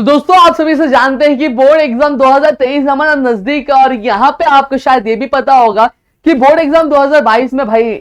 तो दोस्तों आप सभी से जानते हैं कि बोर्ड एग्जाम 2023 हमारा नजदीक है और यहाँ पे आपको शायद ये भी पता होगा कि बोर्ड एग्जाम 2022 में भाई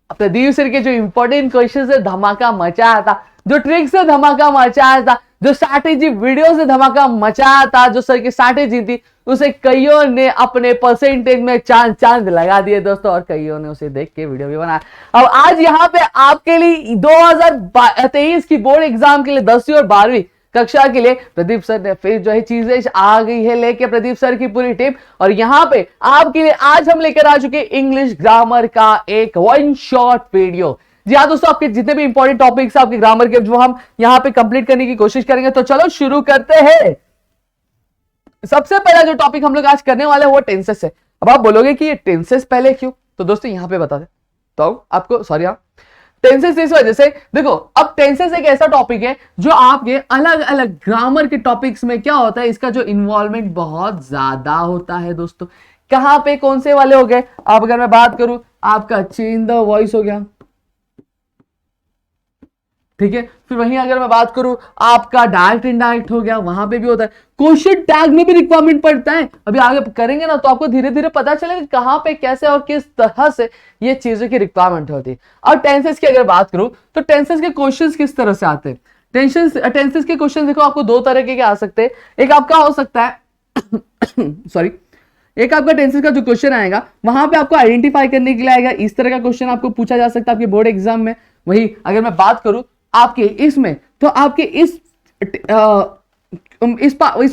प्रदीप सर के जो इंपॉर्टेंट क्वेश्चन से धमाका मचाया था, जो ट्रिक से धमाका मचाया था, जो स्ट्रैटेजी वीडियो से धमाका मचाया था, जो सर की स्ट्रैटेजी थी उसे कईयों ने अपने परसेंटेज में चांद चांद लगा दिए दोस्तों, और कईयों ने उसे देख के वीडियो भी बनाया। अब आज यहाँ पे आपके लिए 2023 की बोर्ड एग्जाम के लिए 10वीं और 12वीं कक्षा के लिए प्रदीप सर ने फिर जो है चीजें आ गई है लेके प्रदीप सर की पूरी टीम, और यहाँ पे आपके लिए आज हम लेकर आ चुके इंग्लिश ग्रामर का एक वन शॉट वीडियो। जी हाँ दोस्तों, आपके जितने भी इंपॉर्टेंट टॉपिक्स आपके ग्रामर के जो हम यहाँ पे कंप्लीट करने की कोशिश करेंगे। तो चलो शुरू करते हैं। सबसे पहला जो टॉपिक हम लोग आज करने वाले हैं वो टेंसेस है। अब आप बोलोगे कि ये टेंसेस पहले क्यों, तो दोस्तों यहाँ पे बता दे तो आपको सॉरी टेंसेस इस वजह से, देखो अब टेंसेस एक ऐसा टॉपिक है जो आपके अलग अलग ग्रामर के टॉपिक्स में क्या होता है, इसका जो इन्वॉल्वमेंट बहुत ज्यादा होता है दोस्तों। कहां पे कौन से वाले हो गए, अब अगर मैं बात करूं आपका चेंज द वॉइस हो गया, ठीक है। फिर वहीं अगर मैं बात करूं आपका डायरेक्ट इनडायरेक्ट हो गया, वहां पे भी होता है। क्वेश्चन टैग में भी रिक्वायरमेंट पड़ता है, अभी आगे करेंगे ना तो आपको धीरे धीरे पता चलेगा कहां पे कैसे और किस तरह से ये चीजों की रिक्वायरमेंट होती है। और टेंसेस की अगर बात करूं तो टेंसेस के क्वेश्चंस किस तरह से आते हैं। टेंसेस के क्वेश्चन देखो आपको दो तरह के आ सकते हैं। एक आपका हो सकता है सॉरी एक आपका टेंसेस का जो क्वेश्चन आएगा वहां पे आपको आइडेंटिफाई करने के लिए आएगा, इस तरह का क्वेश्चन आपको पूछा जा सकता है आपके बोर्ड एग्जाम में। वही अगर मैं बात करूं आपके इसमें तो आपके इस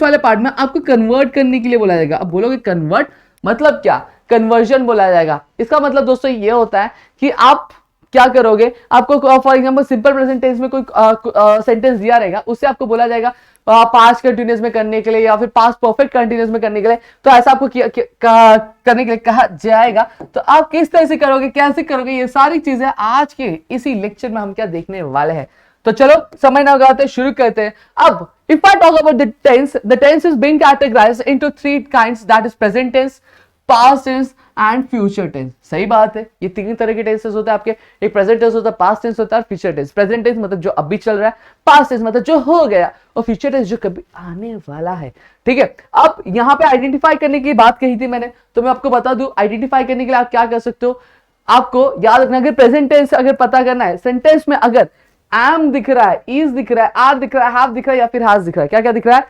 वाले पार्ट में आपको कन्वर्ट करने के लिए बोला जाएगा। अब बोलोगे कन्वर्ट मतलब क्या, कन्वर्जन बोला जाएगा। इसका मतलब दोस्तों ये होता है कि आप क्या करोगे, आपको for example simple present tense में कोई सेंटेंस दिया रहेगा, उससे आपको बोला जाएगा पास्ट कंटिन्यूअस में करने के लिए या फिर पास्ट परफेक्ट कंटिन्यूअस में करने के लिए, तो ऐसा आपको करने के लिए कहा जाएगा। तो आप किस तरह से करोगे, कैसे करोगे, ये सारी चीजें आज के इसी लेक्चर में हम क्या देखने वाले हैं। तो चलो समय ना लगाते शुरू करते हैं। अब if I talk about the tense is being categorized into three kinds, that is present tense, past tense and future tense। सही बात है, ये तीन तरह के टेंसेस होते हैं आपके, एक प्रेजेंट टेंस होता है, पास्ट टेंस होता है, फ्यूचर टेंस। प्रेजेंट टेंस मतलब जो अभी चल रहा है, पास्ट टेंस मतलब जो हो गया, और फ्यूचर टेंस जो कभी आने वाला है, ठीक है। अब यहाँ पे आइडेंटिफाई करने की बात कही थी मैंने, तो मैं आपको बता दूं आइडेंटिफाई करने के लिए आप क्या कर सकते हो। आपको याद रखना, अगर प्रेजेंट टेंस अगर पता करना है, सेंटेंस में अगर एम दिख रहा है, इज दिख रहा है, आर दिख रहा है, हैव दिख रहा है या फिर हैज दिख रहा है, क्या क्या दिख रहा है,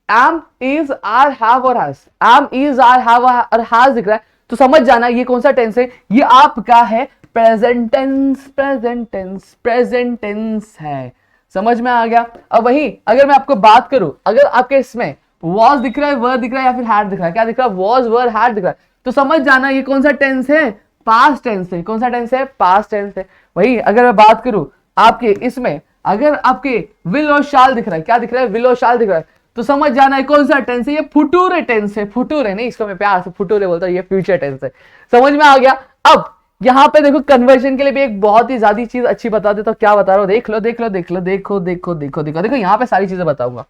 एम इज आर हैव और has, am is are have और हैज दिख रहा है, तो समझ जाना ये कौन सा टेंस है, ये आपका है present tense. Present tense present tense है, समझ में आ गया। अब वही अगर मैं आपको बात करूं, अगर आपके इसमें वॉज दिख रहा है, वर दिख रहा है या फिर हैड दिख रहा है, क्या दिख रहा है, वॉज वर हैड दिख रहा है, तो समझ जाना ये कौन सा टेंस है, पास्ट टेंस है। कौन सा टेंस है, पास्ट टेंस है। वही अगर मैं बात करूं आपके इसमें अगर आपके विल और शाल दिख रहा है, क्या दिख रहा है, विल और शाल दिख रहा है, तो समझ जाना है कौन सा टेंस है, ये फुटूरे टेंस है। फुटूरे नहीं, इसको मैं प्यार से फुटूरे बोलता हूं, ये फ्यूचर टेंस है। समझ में आ गया। अब यहाँ पे देखो कन्वर्जन के लिए भी एक बहुत ही ज्यादा चीज अच्छी बता देता हूं, क्या बता रहा हूं, देख लो देख लो देख लो, देखो देखो देखो देखो देखो, यहाँ पे सारी चीजें बताऊंगा।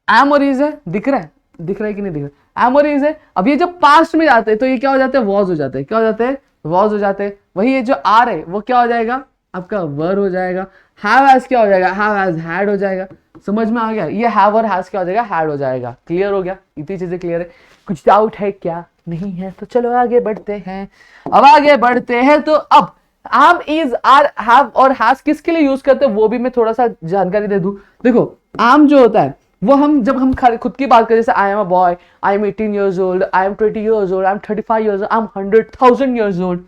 एम और इज है, दिख रहा है, दिख रहा है कि नहीं दिख रहा है, एम और इज है। अब ये जब पास्ट में जाते हैं तो ये क्या हो जाते हैं, वॉज हो जाते हैं, क्या हो जाते हैं, वॉज हो जाते हैं। वही ये जो आर है वो क्या हो जाएगा, आपका वर हो जाएगा। हैव हैज क्या हो जाएगा, हैव हैज हैड हो जाएगा। समझ में आ गया, ये हैव और हैज क्या हो जाएगा, हैड हो जाएगा। क्लियर हो गया, इतनी चीजें क्लियर है, कुछ डाउट है क्या, नहीं है तो चलो आगे बढ़ते हैं। अब आगे बढ़ते हैं तो अब एम इज आर हैव और हैज किसके लिए यूज करते हैं वो भी मैं थोड़ा सा जानकारी दे दूं। देखो एम जो होता है वो हम जब हम खुद की बात करें, जैसे I am a boy, I am 18 years old, I am 20 years old, I am 35 years old, I am 100,000 years old,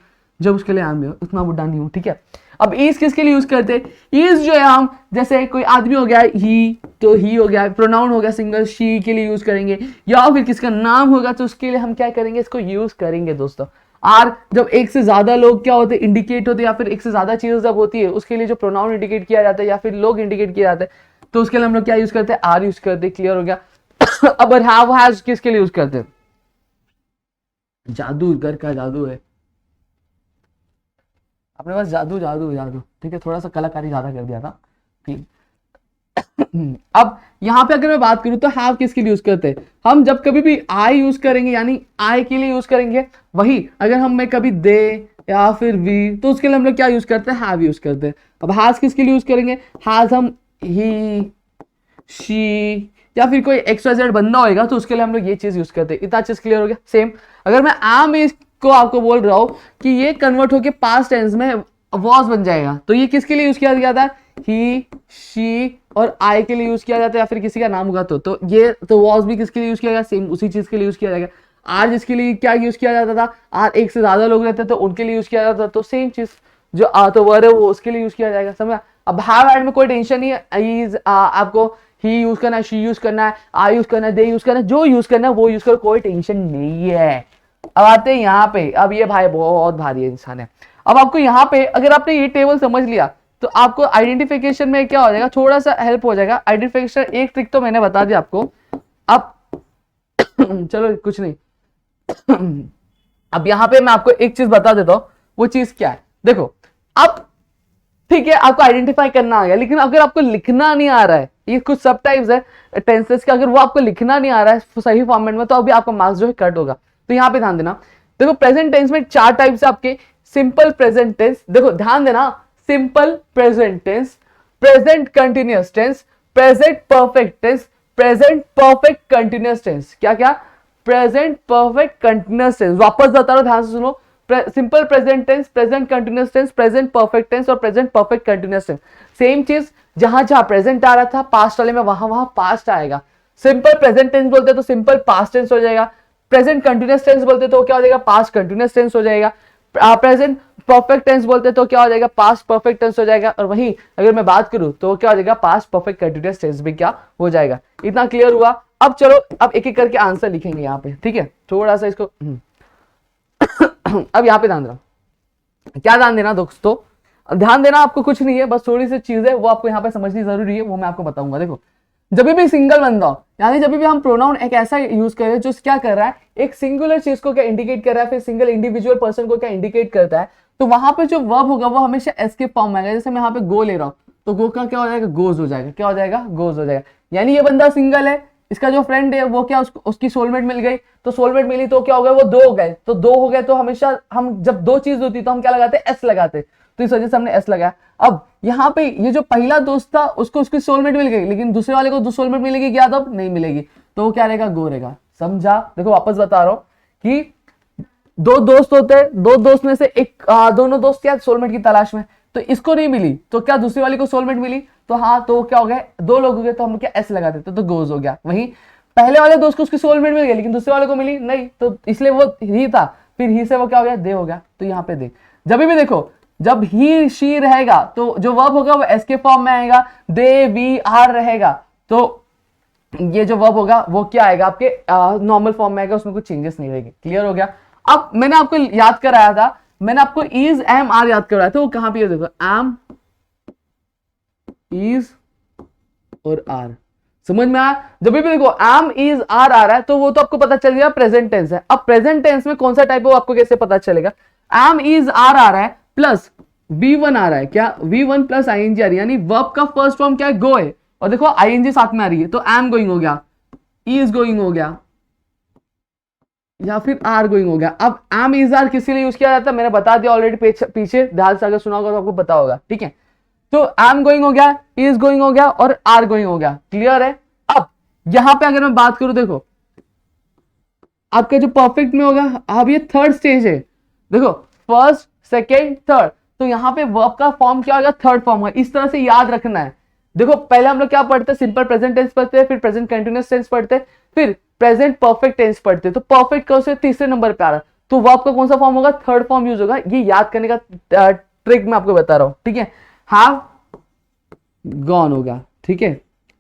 जब उसके लिए एम उतना बुढ़ा नहीं हूं, ठीक है। अब इज किसके लिए यूज करते हैं, इज जो है हम जैसे कोई आदमी हो गया ही, तो ही हो गया, प्रोनाउन हो गया सिंगल, शी के लिए यूज करेंगे, या फिर किसका नाम होगा तो उसके लिए हम क्या करेंगे, इसको यूज करेंगे दोस्तों। आर जब एक से ज्यादा लोग क्या होते हैं, इंडिकेट होते हैं, या फिर एक से ज्यादा चीजें जब होती है उसके लिए जो प्रोनाउन इंडिकेट किया जाता है या फिर लोग इंडिकेट किया जाता है, तो उसके लिए हम लोग क्या यूज करते हैं, आर यूज करते हैं। क्लियर हो गया। अब हैव हैज किसके लिए यूज करते हैं, जादूगर का जादू है अपने पास, जादू जादू जादू, ठीक है, थोड़ा सा कलाकारी ज्यादा कर दिया था, ठीक। अब यहां पे अगर मैं बात करूं तो हैव किसके लिए यूज करते हैं, हम जब कभी भी आई यूज करेंगे यानी आई के लिए यूज करेंगे। वही अगर हम में कभी दे या फिर वी, तो उसके लिए हम लोग क्या यूज करते हैं, हैव यूज करते हैं। अब हैज किसके लिए यूज करेंगे, हैज हम ही, शी, या फिर कोई XYZ बंदा होएगा तो उसके लिए हम लोग ये चीज यूज करते हैं। इतना चीज क्लियर हो गया। सेम अगर मैं एम इज को आपको बोल रहा हूं कि ये कन्वर्ट होके पास्ट टेंस में वॉज बन जाएगा, तो ये किसके लिए यूज किया जाता है? ही, शी और आई के लिए यूज किया जाता है, या फिर किसी का नाम होगा तो ये तो वॉज भी किसके लिए यूज किया जाएगा? सेम उसी चीज के लिए यूज किया जाएगा। आर जिसके लिए क्या यूज किया जाता था? आर एक से ज्यादा लोग रहते तो उनके लिए यूज किया जाता था, तो सेम चीज जो आ तो वर है वो उसके लिए यूज किया जाएगा। समझा? अब हैव एड में कोई टेंशन नहीं है। इज आपको ही यूज करना है, शी यूज करना है, आई यूज करना है, दे यूज करना है, जो यूज करना है वो यूज करो, कोई टेंशन नहीं है। अब आते हैं यहाँ पे। अब ये भाई बहुत भारी इंसान है। अब आपको यहाँ पे अगर आपने ये टेबल समझ लिया तो आपको आइडेंटिफिकेशन में क्या हो जाएगा, थोड़ा सा हेल्प हो जाएगा। आइडेंटिफिकेशन एक ट्रिक तो मैंने बता दिया आपको। अब चलो कुछ नहीं। अब यहाँ पे मैं आपको एक चीज बता देता हूं, वो चीज क्या है। देखो अब ठीक है, आपको आइडेंटिफाई करना आ गया, लेकिन अगर आपको लिखना नहीं आ रहा है, ये कुछ सब टाइप्स है टेंसेस का, अगर वो आपको लिखना नहीं आ रहा है सही फॉर्मेट में, तो अभी आपका मार्क्स जो है कट होगा। तो यहाँ पे ध्यान देना। देखो प्रेजेंट टेंस में 4 टाइप्स है आपके। सिंपल प्रेजेंट टेंस, देखो ध्यान देना, simple present tense, present continuous tense, present perfect tense, present perfect continuous tense. क्या क्या? Present perfect continuous tense. वापस बता रहा हूं, ध्यान से सुनो। Simple present tense, present continuous tense, present perfect tense और present perfect continuous tense. Same चीज, जहां जहां प्रेजेंट आ रहा था पास्ट वाले में, वहां वहां पास्ट आएगा। सिंपल प्रेजेंट टेंस बोलते तो सिंपल पास्ट टेंस हो जाएगा। प्रेजेंट कंटिन्यूअस टेंस बोलते तो क्या हो जाएगा? पास्ट कंटिन्यूअस टेंस हो जाएगा। प्रेजेंट परफेक्ट टेंस बोलते तो क्या हो जाएगा? पास्ट परफेक्ट टेंस हो जाएगा। और वहीं अगर मैं बात करूं तो क्या हो जाएगा? पास्ट परफेक्ट कंटिन्यूअस टेंस भी क्या हो जाएगा। इतना क्लियर हुआ? अब चलो अब एक एक करके आंसर लिखेंगे यहाँ पे, ठीक है? थोड़ा सा इसको अब यहाँ पे ध्यान देना। क्या ध्यान देना दोस्तों? ध्यान देना आपको कुछ नहीं है, बस थोड़ी सी चीज है वो आपको यहाँ पे समझनी जरूरी है, वो मैं आपको बताऊंगा। देखो जब भी सिंगल बंदा हो, यानी जब भी हम प्रोनाउन एक ऐसा यूज कर रहे हैं जो क्या कर रहा है, एक सिंगुलर चीज को क्या इंडिकेट कर रहा है, फिर सिंगल इंडिविजुअल पर्सन को क्या इंडिकेट करता है, तो वहां पे जो वर्ब होगा वो हमेशा एस के फॉर्म में आएगा। जैसे मैं यहाँ पे गो ले रहा हूँ तो गो का क्या हो जाएगा? गोज हो जाएगा। क्या हो जाएगा? गोज हो जाएगा। यानी ये बंदा सिंगल है, इसका जो फ्रेंड है वो क्या उसकी सोलमेट मिल गई, तो सोलमेट मिली तो क्या हो गया? वो 2 हो गए। तो 2 हो गए तो हमेशा हम जब 2 चीज होती तो हम क्या लगाते? एस लगाते। तो इस वजह से हमने एस लगाया। अब यहाँ पे ये जो पहला दोस्त था उसको उसकी सोलमेट मिल गई, लेकिन दूसरे वाले को सोलमेट मिलेगी क्या? तब नहीं मिलेगी, तो वो क्या रहेगा? गो रहेगा। समझा? देखो वापस बता रहा हूं कि 2 दोस्त होते हैं, 2 दोस्त में से एक दोनों दोस्त क्या सोलमेट की तलाश में, तो इसको नहीं मिली तो क्या दूसरी वाली को सोलमेट मिली, तो हाँ तो क्या हो गया? 2 लोग हो गए तो हम क्या एस लगा देते, तो गोज हो गया। वहीं पहले वाले दोस्त को उसकी सोलमेट मिल गई लेकिन दूसरे वाले को मिली नहीं, तो इसलिए वो ही था, फिर ही से वो क्या हो गया? दे हो गया। तो यहाँ पे दे। जब भी देखो जब ही शी रहेगा तो जो वर्ब होगा वो एस के फॉर्म में आएगा। दे वी आर रहेगा तो ये जो वर्ब होगा वो क्या आएगा? आपके नॉर्मल फॉर्म में आएगा, उसमें कुछ चेंजेस नहीं रहेगी। क्लियर हो गया? अब मैंने आपको याद कराया था, मैंने आपको इज एम आर याद कराया था, वो कहां पे है? देखो एम इज और आर। समझ में आया? जब भी देखो एम इज आर आ रहा है तो वो तो आपको पता चल गया प्रेजेंट टेंस है। अब प्रेजेंट टेंस में कौन सा टाइप है वो आपको कैसे पता चलेगा? एम इज आर आ रहा है प्लस V1 आ रहा है। क्या? V1 प्लस आईएनजी आ रही है, यानी वर्ब का फर्स्ट फॉर्म क्या है? गो है, और देखो आईएनजी साथ में आ रही है, तो एम गोइंग हो गया, इज गोइंग हो गया, या फिर आर गोइंग हो गया। अब एम इज आर किसी लिए यूज किया जाता है मैंने बता दिया ऑलरेडी, पीछे ध्यान से अगर सुना होगा तो आपको पता होगा, ठीक है? तो एम गोइंग हो गया, इज गोइंग हो गया और आर गोइंग हो गया। क्लियर है? अब यहां पे अगर मैं बात करूं, देखो आपका जो परफेक्ट में होगा, अब ये थर्ड स्टेज है। देखो फर्स्ट, सेकेंड, थर्ड, तो यहाँ पे वर्ब का फॉर्म क्या होगा? थर्ड फॉर्म होगा। इस तरह से याद रखना है। देखो पहले हम लोग क्या पढ़ते हैं? सिंपल प्रेजेंट टेंस पढ़ते हैं, फिर प्रेजेंट कंटिन्यूअस टेंस पढ़ते हैं, फिर प्रेजेंट परफेक्ट टेंस पढ़ते हैं। तो परफेक्ट कौन से? तीसरे नंबर पे आ रहा है, तो वर्ब का कौन सा फॉर्म होगा? थर्ड फॉर्म यूज होगा। ये याद करने का ट्रिक मैं आपको बता रहा हूं, ठीक है? हैव गॉन होगा, ठीक है?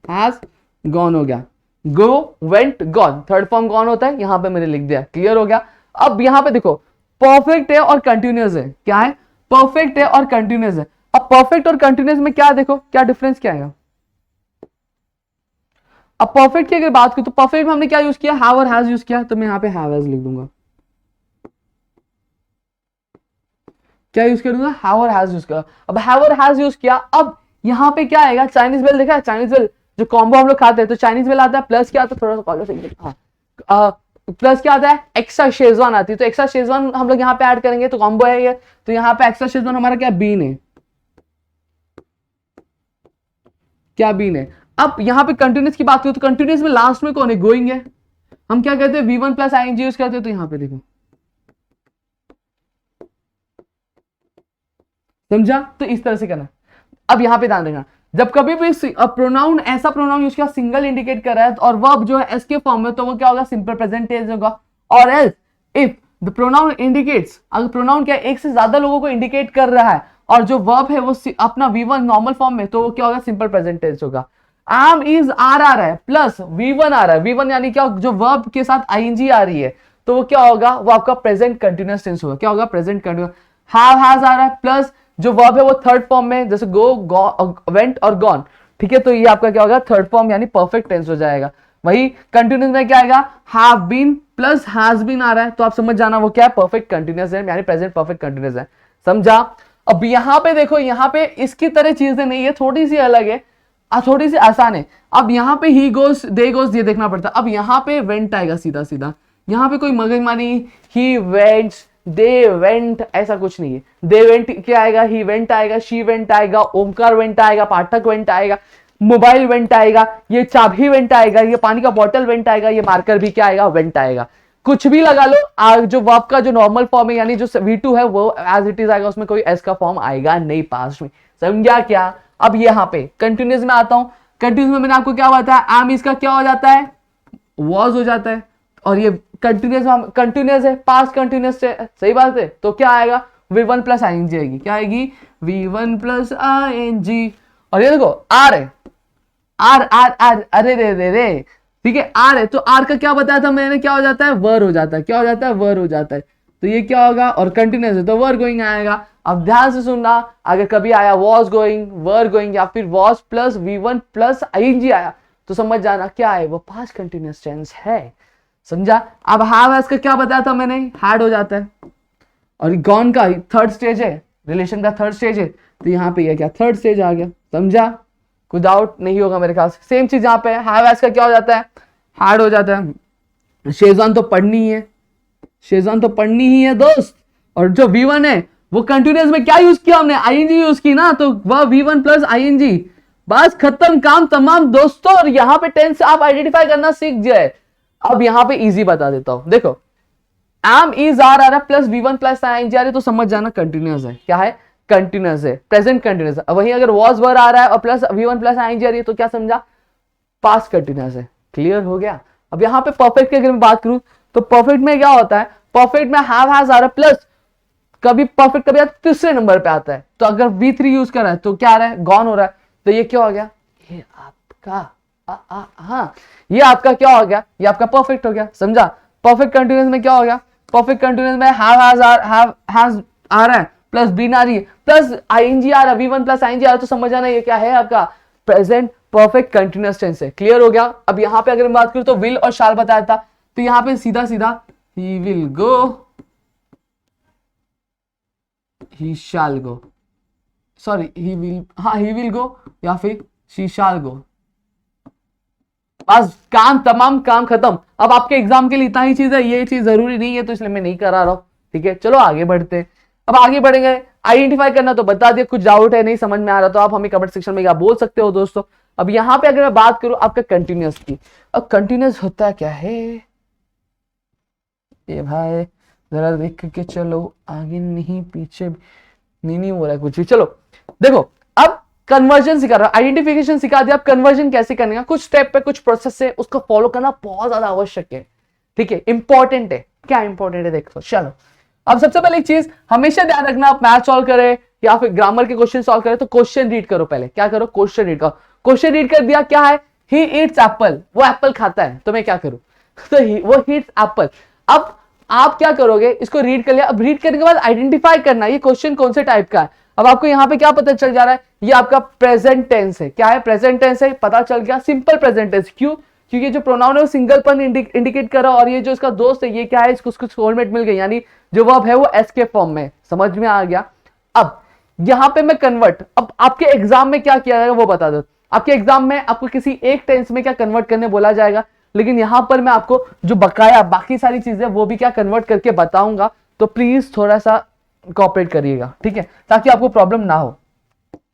हैज गॉन हो गया, go went gone, third form gone होता है, यहां पे मैंने लिख दिया। क्लियर हो गया? अब यहां पे देखो परफेक्ट है और कंटिन्यूअस है। क्या है? परफेक्ट है और कंटिन्यूअस है। अब परफेक्ट और कंटिन्यूअस में क्या देखो, क्या डिफरेंस क्या है? अब परफेक्ट की अगर बात करूं तो परफेक्ट में हमने क्या यूज किया? हैव और हैज यूज किया, तो मैं यहां पे हैव हैज लिख दूंगा। क्या यूज करूंगा? हैव और हैज यूज किया। अब हैव और हैज यूज किया, अब यहां पे क्या आएगा? चाइनीज बेल देखा है? चाइनीज बेल जो कॉम्बो हम लोग खाते हैं, तो चाइनीज बेल आता है, प्लस क्या आता है? थोड़ा सा कॉलर से प्लस क्या आता है? एक्स्ट्रा शेजवान आती है, तो एक्स्ट्रा शेजवान हम लोग यहाँ पे ऐड करेंगे तो कॉम्बो है ये, तो यहाँ पे एक्स्ट्रा शेजवान हमारा क्या? बीन है। क्या बीन है? अब यहाँ पे कंटिन्यूस की बात करें तो कंटिन्यूस में लास्ट में कौन है, गोइंग है। हम क्या कहते हैं, V1 प्लस आईएनजी यूज करते हैं, तो यहाँ पे देखो समझा, तो इस तरह से करना। अब यहाँ पे ध्यान रखना, जब कभी भी प्रोनाउन ऐसा प्रोनाउन यूज किया सिंगल इंडिकेट कर रहा है और वर्ब जो है एस के फॉर्म में, तो वो क्या होगा, सिंपल प्रेजेंट टेंस होगा। और else if the pronoun indicates, अगर प्रोनाउन क्या एक से ज्यादा लोगों को इंडिकेट कर रहा है और जो वर्ब है वो अपना V1 नॉर्मल फॉर्म में, तो वो क्या होगा, सिंपल प्रेजेंट टेंस होगा। एम इज आर आ रहा है प्लस V1 आ रहा है, V1 यानी क्या, जो वर्ब के साथ आईएनजी आ रही है, तो वो क्या होगा, वो आपका प्रेजेंट कंटिन्यूअस टेंस होगा। क्या होगा, प्रेजेंट कंटिन्यूअस। हैव हैज आ रहा है प्लस जो वर्ब है वो थर्ड फॉर्म में, जैसे गो, वेंट और गॉन, ठीक है, तो ये आपका क्या होगा, थर्ड फॉर्म यानी परफेक्ट टेंस हो जाएगा। वही कंटिन्यूअस में क्या आएगा, have been plus has been आ रहा है, तो आप समझ जाना वो क्या है, परफेक्ट कंटिन्यूअस है, यानी प्रेजेंट परफेक्ट कंटिन्यूअस है। समझा। अब यहाँ पे देखो, यहाँ पे इसकी तरह चीजें नहीं है, थोड़ी सी अलग है, थोड़ी सी आसान है। अब यहाँ पे ही गोस दे गोस ये देखना पड़ता है। अब यहाँ पे वेंट आएगा सीधा सीधा, यहाँ पे कोई मगजमारी, ही वेंट, दे वेंट, ऐसा कुछ नहीं है। दे वेंट क्या आएगा, ही वेंट आएगा, शी वेंट आएगा, ओमकार वेंट आएगा, पाठक वेंट आएगा, मोबाइल वेंट आएगा, ये चाबी वेंट आएगा, ये पानी का बॉटल वेंट आएगा, ये मार्कर भी क्या आएगा, वेंट आएगा। कुछ भी लगा लो, जो वर्ब का जो नॉर्मल फॉर्म है यानी जो V2 है वो एज इट इज आएगा, उसमें कोई एस का फॉर्म आएगा नहीं पास्ट में। समझा क्या। अब यहाँ पे कंटिन्यूस में आता हूं, कंटिन्यूस में मैंने आपको क्या बताया, एम इसका क्या हो जाता है, वॉज हो जाता है, और ये कंटिन्यूस है, पास्ट कंटिन्यूस है, सही बात है, तो क्या आएगा, V1 प्लस आईएनजी आएगी, क्या आएगी, V1 प्लस आईएनजी। और ये देखो आर है, आर आर आर, अरे रे रे रे, ठीक है, आर है, तो आर का क्या बताया था मैंने, क्या हो जाता है, वर हो जाता है, क्या हो जाता है, वर हो जाता है, तो ये क्या होगा, और कंटिन्यूस है तो वर गोइंग आएगा। अब ध्यान से सुनना, अगर कभी आया वॉज गोइंग, वर गोइंग, या फिर was plus V1 plus ING आया, तो समझ जाना क्या है, वो पास्ट कंटिन्यूअस टेंस है। समझा। अब हैव हैज का क्या बताया था मैंने, हैड हो जाता है, और गॉन का थर्ड स्टेज है, रिलेशन का थर्ड स्टेज है, तो यहाँ पे ये क्या, थर्ड स्टेज आ गया। समझा, कोई डाउट नहीं होगा मेरे ख्याल से। सेम चीज यहाँ पे हैव हैज का क्या हो जाता है, हैड हो जाता है। शेजान तो पढ़नी है, शेजान तो पढ़नी ही है दोस्त। और जो V1 है वो कंटिन्यूअस में क्या यूज किया हमने, आईएनजी यूज की ना, तो वह V1 प्लस आईएनजी, बस खत्म काम तमाम दोस्तों। और यहाँ पे टेंस आप आइडेंटिफाई करना सीख जाए। अब यहाँ पे इजी बता देता हूं, देखो एम इज आर आ रहा है प्लस V1 प्लस आईएनजी आ रही है, तो समझ जाना कंटिन्यूअस है। क्या है, कंटिन्यूअस है, प्रेजेंट कंटिन्यूअस है। वहीं अगर वॉज वर आ रहा है और प्लस V1 प्लस आईएनजी आ रही है, तो क्या समझा, पास्ट कंटिन्यूअस है। क्लियर हो गया। अब यहाँ पे परफेक्ट की अगर मैं बात करूं, तो परफेक्ट में क्या होता है, परफेक्ट में हैव हैज आ रहा है प्लस कभी परफेक्ट कभी तीसरे नंबर पे आता है, तो अगर V3 यूज कर रहा है तो क्या आ रहा है, गॉन हो रहा है, तो ये क्या हो गया, ये आपका हाँ, ये आपका क्या हो गया, ये आपका परफेक्ट हो गया। समझा। परफेक्ट कंटिन्यूअस में क्या हो गया, परफेक्ट कंटिन्यूअस में हैव हैज आ रहा है प्लस बीन आ रही है प्लस आईएनजी आ रहा है, V1 प्लस आईएनजी आ रहा है, तो समझ आना ये क्या है, आपका प्रेजेंट परफेक्ट कंटिन्यूअस टेंस है। क्लियर हो गया। अब यहाँ पे अगर मैं बात करूं तो विल और शाल बताया था, तो यहाँ पे सीधा सीधा ही will go, he shall go, sorry he will, हाँ he will go या फिर she shall go, बस काम तमाम, काम खत्म। अब आपके एग्जाम के लिए इतना ही चीज है, ये चीज जरूरी नहीं है तो इसलिए मैं नहीं करा रहा हूं। ठीक है, चलो आगे बढ़ते। अब आगे बढ़ेंगे, आइडेंटिफाई करना तो बता दिया, कुछ डाउट है नहीं समझ में आ रहा तो आप हमें कमेंट सेक्शन में क्या बोल सकते हो दोस्तों। अब यहाँ पे अगर मैं बात करूं आपका कंटिन्यूअस की, अब कंटिन्यूअस होता क्या है ये भाई, जरा देख के चलो, आगे नहीं पीछे नहीं हो रहा है कुछ भी। चलो देखो, अब कन्वर्जन सिखा रहा, आइडेंटिफिकेशन सिखा दिया, अब कन्वर्जन कैसे करने का, कुछ स्टेप पे कुछ प्रोसेस है, उसको फॉलो करना बहुत ज्यादा आवश्यक है। ठीक है, इंपॉर्टेंट है। क्या इंपॉर्टेंट है देखो। चलो अब सबसे पहले एक चीज हमेशा ध्यान रखना, आप मैथ सॉल्व करें या फिर ग्रामर के क्वेश्चन सॉल्व करें तो क्वेश्चन रीड करो। पहले क्या करो, क्वेश्चन रीड करो। क्वेश्चन रीड कर दिया, क्या है, ही ईट्स एप्पल, वो एप्पल खाता है, तो मैं क्या करूं, तो वो ईट्स एप्पल। अब आप क्या करोगे, इसको रीड कर लिया, अब रीड करने के बाद आइडेंटिफाई करना ये क्वेश्चन कौन से टाइप का है। अब आपको यहाँ पे क्या पता चल जा रहा है, ये आपका प्रेजेंट टेंस है। क्या है, प्रेजेंट टेंस है, पता चल गया, सिंपल प्रेजेंट टेंस। क्यों, क्योंकि जो प्रोनाउन है वो सिंगल पन इंडिकेट कर रहा है, और ये जो इसका दोस्त है ये क्या है, इसको सोलमेट मिल गई, यानी जो वर्ब है वो एस के फॉर्म में। समझ में आ गया। अब यहाँ पे मैं कन्वर्ट, अब आपके एग्जाम में क्या किया जाएगा वो बता दो। आपके एग्जाम में आपको किसी एक टेंस में क्या कन्वर्ट करने बोला जाएगा, लेकिन यहां पर मैं आपको जो बकाया बाकी सारी चीजें वो भी क्या कन्वर्ट करके बताऊंगा, तो प्लीज थोड़ा सा कोऑपरेट करिएगा, ठीक है, ताकि आपको प्रॉब्लम ना हो।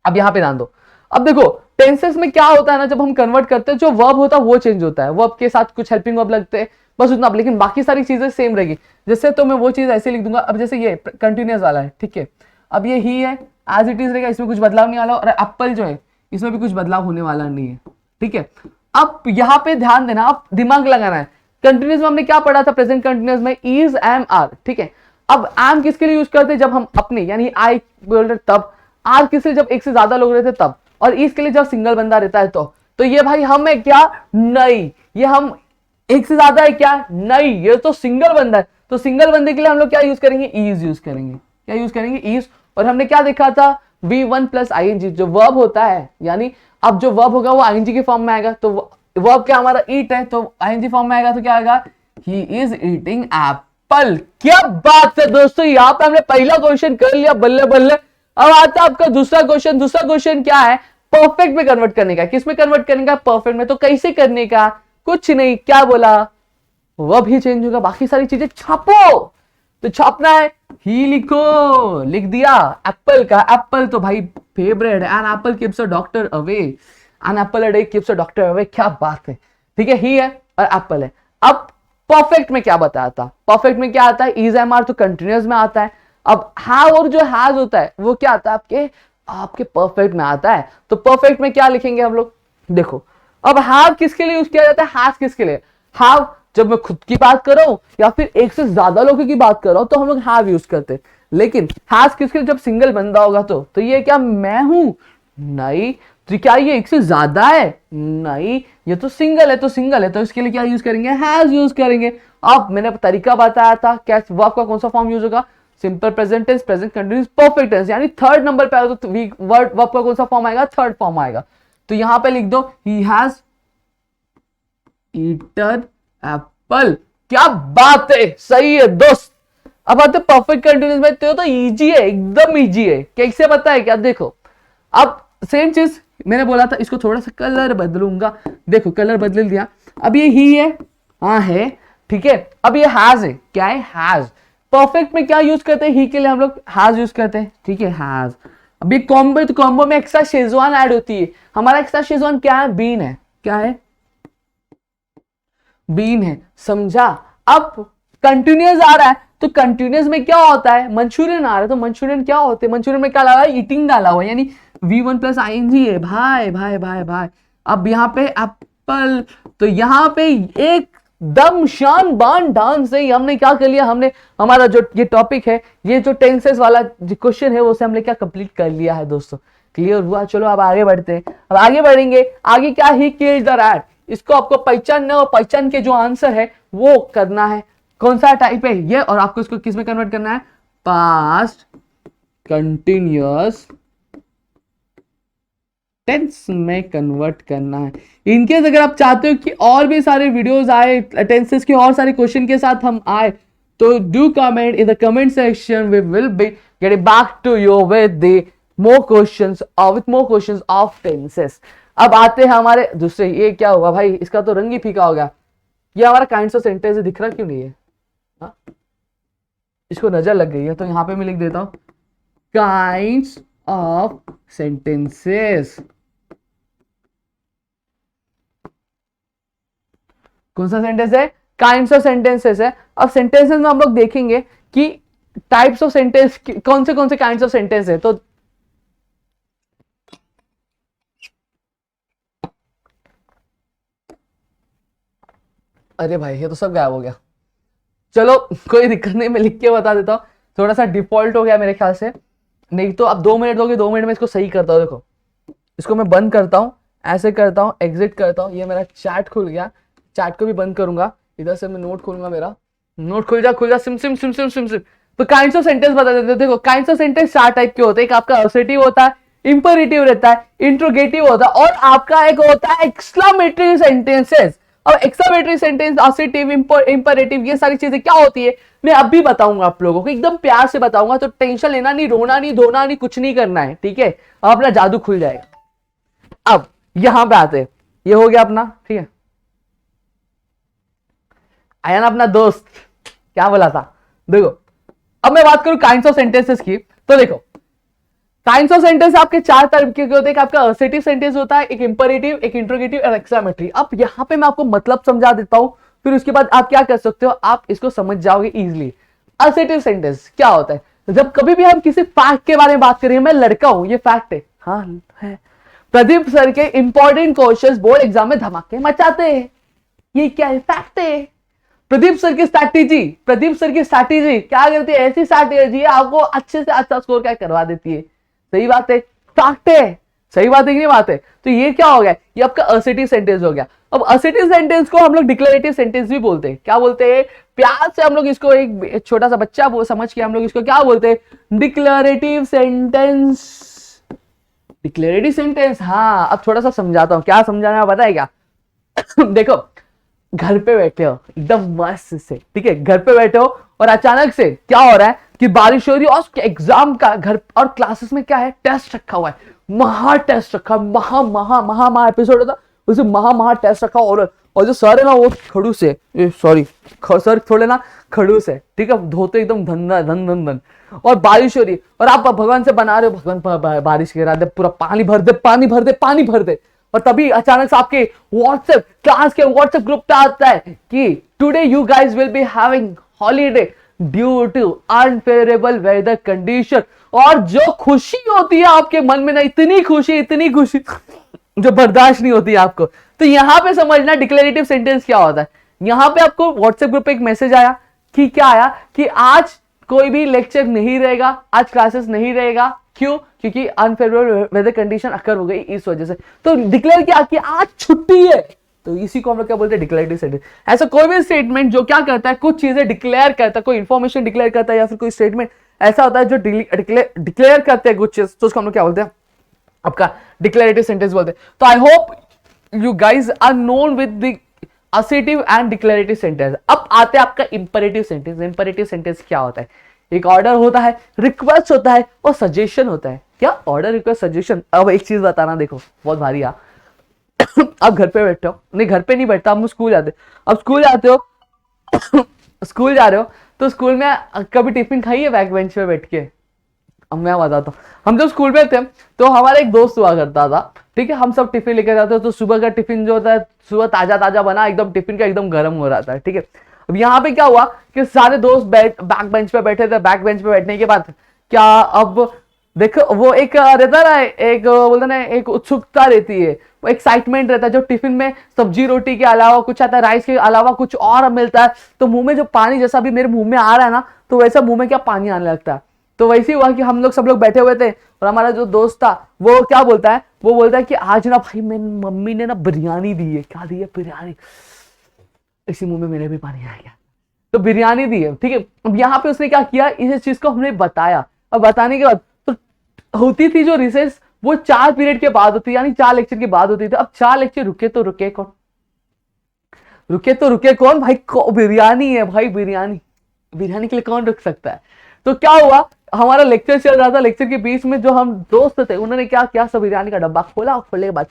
अब यहां पे ध्यान दो, अब देखो टेंसेस में क्या होता है ना, जब हम कन्वर्ट करते हैं जो वर्ब होता है वो चेंज होता है, वर्ब के साथ कुछ हेल्पिंग वर्ब लगते हैं बस उतना, लेकिन बाकी सारी चीजें सेम रहेगी। जैसे तो मैं वो चीज ऐसे लिख दूंगा, अब जैसे ये कंटिन्यूअस वाला है, ठीक है, अब ये ही है एज इट इज रहेगा, इसमें कुछ बदलाव नहीं वाला, और एप्पल जो है इसमें भी कुछ बदलाव होने वाला नहीं है, ठीक है। अब यहाँ पे ध्यान देना, आप दिमाग लगाना है। कंटिन्यूअस में हमने क्या पढ़ा था, प्रेजेंट कंटिन्यूअस में इज, एम, आर, ठीक है। अब एम किसके लिए यूज करते हैं, जब हम अपने यानी आई बोल रहे तब, आर किस लिए, जब एक से ज्यादा लोग रहते तब, और इसके लिए जब सिंगल बंदा रहता है तो ये भाई हम है क्या, नहीं, ये हम एक से ज्यादा है क्या, नहीं, ये तो सिंगल बंदा है, तो सिंगल बंदे के लिए हम लोग क्या यूज करेंगे, इज यूज करेंगे, क्या यूज करेंगे, इज। और हमने क्या देखा था, V1 प्लस आईएनजी जो वर्ब होता है, यानी अब जो वर्ब होगा वो आईएनजी के फॉर्म में आएगा, तो वर्ब क्या हमारा ईट है, तो आईएनजी फॉर्म में आएगा, तो क्या आएगा, ही इज ईटिंग एप्पल। क्या बात है दोस्तों, यहाँ पे हमने पहला क्वेश्चन कर लिया, बल्ले बल्ले। अब आता है आपका दूसरा क्वेश्चन। दूसरा क्वेश्चन क्या है, परफेक्ट में कन्वर्ट करने का। किस में कन्वर्ट करने का, परफेक्ट में। तो कैसे करने का, कुछ नहीं, क्या बोला, वर्ब ही चेंज होगा, बाकी सारी चीजें छापो। तो छापना है, ही लिखो, लिख दिया एप्पल का, एप्पल तो भाई फेवरेट है, an apple keeps a doctor away, an apple a day keeps a doctor away, क्या बात है, ठीक है, ही है और एप्पल है। अब परफेक्ट में क्या बताया था, परफेक्ट में क्या आता है, इज, एम, आर तो कंटिन्यूअस में आता है। अब हैव और जो हैज होता है वो क्या आता है, आपके परफेक्ट में आता है। तो परफेक्ट में क्या लिखेंगे हम लोग, देखो अब हैव किसके लिए यूज किया जाता है, हैज किसके लिए, हैव जब मैं खुद की बात कर रहा हूं या फिर एक से ज्यादा लोगों की बात कर रहा हूं तो हम लोग हैव यूज करते हैं। लेकिन हैज किसके लिए, जब सिंगल बंदा होगा तो ये क्या मैं हूं, नहीं, तो क्या ये एक से ज्यादा है, नहीं, ये तो सिंगल है, तो सिंगल है, तो इसके लिए क्या यूज करेंगे, हैज यूज करेंगे। अब मैंने तरीका बताया था, क्या वर्ब का कौन सा फॉर्म यूज होगा, simple present tense, present continuous, perfect tense, यानी थर्ड नंबर पे आएगा तो वर्ब का कौन सा फॉर्म आएगा, थर्ड फॉर्म आएगा। तो यहां पे लिख दो, ही हैज ईटन एप्पल। क्या बात है, सही है दोस्त। अब आते परफेक्ट कंटिन्यूअस में, तो इजी है, एकदम इजी है। कैसे पता है क्या, देखो अब सेम चीज मैंने बोला था, इसको थोड़ा सा कलर बदलूंगा, देखो कलर बदल दिया। अब ये ही है, हाँ है, ठीक है। अब ये हैज है, क्या है, हैज। परफेक्ट में क्या यूज करते हैं, ही के लिए हम लोग हैज यूज करते हैं, ठीक है, हैज। अब ये कॉम्बो, तो कॉम्बो में एक्स्ट्रा शेजवान ऐड होती है। हमारा एक्स्ट्रा शेजवान क्या है, बीन है, क्या है, बीन है, समझा। अब कंटिन्यूअस आ रहा है, तो कंटिन्यूअस में क्या होता है, मंचूरियन आ रहा है, तो मंचूरियन क्या होते हैं, मंचूरियन में क्या डाला है, ईटिंग डाला हुआ है, यानी V1 प्लस आईएनजी है, भाई भाई भाई भाई। अब यहाँ पे एप्पल, तो यहाँ पे एकदम शान बान डांस से हमने क्या कर लिया, हमने हमारा जो ये टॉपिक है, ये जो टेंसेस वाला क्वेश्चन है वो से हमने क्या कंप्लीट कर लिया है दोस्तों, क्लियर हुआ। चलो अब आगे बढ़ते हैं, अब आगे बढ़ेंगे। आगे क्या, ही किल्ड द रैट, इसको आपको पहचानना और पहचान के जो आंसर है वो करना है, कौन सा टाइप है ये, और आपको इसको किस में कन्वर्ट करना है, पास्ट कंटिन्यूअस टेंस में कन्वर्ट करना है। इनकेस अगर आप चाहते हो कि और भी सारे वीडियोस आए टेंसेस के और सारे क्वेश्चन के साथ हम आए, तो do comment in the comment section, we will be getting back to you with the more questions और with more questions of tenses. अब आते हैं हमारे दूसरे, ये क्या हुआ भाई, इसका तो रंग ही फीका हो गया, ये हमारा काइंड्स ऑफ सेंटेंस दिख रहा क्यों नहीं है, हा? इसको नजर लग गई है, तो यहां पे मैं लिख देता हूं काइंड्स ऑफ सेंटेंसेस। कौन सा सेंटेंस है, काइंड्स ऑफ सेंटेंसेस है। अब सेंटेंसेस में हम लोग देखेंगे कि टाइप्स ऑफ सेंटेंस कौन से काइंड्स ऑफ सेंटेंस है। तो अरे भाई ये तो सब गायब हो गया, चलो कोई दिक्कत नहीं, मैं लिख के बता देता हूँ। थोड़ा सा डिफॉल्ट हो गया मेरे ख्याल से, नहीं तो आप 2 मिनट दोगे, 2 मिनट में इसको सही करता हूँ। देखो इसको मैं बंद करता हूँ, ऐसे करता हूँ, एग्जिट करता हूँ, ये मेरा चैट खुल गया, चैट को भी बंद करूंगा, इधर से मैं नोट खोलूंगा, मेरा नोट खुल जा SIM SIM SIM SIM SIM SIM. तो काइंड्स ऑफ सेंटेंस बता देते हैं। देखो काइंड्स ऑफ सेंटेंस 4 टाइप के होते हैं, एक आपका असर्टिव होता है, इंपरेटिव रहता है, इंट्रोगेटिव होता है, और आपका एक होता है एक्सक्लामेटरी सेंटेंसेस। अब एक्सक्लामेटरी सेंटेंस, असर्टिव, इंपरेटिव, ये सारी चीजें क्या होती है मैं अभी बताऊंगा आप लोगों को, एकदम प्यार से बताऊंगा, तो टेंशन लेना नहीं, रोना नहीं, धोना नहीं, कुछ नहीं करना है, ठीक है, अपना जादू खुल जाएगा। अब यहां पे आते हैं, ये हो गया अपना, ठीक है, आया ना अपना दोस्त, क्या बोला था। देखो अब मैं बात करूं काइंड्स ऑफ सेंटेंसेस की, तो देखो काइंड्स ऑफ सेंटेंस आपके चार तरीके के होते हैं। आपका असर्टिव सेंटेंस होता है, एक इंपरेटिव, एक इंट्रोगेटिव और एक्सक्लेमेटरी। अब यहां पे मैं आपको मतलब समझा देता हूं, फिर उसके बाद आप क्या कर सकते हो, आप इसको समझ जाओगे इजीली। असर्टिव सेंटेंस क्या होता है, जब कभी भी हम किसी फैक्ट के बारे में बात करें, मैं लड़का हूं, ये फैक्ट है, हाँ है। प्रदीप सर के इंपॉर्टेंट क्वेश्चंस बोर्ड एग्जाम में धमाके मचाते हैं, ये क्या है, फैक्ट है। प्रदीप सर की स्ट्रैटेजी क्या करती है, ऐसी स्ट्रैटेजी आपको अच्छे से अच्छा स्कोर क्या करवा देती है। सही बात है, फैक्ट है, सही बात है कि नहीं बात है। तो ये क्या हो गया, ये आपका असर्टिव सेंटेंस हो गया। अब असर्टिव सेंटेंस को हम लोग डिक्लेरेटिव सेंटेंस भी बोलते हैं। क्या बोलते हैं, प्यार से हम लोग इसको, एक छोटा सा बच्चा वो समझ के हम लोग इसको क्या बोलते हैं, डिक्लेरेटिव सेंटेंस। डिक्लेरेटिव सेंटेंस, हाँ अब थोड़ा सा समझाता हूं, क्या समझाना पता है क्या देखो, घर पे बैठे हो एकदम मस्त से, ठीक है, घर पे बैठे हो और अचानक से क्या हो रहा है कि बारिश हो रही है और एग्जाम का घर और क्लासेस में क्या है, टेस्ट रखा हुआ है, महा टेस्ट रखा, महा एपिसोड होता, उसे महा टेस्ट रखा। और जो सर है ना वो खड़ूस है, सॉरी सर थोड़े ना खड़ूस है, ठीक है, धोते एकदम धन धन धन धन, और बारिश हो रही है और आप भगवान से बना रहे हो, भगवान बारिश गिरा दे, पूरा पानी भर दे, पानी भर दे, पानी भर दे। और तभी अचानक से आपके व्हाट्सएप क्लास के व्हाट्सएप ग्रुप पे आता है कि today you guys will be having holiday due to unfavourable weather condition. और जो खुशी होती है आपके मन में ना, इतनी खुशी जो बर्दाश्त नहीं होती है आपको। तो यहां पे समझना डिक्लेरेटिव सेंटेंस क्या होता है। यहां पे आपको व्हाट्सएप ग्रुप पे एक मैसेज आया कि क्या आया कि आज कोई भी लेक्चर नहीं रहेगा, आज क्लासेस नहीं रहेगा। क्यों? क्योंकि अनफेवरेबल वेदर कंडीशन अकर हो गई इस वजह से। तो डिक्लेयर किया कि आज छुट्टी है, तो इसी को हम लोग क्या बोलते हैं, डिक्लेरेटिव सेंटेंस। ऐसा कोई भी स्टेटमेंट जो क्या करता है, कुछ चीजें डिक्लेयर करता है, कोई इंफॉर्मेशन डिक्लेयर करता है, या फिर कोई स्टेटमेंट ऐसा होता है जो डिक्लेयर करते हैं कुछ चीज, तो उसको हम लोग क्या बोलते हैं, आपका डिक्लेरेटिव सेंटेंस बोलते हैं। तो I hope you guys are known with the assertive and declarative sentence. अब आते हैं आपका इंपरेटिव सेंटेंस। इंपरेटिव सेंटेंस क्या होता है, एक ऑर्डर होता है, रिक्वेस्ट होता है और सजेशन होता है। क्या ऑर्डर, रिक्वेस्ट, सजेशन। अब एक चीज बताना, देखो बहुत भारी आ आप घर पे बैठे हो, नहीं घर पे नहीं बैठता, हम स्कूल जाते, अब स्कूल जाते हो स्कूल जा रहे हो, तो स्कूल में कभी टिफिन खाई है बैक बेंच पे बैठ के। अब मैं बताता हूँ, हम जब स्कूल में थे तो हमारा एक दोस्त हुआ करता था, ठीक है, हम सब टिफिन लेकर जाते हो, तो सुबह का टिफिन जो होता है, सुबह ताजा ताजा बना एकदम, टिफिन का एकदम गर्म हो रहा था, ठीक है। अब यहाँ पे क्या हुआ कि सारे दोस्त बैक बेंच पे बैठे थे। बैक बेंच पे बैठने के बाद क्या, अब देखो वो एक रहता ना, एक बोलते ना, एक उत्सुकता रहती है, वो एक्साइटमेंट रहता है। जो टिफिन में सब्जी रोटी के अलावा कुछ आता है, राइस के अलावा कुछ और मिलता है, तो मुंह में जो पानी, जैसा भी मेरे मुंह में आ रहा है ना, तो वैसा मुंह में क्या पानी आने लगता है। तो वैसे ही हुआ कि हम लोग सब लोग बैठे हुए थे और हमारा जो दोस्त था वो क्या बोलता है, वो बोलता है कि आज ना भाई मेरी मम्मी ने ना बिरयानी दी है। क्या दी है? बिरयानी। इसी मुंह में मेरे भी पानी आ गया। तो बिरयानी दी है, ठीक है। अब यहाँ पे उसने क्या किया, इस चीज को हमने बताया। अब बताने के बाद तो होती थी जो रिसेस, वो 4 पीरियड के बाद होती, यानी 4 लेक्चर के बाद होती थी। अब 4 लेक्चर रुके तो रुके कौन, भाई बिरयानी है भाई, बिरयानी के लिए कौन रुक सकता है। तो क्या हुआ, हमारा लेक्चर चल रहा था, लेक्चर के बीच में जो हम दोस्त थे उन्होंने क्या किया, सब बिरयानी का डब्बा खोला और खोलने के बाद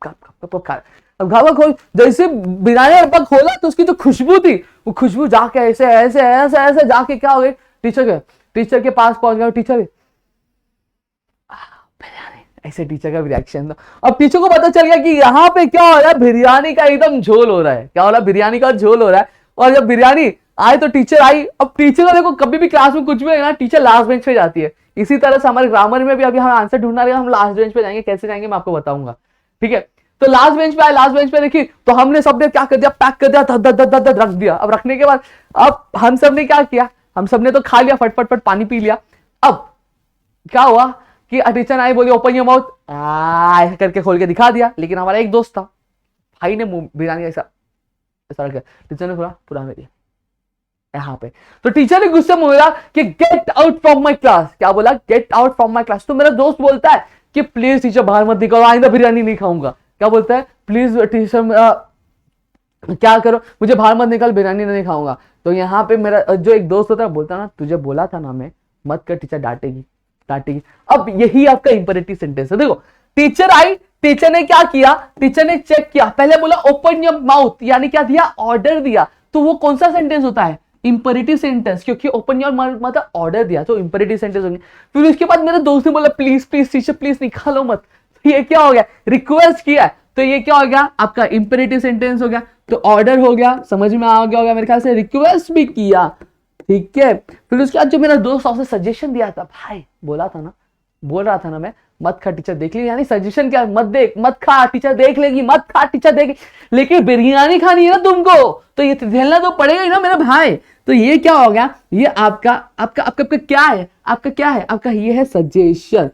खा। अब घावा खोल, जैसे बिरयानी का डब्बा खोला तो उसकी जो खुशबू थी, वो खुशबू जाके ऐसे ऐसे ऐसे ऐसे जाके क्या हो गई, टीचर के पास पहुंच गया। टीचर ऐसे टीचर का रिएक्शन था। अब टीचर को पता चल गया कि यहाँ पे क्या हो रहा है, बिरयानी का एकदम झोल हो रहा है। क्या हो रहा है, बिरयानी का झोल हो रहा है। और जब बिरयानी आए तो टीचर आई। अब टीचर को देखो, कभी भी क्लास में कुछ भी है ना, टीचर लास्ट बेंच पे जाती है। इसी तरह से हमारे ग्रामर में भी अभी हम आंसर ढूंढना रहेगा, हम लास्ट बेंच पे जाएंगे। कैसे जाएंगे मैं आपको बताऊंगा, ठीक है। तो लास्ट बेंच पे आए, लास्ट बेंच पे देखी तो हमने सबने क्या कर दिया, पैक कर दिया, धद रख दिया। अब रखने के बाद अब हम सब ने क्या किया, हम सब ने तो खा लिया, फट पानी पी लिया। अब क्या हुआ कि टीचर आई, बोली ओपन योर माउथ, ऐसा करके खोल के दिखा दिया। लेकिन हमारा एक दोस्त था, भाई ने बिरयानी ऐसा रख दिया। टीचर ने पूरा में दिया यहाँ पे। तो टीचर ने गुस्से में बोला कि get out from my class. क्या बोला, get out from my class. तो मेरा दोस्त बोलता है कि प्लीज टीचर बाहर मत निकालो, आइंदा बिरयानी नहीं खाऊंगा। क्या बोलता है, प्लीज टीचर क्या करो, मुझे बाहर मत निकाल, बिरयानी नहीं खाऊंगा। तो यहाँ पे मेरा जो एक दोस्त होता है बोलता ना, तुझे बोला था ना मैं, मत कर, टीचर डांटेगी। अब यही आपका इंपरेटिव सेंटेंस है। देखो, टीचर आई, टीचर ने क्या किया, टीचर ने चेक किया, पहले बोला ओपन योर माउथ, यानी क्या दिया, ऑर्डर दिया। तो वो कौन सा सेंटेंस होता है, इंपेरेटिव सेंटेंस, क्योंकि ओपन योर मतलब ऑर्डर दिया तो इंपेरेटिव सेंटेंस होंगे। फिर उसके बाद मेरे दोस्त ने बोला प्लीज प्लीज टीचर प्लीज निकालो मत, तो ये क्या हो गया, रिक्वेस्ट किया, तो ये क्या हो गया आपका इंपेरेटिव सेंटेंस हो गया। तो ऑर्डर हो गया, समझ में आ गया होगा मेरे ख्याल से, रिक्वेस्ट भी किया, ठीक है। फिर उसके बाद जो मेरा दोस्त आपसे सजेशन दिया था, भाई बोल रहा था ना मैं, मत खा टीचर देख ली, यानी सजेशन क्या, मत देख, मत खा टीचर देख लेगी, मत खा टीचर देख, लेकिन बिरयानी खानी है ना तुमको, तो ये झेलना तो पड़ेगा ही ना मेरे भाई। तो ये क्या हो गया, ये आपका आपका आपका क्या है, आपका ये है सजेशन।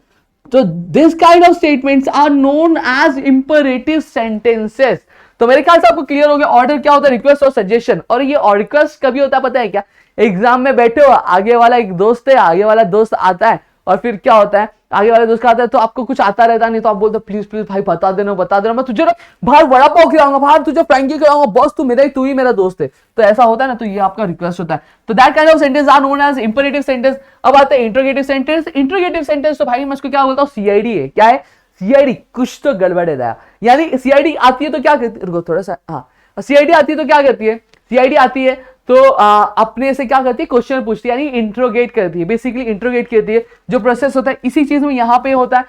तो this kind of statements are known as imperative sentences. तो मेरे ख्याल से आपको क्लियर हो गया ऑर्डर क्या होता है, रिक्वेस्ट और सजेशन। और ये रिक्वेस्ट कभी होता है पता है क्या, एग्जाम में बैठे हो, आगे वाला एक दोस्त है, आगे वाला दोस्त आता है, और फिर क्या होता है, आगे वाले दोस्त का आता है तो आपको कुछ आता रहता नहीं, तो आप बोलते प्लीज प्लीज भाई बता देना, मैं तुझे ना बाहर वड़ा पाव खिलाऊंगा, बाहर तुझे फ्रैंकी खिलाऊंगा, बॉस तू ही मेरा दोस्त है। तो ऐसा होता है ना, तो ये आपका रिक्वेस्ट होता है। तो that kind of sentence are known as imperative sentence. अब आते हैं इंट्रोगेटिव सेंटेंस। इंट्रोगेटिव सेंटेंस तो भाई मैं इसको क्या बोलता हूँ, सीआईडी है। क्या है, सीआईडी, कुछ तो गड़बड़ है, यानी सीआईडी आती है तो क्या करती है, रुको थोड़ा सा, हाँ, सीआईडी आती है तो क्या करती है, सीआईडी आती है तो अपने से क्या करती है, क्वेश्चन पूछती है, यानी इंट्रोगेट करती है, बेसिकली इंट्रोगेट करती है। जो प्रोसेस होता है इसी चीज में यहाँ पे होता है,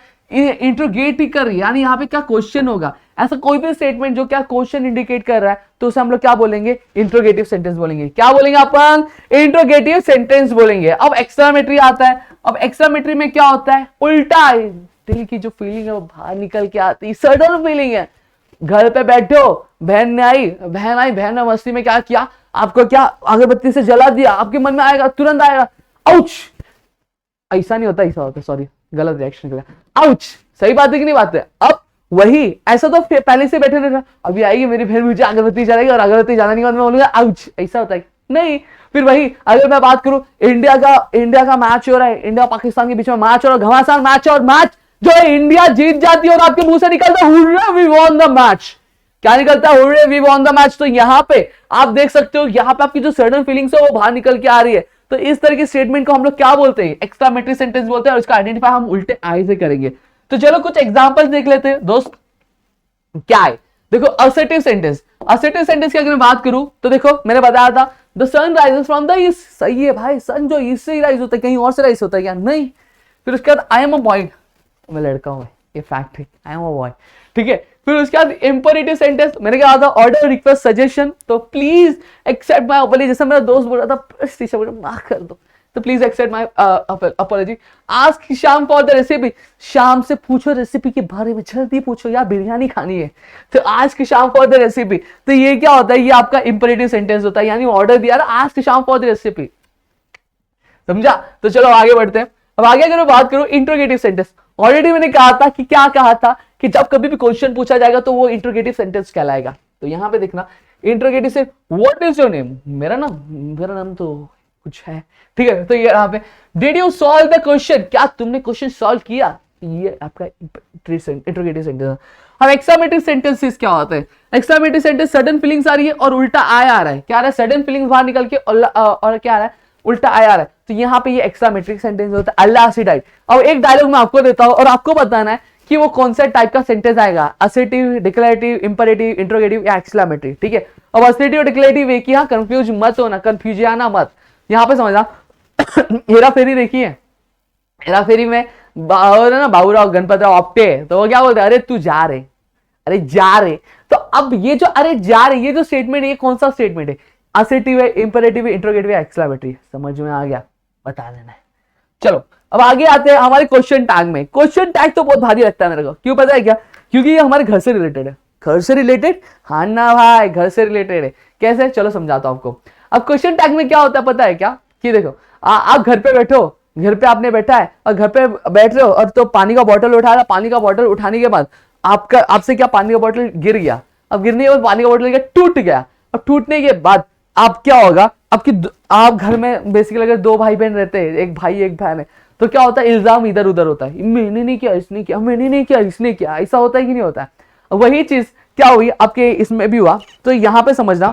इंट्रोगेट ही कर रही है, यानी यहाँ पे क्या क्वेश्चन होगा, ऐसा कोई भी स्टेटमेंट जो क्या क्वेश्चन इंडिकेट कर रहा है, तो उसे हम लोग क्या बोलेंगे, इंट्रोगेटिव सेंटेंस बोलेंगे। क्या बोलेंगे अपन, इंट्रोगेटिव सेंटेंस बोलेंगे। अब एक्स्ट्रामेट्री आता है। अब एक्स्ट्रामेट्री में क्या होता है, उल्टा, दिल की जो फीलिंग है वो बाहर निकल के आती है, सडन फीलिंग है। घर पे बैठे हो, बहन ने मस्ती में क्या किया, आपको क्या अगरबत्ती से जला दिया, आपके मन में आएगा, तुरंत आएगा आउच, ऐसा नहीं होता, ऐसा होता, सॉरी गलत रिएक्शन कर, आउच, सही बात है कि नहीं बात है। अब वही ऐसा तो पहले से बैठे रहना, अभी आएगी मेरी बहन मुझे अगरबत्ती जलाएगी, और अगरबत्ती जलाने के बाद मैं बोलूंगा आउच, ऐसा होता है नहीं। फिर वही अगर मैं बात करूं, इंडिया का मैच हो रहा है, इंडिया पाकिस्तान के बीच में मैच हो रहा है, घमासान मैच, और मैच जो है इंडिया जीत जाती है, और आपके मुंह से निकलता है hurray we won the match, क्या निकलता है, hurray we won the match. तो यहाँ पे आप देख सकते हो, यहाँ पे आपकी जो सडन फीलिंग्स है वो बाहर निकल के आ रही है। तो इस तरह के स्टेटमेंट को हम लोग क्या बोलते हैं, एक्स्ट्रामेट्री सेंटेंस बोलते हैं, और इसका आइडेंटिफाई हम उल्टे आई से करेंगे। तो चलो कुछ एग्जांपल्स देख लेते हैं दोस्त, क्या है। देखो असर्टिव सेंटेंस, असर्टिव सेंटेंस की अगर मैं बात करूं तो देखो मैंने बताया था the sun rises from the east, सही है भाई, सन जो ईस्ट से ही राइज होता है, कहीं और से राइज होता है क्या, नहीं। फिर उसके बाद आई एम अ बॉय, मैं लड़का हूं, ये फैक्ट है, आई एम अ बॉय, ठीक है। फिर उसके बाद इंपेरेटिव सेंटेंस मैंने कहा था, ऑर्डर, रिक्वेस्ट, सजेशन, तो प्लीज एक्सेप्ट माय अपॉलॉजी, जैसे मेरा दोस्त बोल रहा था टीचर मुझे माफ कर दो, तो please accept my apology. Ask Sham for the recipe, Sham से पूछो रेसिपी के बारे में, जल्दी पूछो यार बिरयानी खानी है, तो ask Sham for the recipe. तो ये क्या होता है, ये आपका इंपेरेटिव सेंटेंस होता है, यानी ऑर्डर दिया, ask Sham for the recipe, समझा। तो चलो आगे बढ़ते हैं। अब आगे अगर मैं बात करूं इंट्रोगेटिव सेंटेंस, ऑलरेडी मैंने कहा था कि क्या कहा था कि जब कभी भी क्वेश्चन पूछा जाएगा तो वो इंट्रोगेटिव सेंटेंस कहलाएगा। तो यहां पे देखना, इंट्रोगेटिव से व्हाट इज योर नेम, मेरा नाम तो कुछ है, ठीक है। तो ये यहाँ पे did you solve the question, क्या तुमने क्वेश्चन सॉल्व किया, ये आपका इंट्रोगेटिव सेंटेंस। अब एक्सक्लेमेटरी सेंटेंसेस क्या होते हैं, एक्सक्लेमेटरी सेंटेंस सडन फीलिंग्स आ रही है और उल्टा आय आ रहा है, क्या आ रहा है, सडन फीलिंग्स बाहर निकल के और क्या आ रहा है, उल्टा आया आ रहा है। तो यहाँ पे ये एक्सक्लेमेटरी सेंटेंस होता है, अल्लाह सी डाइड। अब एक डायलॉग मैं आपको देता हूं और आपको बताना है कि वो कौन सा टाइप का सेंटेंस आएगा, असर्टिव, डिक्लेरेटिव, इंपेरेटिव, इंट्रोगेटिव या एक्सक्लेमेटरी, ठीक है। अब असर्टिव और डिक्लेरेटिव एक ही, कंफ्यूज मत होना, कंफ्यूज आना मत, यहाँ पे समझना। हेरा फेरी देखिए, हेरा फेरी में ना बाबूराव गणपतराव आपटे, तो वो क्या बोलते हैं, अरे तू जा रे, अरे जा रे। तो अब ये जो अरे जा रे, ये जो स्टेटमेंट है, ये कौन सा स्टेटमेंट है, असर्टिव है, इंपेरेटिव है, इंट्रोगेटिव है, एक्सक्लेमेटरी, समझ में आ गया, बता देना है। चलो अब आगे आते हैं हमारे क्वेश्चन टैग में। क्वेश्चन टैग तो बहुत भारी लगता है मेरे को, क्यों पता है क्या, क्योंकि ये हमारे घर से रिलेटेड है। घर से रिलेटेड, हाँ ना भाई, घर से रिलेटेड है। कैसे, चलो समझाता हूं आपको। अब क्वेश्चन टैग में क्या होता है पता है क्या, कि देखो आप घर पे बैठो, घर पे आपने बैठा है और घर पे बैठ रहे हो और तो पानी का बॉटल उठा रहा, पानी का बॉटल उठाने के बाद आपसे क्या पानी का बॉटल गिर गया। अब गिरने के बाद पानी का बॉटल टूट गया। अब टूटने के बाद आप क्या होगा, आप घर में बेसिकली अगर दो भाई बहन रहते हैं, एक भाई एक बहन है, तो क्या होता है, इल्जाम इधर उधर होता है, मैंने नहीं किया, इसने किया, मैंने नहीं किया, इसने किया, ऐसा होता है कि नहीं होता है। वही चीज क्या हुई आपके इसमें भी हुआ। तो यहां पे समझना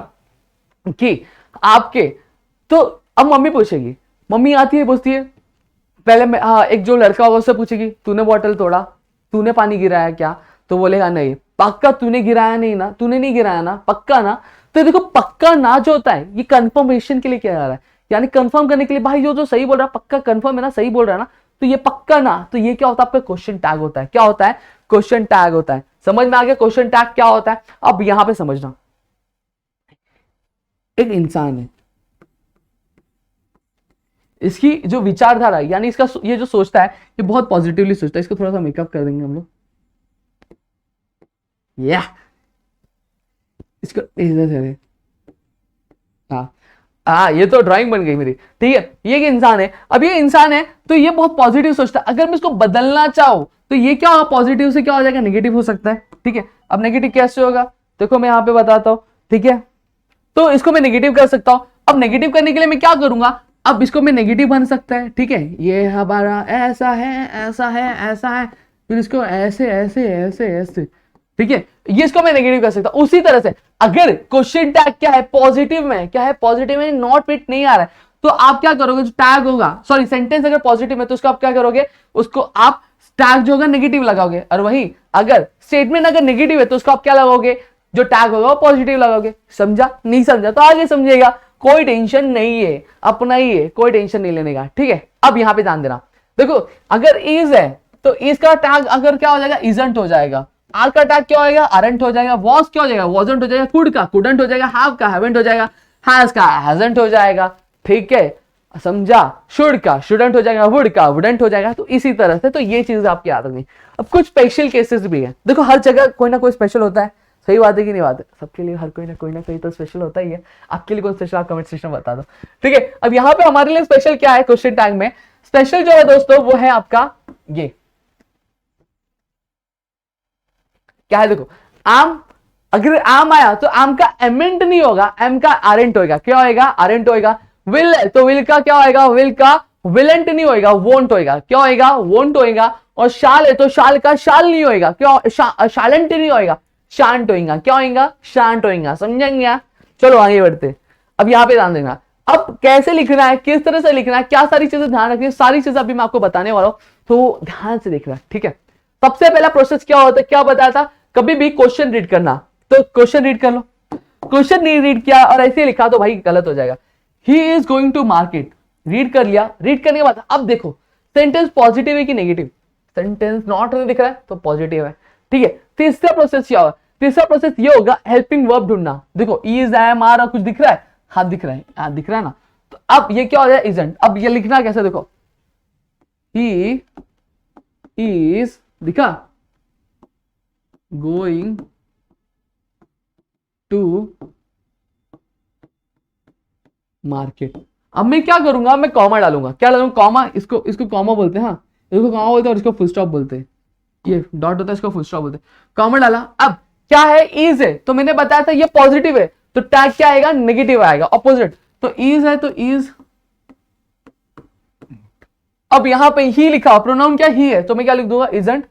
कि आपके, तो अब मम्मी पूछेगी, मम्मी आती है पूछती है, पहले मैं एक जो लड़का होगा उससे पूछेगी, तूने बॉटल तोड़ा, तूने पानी गिराया क्या, तो बोलेगा नहीं। पक्का तूने गिराया नहीं ना, तूने नहीं गिराया ना, पक्का ना। तो देखो पक्का ना जो होता है ये कंफर्मेशन के लिए किया जा रहा है, यानी कंफर्म करने के लिए भाई जो जो सही बोल रहा है पक्का कंफर्म है ना, सही बोल रहा है ना, तो ये पक्का ना, तो ये क्या होता है आपका क्वेश्चन टैग होता है। क्या होता है? क्वेश्चन टैग होता है। समझ में आ गया क्वेश्चन टैग क्या होता है? अब यहां पे समझना, एक इंसान है, इसकी जो विचारधारा यानी इसका ये जो सोचता है ये बहुत पॉजिटिवली सोचता है। इसको थोड़ा सा मेकअप कर देंगे हम लोग, या इसको इधर से, हाँ हाँ ये तो ड्राइंग बन गई मेरी, ठीक है। ये एक इंसान है, अब ये इंसान है तो ये बहुत पॉजिटिव सोचता है। अगर मैं इसको बदलना चाहूं तो ये क्या होगा, पॉजिटिव से क्या हो जाएगा, नेगेटिव हो सकता है, ठीक है। अब नेगेटिव कैसे होगा, देखो मैं यहां पे बताता हूं, ठीक है। तो इसको मैं नेगेटिव कर सकता हूं। अब नेगेटिव करने के लिए मैं क्या करूंगा, अब इसको मैं नेगेटिव बन सकता है, ठीक है। ये हमारा ऐसा है ऐसा है ऐसा है, फिर इसको ऐसे ऐसे ऐसे ऐसे, ठीक है। ये इसको मैं नेगेटिव कर सकता हूं। उसी तरह से अगर क्वेश्चन टैग क्या है, पॉजिटिव में, क्या है पॉजिटिव में, नॉट फिट नहीं आ रहा है, तो आप क्या करोगे, जो टैग होगा, सॉरी सेंटेंस अगर पॉजिटिव में तो उसको आप क्या करोगे, उसको आप टैग जो होगा नेगेटिव लगाओगे। और वही अगर स्टेटमेंट अगर नेगेटिव है तो उसको आप क्या लगाओगे, जो टैग होगा वो पॉजिटिव लगाओगे। समझा? नहीं समझा तो आगे समझिएगा, कोई टेंशन नहीं है, अपना ही है, कोई टेंशन नहीं लेने का, ठीक है। अब यहां पे ध्यान देना, देखो अगर इज है तो इज का टैग अगर क्या हो जाएगा, इजंट हो जाएगा। आर का टैग क्या हो जाएगा, अरेंट हो जाएगा। वॉज क्या हो जाएगा, वॉजंट हो जाएगा। कुड का कुडंट हो जाएगा। हैव का हैवंट हो जाएगा। हैज का हैजंट हो जाएगा, ठीक है, समझा। शुड का शुडंट हो जाएगा। वुड का वुडंट हो जाएगा। तो इसी तरह से तो ये चीज आपकी याद रखनी। अब कुछ स्पेशल केसेस भी है, देखो हर जगह कोई ना कोई स्पेशल होता है, सही बात है कि नहीं बात है, सबके लिए हर कोई ना कहीं तो स्पेशल होता ही है। आपके लिए कौन स्पेशल, आप कमेंट सेक्शन में बता दो, ठीक है। अब यहाँ पे हमारे लिए स्पेशल क्या है, क्वेश्चन टैग में स्पेशल जो है दोस्तों वो है आपका ये क्या है, देखो आम, अगर आम आया तो आम का एमेंट नहीं होगा, एम का आरेंट होगा। क्या होएगा, आरेंट होएगा। विल है तो विल का क्या होएगा, विल का विलेंट नहीं होएगा, वोंट होएगा। क्या होएगा, वोंट होएगा। और शाल है तो शाल का शाल नहीं होएगा, क्या शालेंट नहीं होएगा, शांत होएगा। क्या होएगा, शांत होएगा। समझेंगे? चलो आगे बढ़ते। अब यहां पे ध्यान देना, अब कैसे लिखना है, किस तरह से लिखना है, क्या सारी चीजें ध्यान रखनी है, सारी चीजें अभी मैं आपको बताने वाला हूं, तो ध्यान से देखना, ठीक है। सबसे पहला प्रोसेस क्या होता है, क्या बताया था, कभी भी क्वेश्चन रीड करना, तो क्वेश्चन रीड कर लो। क्वेश्चन नहीं रीड किया और ऐसे लिखा तो भाई गलत हो जाएगा। He is going to market, read कर लिया। रीड करने के बाद अब देखो सेंटेंस पॉजिटिव है कि नेगेटिव, सेंटेंस नॉट दिख रहा है तो पॉजिटिव है, ठीक है। तीसरा प्रोसेस क्या होगा, तीसरा प्रोसेस ये होगा हेल्पिंग वर्ब ढूंढना। देखो इज एम आर कुछ दिख रहा है, हाँ दिख रहा है, हाँ दिख रहा है ना, तो अब ये क्या हो जाए, इजंट। अब ये लिखना कैसे, देखो ही इज दिखा गोइंग टू मार्केट। अब मैं क्या करूंगा, मैं कॉमा डालूंगा। क्या डालूंगा, कॉमा। इसको इसको कॉमा बोलते हैं, हाँ इसको कॉमा बोलते हैं और इसको फुल स्टॉप बोलते हैं। ये डॉट होता है, इसको फुल स्टॉप बोलते हैं। कॉमा डाला। अब क्या है, इज है तो मैंने बताया था ये पॉजिटिव है तो टैग क्या आएगा, नेगेटिव आएगा, ऑपोजिट। तो इज है तो इज। अब यहां पे ही लिखा, प्रोनाउन क्या ही है तो मैं क्या लिख दूंगा, इजंट।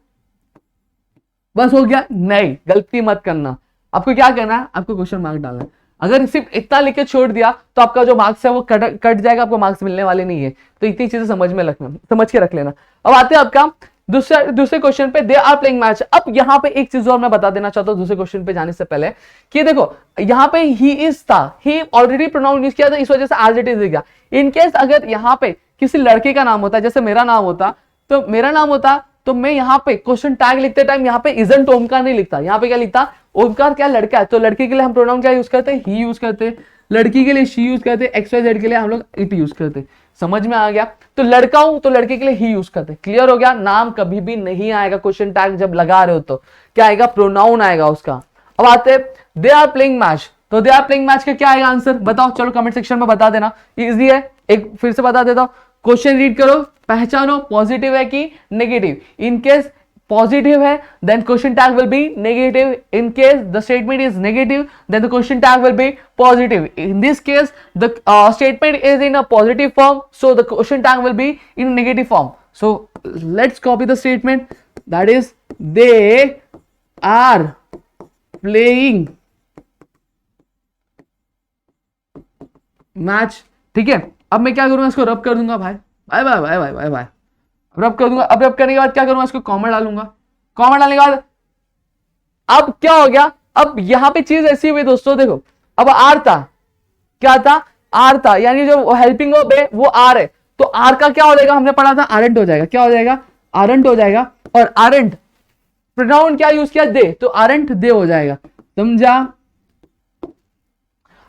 बस हो गया? नहीं, गलती मत करना। आपको क्या करना है, आपको क्वेश्चन मार्क डालना है। अगर सिर्फ इतना लिख के छोड़ दिया तो आपका जो मार्क्स है वो कट जाएगा, आपको मार्क्स मिलने वाले नहीं है। तो इतनी चीजें समझ के रख लेना। अब आते हैं आपका दूसरे क्वेश्चन पे, दे आर प्लेइंग मैच। अब यहाँ पे एक चीज और मैं बता देना चाहता हूँ दूसरे क्वेश्चन पे जाने से पहले, कि देखो यहाँ पे ही इज था, ही ऑलरेडी प्रोनाउन यूज किया था, इस वजह से एज इट इज दिख गया। इनकेस अगर यहाँ पे किसी लड़के का नाम होता, जैसे मेरा नाम होता, तो मैं यहाँ पे क्वेश्चन टैग लिखते टाइम यहाँ पे इजंट ओमकार नहीं लिखता, यहाँ पे क्या लिखता, ओमकार क्या लड़का है, तो लड़के के लिए हम प्रोनाउन क्या यूज करते हैं, ही यूज करते हैं। लड़की के लिए शी यूज करते हैं। एक्स वाई जेड के लिए हम लोग इट यूज करते हैं। समझ में आ गया? तो लड़का हूं तो लड़के के लिए ही यूज करते हैं। क्लियर हो गया? नाम कभी भी नहीं आएगा क्वेश्चन टैग जब लगा रहे हो तो क्या आएगा, प्रोनाउन आएगा उसका। अब आते हैं दे आर प्लेइंग मैच। तो दे आर प्लेइंग मैच का क्या आएगा आंसर, बताओ, चलो कमेंट सेक्शन में बता देना, इजी है। एक फिर से बता देता हूं, क्वेश्चन रीड करो, पहचानो पॉजिटिव है कि नेगेटिव। इनकेस positive है then question tag will be negative. In case the statement is negative then the question tag will be positive. In this case the statement is in a positive form so the question tag will be in negative form. So let's copy the statement, that is they are playing match. ठीक है, अब मैं क्या करूंगा, इसको रब कर दूंगा भाई, bye bye bye bye bye bye, rub कर दूंगा। अब रब करने के बाद क्या करूंगा, इसको कॉमा डालूंगा। कॉमा डालने के बाद अब क्या हो गया, अब यहां पे चीज ऐसी हुई दोस्तों, देखो अब आर था, क्या था, आर था, यानी जो हेल्पिंग वर्ब है वो आर है, तो आर का क्या हो जाएगा, हमने पढ़ा था आरंट हो जाएगा, क्या हो जाएगा, आरंट हो जाएगा। और आरंट प्रोनाउन क्या यूज किया, दे, तो आरंट दे हो जाएगा, समझा।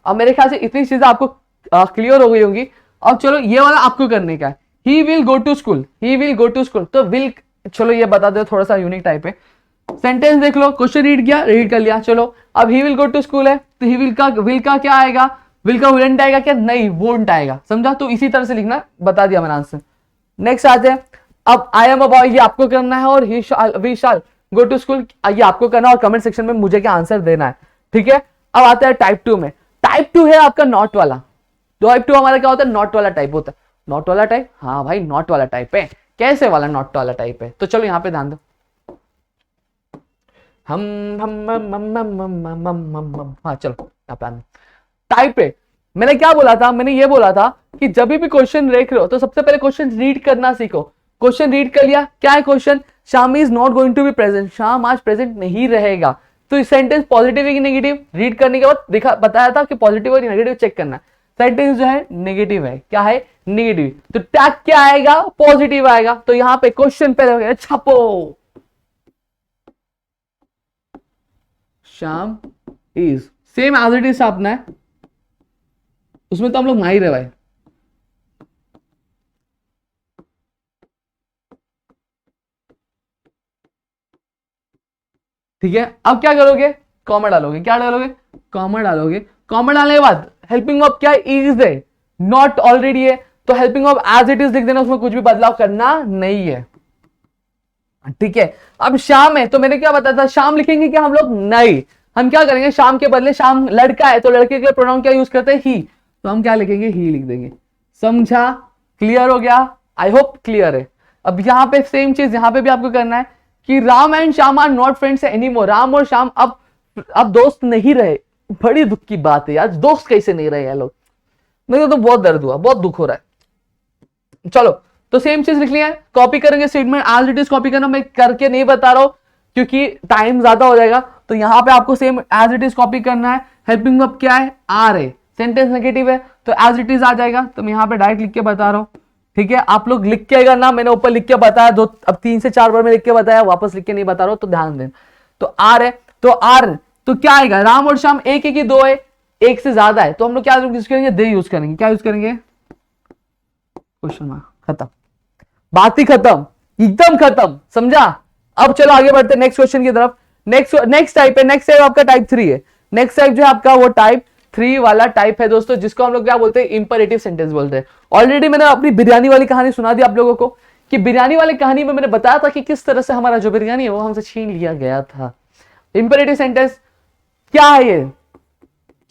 अब मेरे ख्याल से इतनी चीजें आपको क्लियर हो गई होंगी। अब चलो ये वाला आपको करने का है, he will go to school, he will go to school, तो विल, चलो ये बता दो, थोड़ा सा यूनिक टाइप है। सेंटेंस देख लो, क्वेश्चन रीड किया, रीड कर लिया, चलो अब he will go to school है, तो ही विल का क्या आएगा, विल का वुडंट आएगा क्या, नहीं वोंट आएगा, समझा। तो इसी तरह से लिखना, बता दिया मैंने आंसर। नेक्स्ट आते हैं, अब आई एम अ बॉय, ये आपको करना है, और we shall go to school, ये आपको करना है, और कमेंट सेक्शन में मुझे क्या आंसर देना है, ठीक है। अब आता है टाइप 2 में, टाइप 2 है आपका नॉट वाला। टाइप 2 हमारा क्या होता है, नॉट वाला टाइप होता है। नॉट वाला टाइप, हाँ भाई नॉट वाला टाइप है, कैसे वाला नॉट वाला टाइप है, तो चलो यहां पे ध्यान दो, हाँ चलो यहाँ पे आना, टाइप पे मैंने क्या बोला था, मैंने ये बोला था कि जब भी क्वेश्चन देख रहे हो तो सबसे पहले क्वेश्चन रीड करना सीखो। क्वेश्चन रीड कर लिया, क्या है question, Shyam is not going to be present, Shyam आज प्रेजेंट नहीं रहेगा, तो इस सेंटेंस पॉजिटिव है कि नेगेटिव, रीड करने के बाद दिखा बताया था कि पॉजिटिव और नेगेटिव चेक करना। सेंटेंस जो है नेगेटिव है, क्या है, नेगेटिव, तो टैग क्या आएगा, पॉजिटिव आएगा, तो यहां पे क्वेश्चन पहले छापो, Shyam is, same as it is छापना है, उसमें तो हम लोग माहिर है भाई। ठीक है, अब क्या करोगे, कॉमा डालोगे, क्या डालोगे, कॉमा डालोगे, कॉमा डालने के बाद हेल्पिंग वर्ब क्या है, इज है, नॉट ऑलरेडी है, तो helping verb as it is लिख देना, उसमें कुछ भी बदलाव करना नहीं है, ठीक है। अब शाम है, तो मैंने क्या बताया था, शाम लिखेंगे क्या हम लोग, नहीं, हम क्या करेंगे, शाम के बदले, शाम लड़का है तो लड़के के प्रोनाउन क्या यूज करते हैं, ही, तो हम क्या लिखेंगे, ही लिख देंगे, समझा, क्लियर हो गया, आई होप क्लियर है। अब यहां पे सेम चीज यहां पे भी आपको करना है कि Ram and Shyam are not friends anymore, Ram और श्याम अब दोस्त नहीं रहे, बड़ी दुख की बात है यार, दोस्त कैसे नहीं रहे ये लोग, मेरे को तो बहुत दर्द हुआ, बहुत दुख हो रहा है। चलो तो सेम चीज लिख लिया है, कॉपी करेंगे statement as it is copy करना, मैं करके नहीं बता रहा हूं क्योंकि टाइम ज्यादा हो जाएगा, तो यहां पे आपको same as it is copy करना है। हेल्पिंग वर्ब क्या है, आर है, सेंटेंस नेगेटिव है तो एज इट इज आ जाएगा, तो मैं यहां पे डायरेक्ट लिख के बता रहा हूं, ठीक है। आप लोग लिख के करना, मैंने ऊपर लिख के बताया, दो अब 3 से 4 बार में लिख के बताया, वापस लिख के नहीं बता रहा हूं, तो ध्यान देना। तो आर है, तो आर तो क्या आएगा, राम और श्याम एक है कि दो है, एक से ज्यादा है, तो हम लोग क्या यूज करेंगे, दे यूज करेंगे, क्या यूज करेंगे, क्वेश्चन मार्क, खत्म, बात ही खत्म, एकदम खत्म, समझा। अब चलो आगे बढ़ते हैं नेक्स्ट क्वेश्चन की तरफ। नेक्स्ट टाइप है, नेक्स्ट टाइप आपका टाइप 3 है, नेक्स्ट टाइप जो है आपका वो टाइप 3 वाला टाइप है दोस्तों, जिसको हम लोग क्या बोलते हैं, इंपरेटिव सेंटेंस बोलते हैं। ऑलरेडी मैंने अपनी बिरयानी वाली कहानी सुना दी आप लोगों को, कि बिरयानी वाली कहानी में मैंने बताया था कि किस तरह से हमारा जो बिरयानी है वो हमसे छीन लिया गया था। इंपरेटिव सेंटेंस क्या है ये,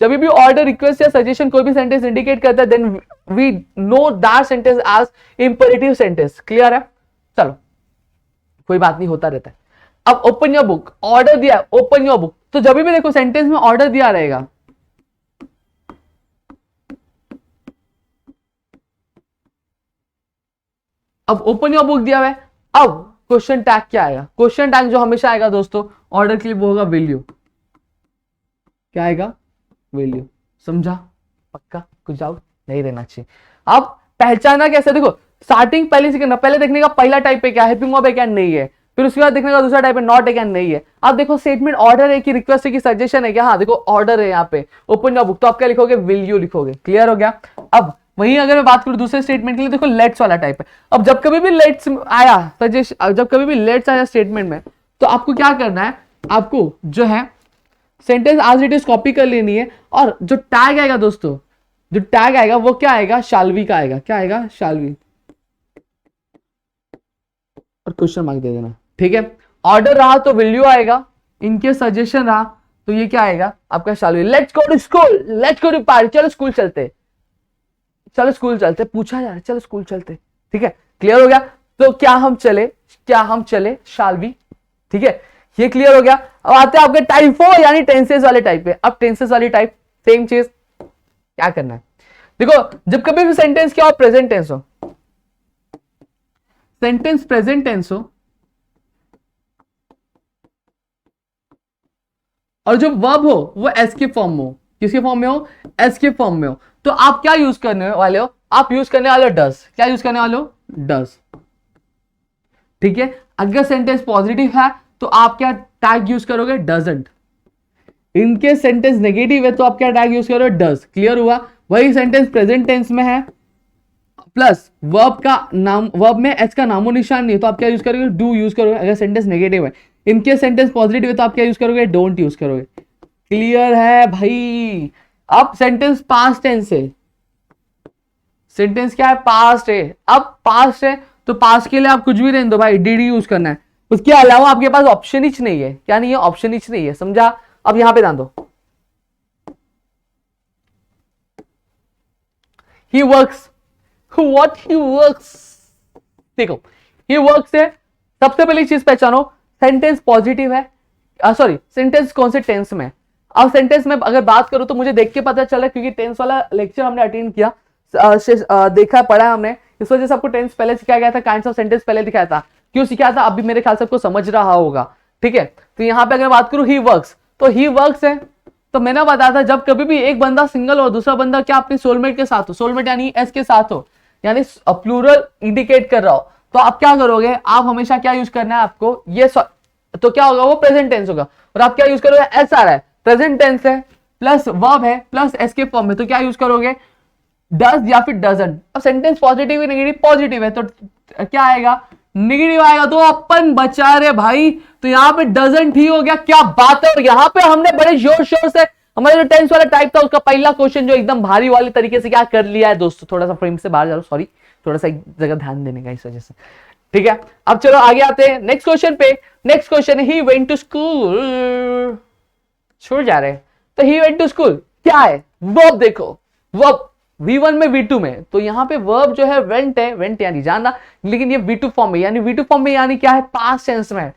जब भी ऑर्डर, रिक्वेस्ट या सजेशन कोई भी सेंटेंस इंडिकेट करता है, then we know that sentence as imperative sentence, clear है। चलो कोई बात नहीं, होता रहता है। अब ओपन योर बुक, ऑर्डर दिया, ओपन योर बुक, तो जब भी देखो सेंटेंस में ऑर्डर दिया रहेगा, अब ओपन योर बुक दिया हुआ है, अब क्वेश्चन टैग क्या आएगा, क्वेश्चन टैग जो हमेशा आएगा दोस्तों ऑर्डर के लिए वो होगा वैल्यू, क्या आएगा, वैल्यू, समझा, पक्का, कुछ डाउट नहीं रहना चाहिए। अब पहचाना कैसे, देखो स्टार्टिंग पहले से करना, पहले देखने का पहला टाइप है क्या, हेल्पिंग वर्ब है क्या, नहीं है, फिर उसके बाद देखने का दूसरा टाइप है नॉट है क्या, नहीं है। अब देखो स्टेटमेंट ऑर्डर है कि रिक्वेस्ट है कि सजेशन है क्या, हाँ देखो ऑर्डर है यहाँ पे, ओपन योर बुक, तो आप क्या लिखोगे, विल यू लिखोगे, क्लियर हो गया। अब वहीं अगर मैं बात करूं दूसरे स्टेटमेंट के लिए, देखो लेट्स वाला टाइप है। अब जब कभी भी लेट्स आया सजेशन, जब कभी भी लेट्स आया स्टेटमेंट में, तो आपको क्या करना है, आपको जो है sentence as it is copy कर लेनी है, और जो टैग आएगा दोस्तों, जो टैग आएगा वो क्या आएगा, शाल्वी का आएगा, क्या आएगा, शाल्वी, और क्वेश्चन मार्क दे देना, ठीक है। ऑर्डर रहा तो वैल्यू आएगा, इनके सजेशन रहा तो ये क्या आएगा आपका, शाल्वी। Let's go to school, let's go to party, चलो स्कूल चलते, चलो स्कूल चलते, पूछा जा रहा है, चलो स्कूल चलते, ठीक है, क्लियर हो गया। तो क्या हम चले, क्या हम चले, शाल्वी, ठीक है, ये क्लियर हो गया। अब आते हैं आपके टाइप 4 यानी टेंसेस वाले टाइप पे। अब टेंसेस वाली टाइप सेम चीज, क्या करना है, देखो जब कभी भी सेंटेंस क्या हो, प्रेजेंट टेंस हो, सेंटेंस प्रेजेंट टेंस हो, और जो वर्ब हो वो एस के फॉर्म हो, किसके फॉर्म में हो, एस के फॉर्म में हो, तो आप क्या यूज करने वाले हो, आप यूज करने वाले हो डज। क्या यूज करने वाले हो, डज। ठीक है, अगर सेंटेंस पॉजिटिव है तो आप क्या टैग यूज करोगे, डजंट। इनके सेंटेंस नेगेटिव है तो आप क्या टैग यूज करोगे, डज। क्लियर हुआ। वही सेंटेंस प्रेजेंट टेंस में है प्लस वर्ब का नाम, वर्ब में एच का नामो निशान नहीं है तो आप क्या यूज करोगे, डू यूज करोगे अगर सेंटेंस नेगेटिव है। इनके सेंटेंस पॉजिटिव है तो आप क्या यूज करोगे, डोंट यूज करोगे। क्लियर है भाई। अब सेंटेंस पास्ट टेंस है, सेंटेंस क्या है, पास्ट है। अब पास्ट है तो पास्ट के लिए आप कुछ भी रहने दो भाई, डिड यूज करना है। उसके अलावा आपके पास ऑप्शन ही नहीं है। क्या नहीं है, ऑप्शन ही नहीं है, समझा। अब यहां पे ध्यान दो, he works, what he works. देखो ही वर्क्स है, सबसे पहली चीज पहचानो सेंटेंस पॉजिटिव है, सॉरी सेंटेंस कौन से टेंस में। अब सेंटेंस में अगर बात करूं तो मुझे देख के पता चला क्योंकि टेंस वाला लेक्चर हमने अटेंड किया, देखा पढ़ा हमने, इस वजह से आपको टेंस पहले सिखाया गया था, काइंड्स ऑफ सेंटेंस पहले दिखाया था। क्यों सिखाया था अभी मेरे ख्याल से आपको समझ रहा होगा। ठीक है, तो यहां पे अगर बात करूं ही वर्क्स, तो ही वर्क्स है तो मैंने बताया था जब कभी भी एक बंदा सिंगल और दूसरा बंदा क्या अपने सोलमेट के साथ हो, सोलमेट यानी एस के साथ हो, यानी प्लूरल इंडिकेट कर रहा हो, तो आप क्या करोगे, आप हमेशा क्या यूज करना है आपको, ये तो क्या होगा, वो प्रेजेंट टेंस होगा और आप क्या यूज करोगे, एस आ रहा है, प्रेजेंट टेंस है प्लस वर्ब है प्लस एस के फॉर्म में, तो क्या यूज करोगे, डज या फिर डजंट। अब सेंटेंस पॉजिटिव है नेगेटिव, पॉजिटिव है तो क्या आएगा, नेगेटिव आएगा, तो अपन बचा रहे भाई, तो यहां पे डजंट ही हो गया। क्या बात है। और यहां पे हमने बड़े जोर शोर से हमारा जो टेंस वाला टाइप था उसका पहला क्वेश्चन जो एकदम भारी वाले तरीके से क्या कर लिया है दोस्तों। थोड़ा सा फ्रेम से बाहर जा रहा हूं, सॉरी, थोड़ा सा एक जगह ध्यान देने का इस वजह से। ठीक है, अब चलो आगे आते हैं नेक्स्ट क्वेश्चन पे। Next question, he went to school, छोड़ जा रहे हैं, तो ही वेंट टू स्कूल क्या है, वर्ब देखो, वर्ब V1 में V2 में, तो यहां पे वर्ब जो है वेंट है, वेंट यानी जाना, लेकिन ये V2 फॉर्म में, यानी V2 फॉर्म में यानी क्या है, पास्ट टेंस में।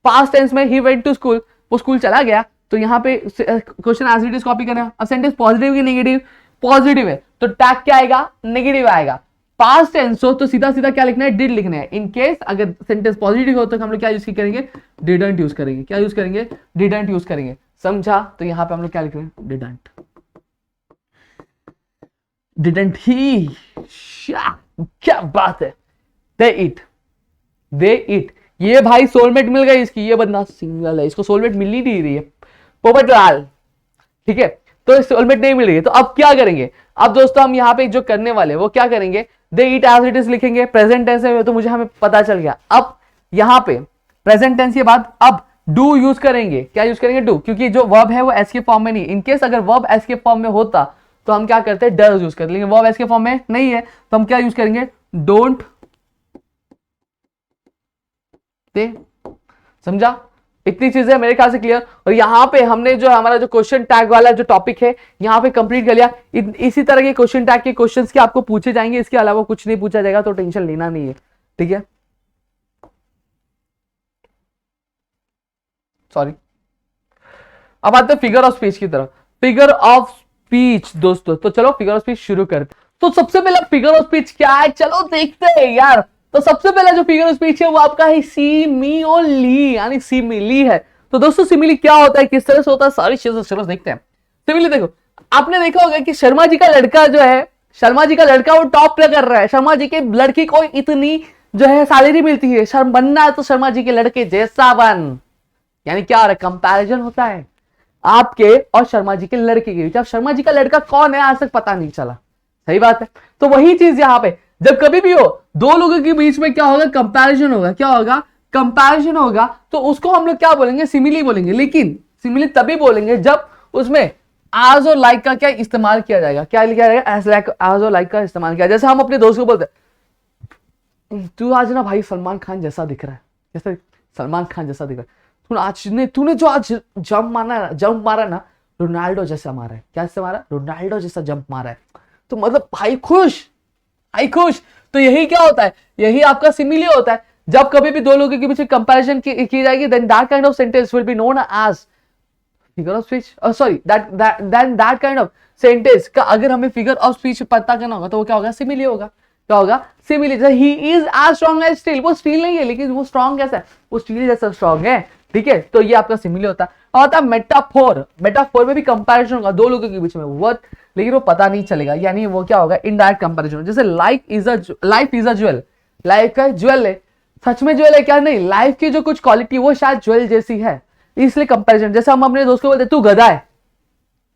पास्ट टेंस में ही वेंट टू स्कूल, वो स्कूल चला गया, तो यहां पे question as it is copy करना। अब सेंटेंस पॉजिटिव की नेगेटिव, पॉजिटिव है तो टैग क्या आएगा, नेगेटिव आएगा। पास्ट टेंस हो तो सीधा सीधा क्या लिखना है, डिड लिखना है। इन केस अगर सेंटेंस पॉजिटिव हो तो हम लोग क्या यूज करेंगे, डिडंट यूज करेंगे। क्या यूज करेंगे, डिडंट यूज करेंगे, समझा। तो यहां पे हम लोग क्या लिख रहे हैं, डिडंट, डिडंट ही। क्या बात है, दे इट, दे इट। ये भाई सोलमेट मिल गई इसकी, ये बंदा सिंगल है, इसको सोलमेट मिल ही नहीं रही है, पोपट लाल। ठीक है, तो सोलमेट नहीं मिल रही है, तो अब क्या करेंगे, अब दोस्तों हम यहाँ पे जो करने वाले वो क्या करेंगे, दे इट एज इट इज लिखेंगे। प्रेजेंट टेंस है तो मुझे हमें पता चल गया। अब यहाँ पे प्रेजेंट टेंस के बाद अब डू यूज करेंगे। क्या यूज करेंगे, डू, क्योंकि जो वर्ब है वो एस के फॉर्म में नहीं। इनकेस अगर वर्ब एस के फॉर्म में होता तो हम क्या करते हैं, डज यूज करते, लेकिन वर्ब एस के फॉर्म में नहीं है तो हम क्या यूज करेंगे, डोंट। समझा, इतनी चीजें मेरे ख्याल से क्लियर। और यहां पे हमने जो हमारा जो क्वेश्चन टैग वाला जो टॉपिक है यहां पे कंप्लीट कर लिया। इसी तरह के क्वेश्चन टैग के क्वेश्चंस के आपको पूछे जाएंगे, इसके अलावा कुछ नहीं पूछा जाएगा, तो टेंशन लेना नहीं है। ठीक है, सॉरी। अब आते हैं फिगर ऑफ स्पीच की तरफ। फिगर ऑफ स्पीच दोस्तों, तो चलो फिगर ऑफ स्पीच शुरू करते। तो सबसे पहला फिगर ऑफ स्पीच क्या है, चलो देखते हैं यार। तो सबसे पहला जो फिगर ऑफ स्पीच है वो आपका है सिमिली, यानी सिमिली है। तो दोस्तों सिमिली क्या होता है, किस तरह से होता है, सारी चीजें चलो देखते हैं। सिमिली देखो, आपने देखा होगा कि शर्मा जी का लड़का जो है, शर्मा जी का लड़का वो टॉप पे कर रहा है, शर्मा जी के लड़की को इतनी जो है सैलरी मिलती है, शर्म बनना है तो शर्मा जी के लड़के जैसा बन, यानी क्या हो रहा है, कंपैरिजन होता है आपके और शर्मा जी के लड़के के बीच। अब शर्मा जी का लड़का कौन है आज तक पता नहीं चला, सही बात है। तो वही चीज यहां पे जब कभी भी हो दो लोगों के बीच में क्या होगा, कंपैरिजन होगा। क्या होगा, कंपैरिजन होगा, तो उसको हम लोग क्या बोलेंगे, सिमिली बोलेंगे। लेकिन सिमिली तभी बोलेंगे जब उसमें एज और लाइक का क्या इस्तेमाल किया जाएगा। क्या लिखा जाएगा, एज और लाइक का इस्तेमाल किया। जैसे हम अपने दोस्त को बोलते हैं, तू आज ना भाई सलमान खान जैसा दिख रहा है, जैसे सलमान खान जैसा दिख रहा है, तूने जो आज जंप मारा ना, रोनाल्डो जैसा मारा है। क्या मारा, रोनाल्डो जैसा जंप मारा है। तो मतलब भाई खुश, भाई खुश। तो यही क्या होता है, यही आपका सिमिली होता है। जब कभी भी दो लोगों के बीच कंपैरिजन की जाएगी, then that kind of sentence will be known as figure of speech. Sorry, that kind of sentence का अगर हमें फिगर ऑफ स्पीच पता करना होगा तो वो क्या होगा, सिमिली होगा। क्या होगा, simile. He is as strong as steel, वो स्टील नहीं है लेकिन वो स्ट्रॉन्ग कैसा है, वो स्टील जैसा स्ट्रॉन्ग है। ठीक है, तो ये आपका सिमिली होता है। अब आता है मेटाफोर। मेटाफोर में भी कंपैरिजन होगा दो लोगों के बीच में वर्थ, लेकिन वो पता नहीं चलेगा, यानी वो क्या होगा, इनडायरेक्ट कंपैरिजन। जैसे life is a jewel, life का ज्वेल है, सच में ज्वेल है क्या, नहीं, लाइफ की जो कुछ क्वालिटी वो शायद ज्वेल जैसी है, इसलिए कंपैरिजन। जैसे हम अपने दोस्त को बोलते तू गधा है,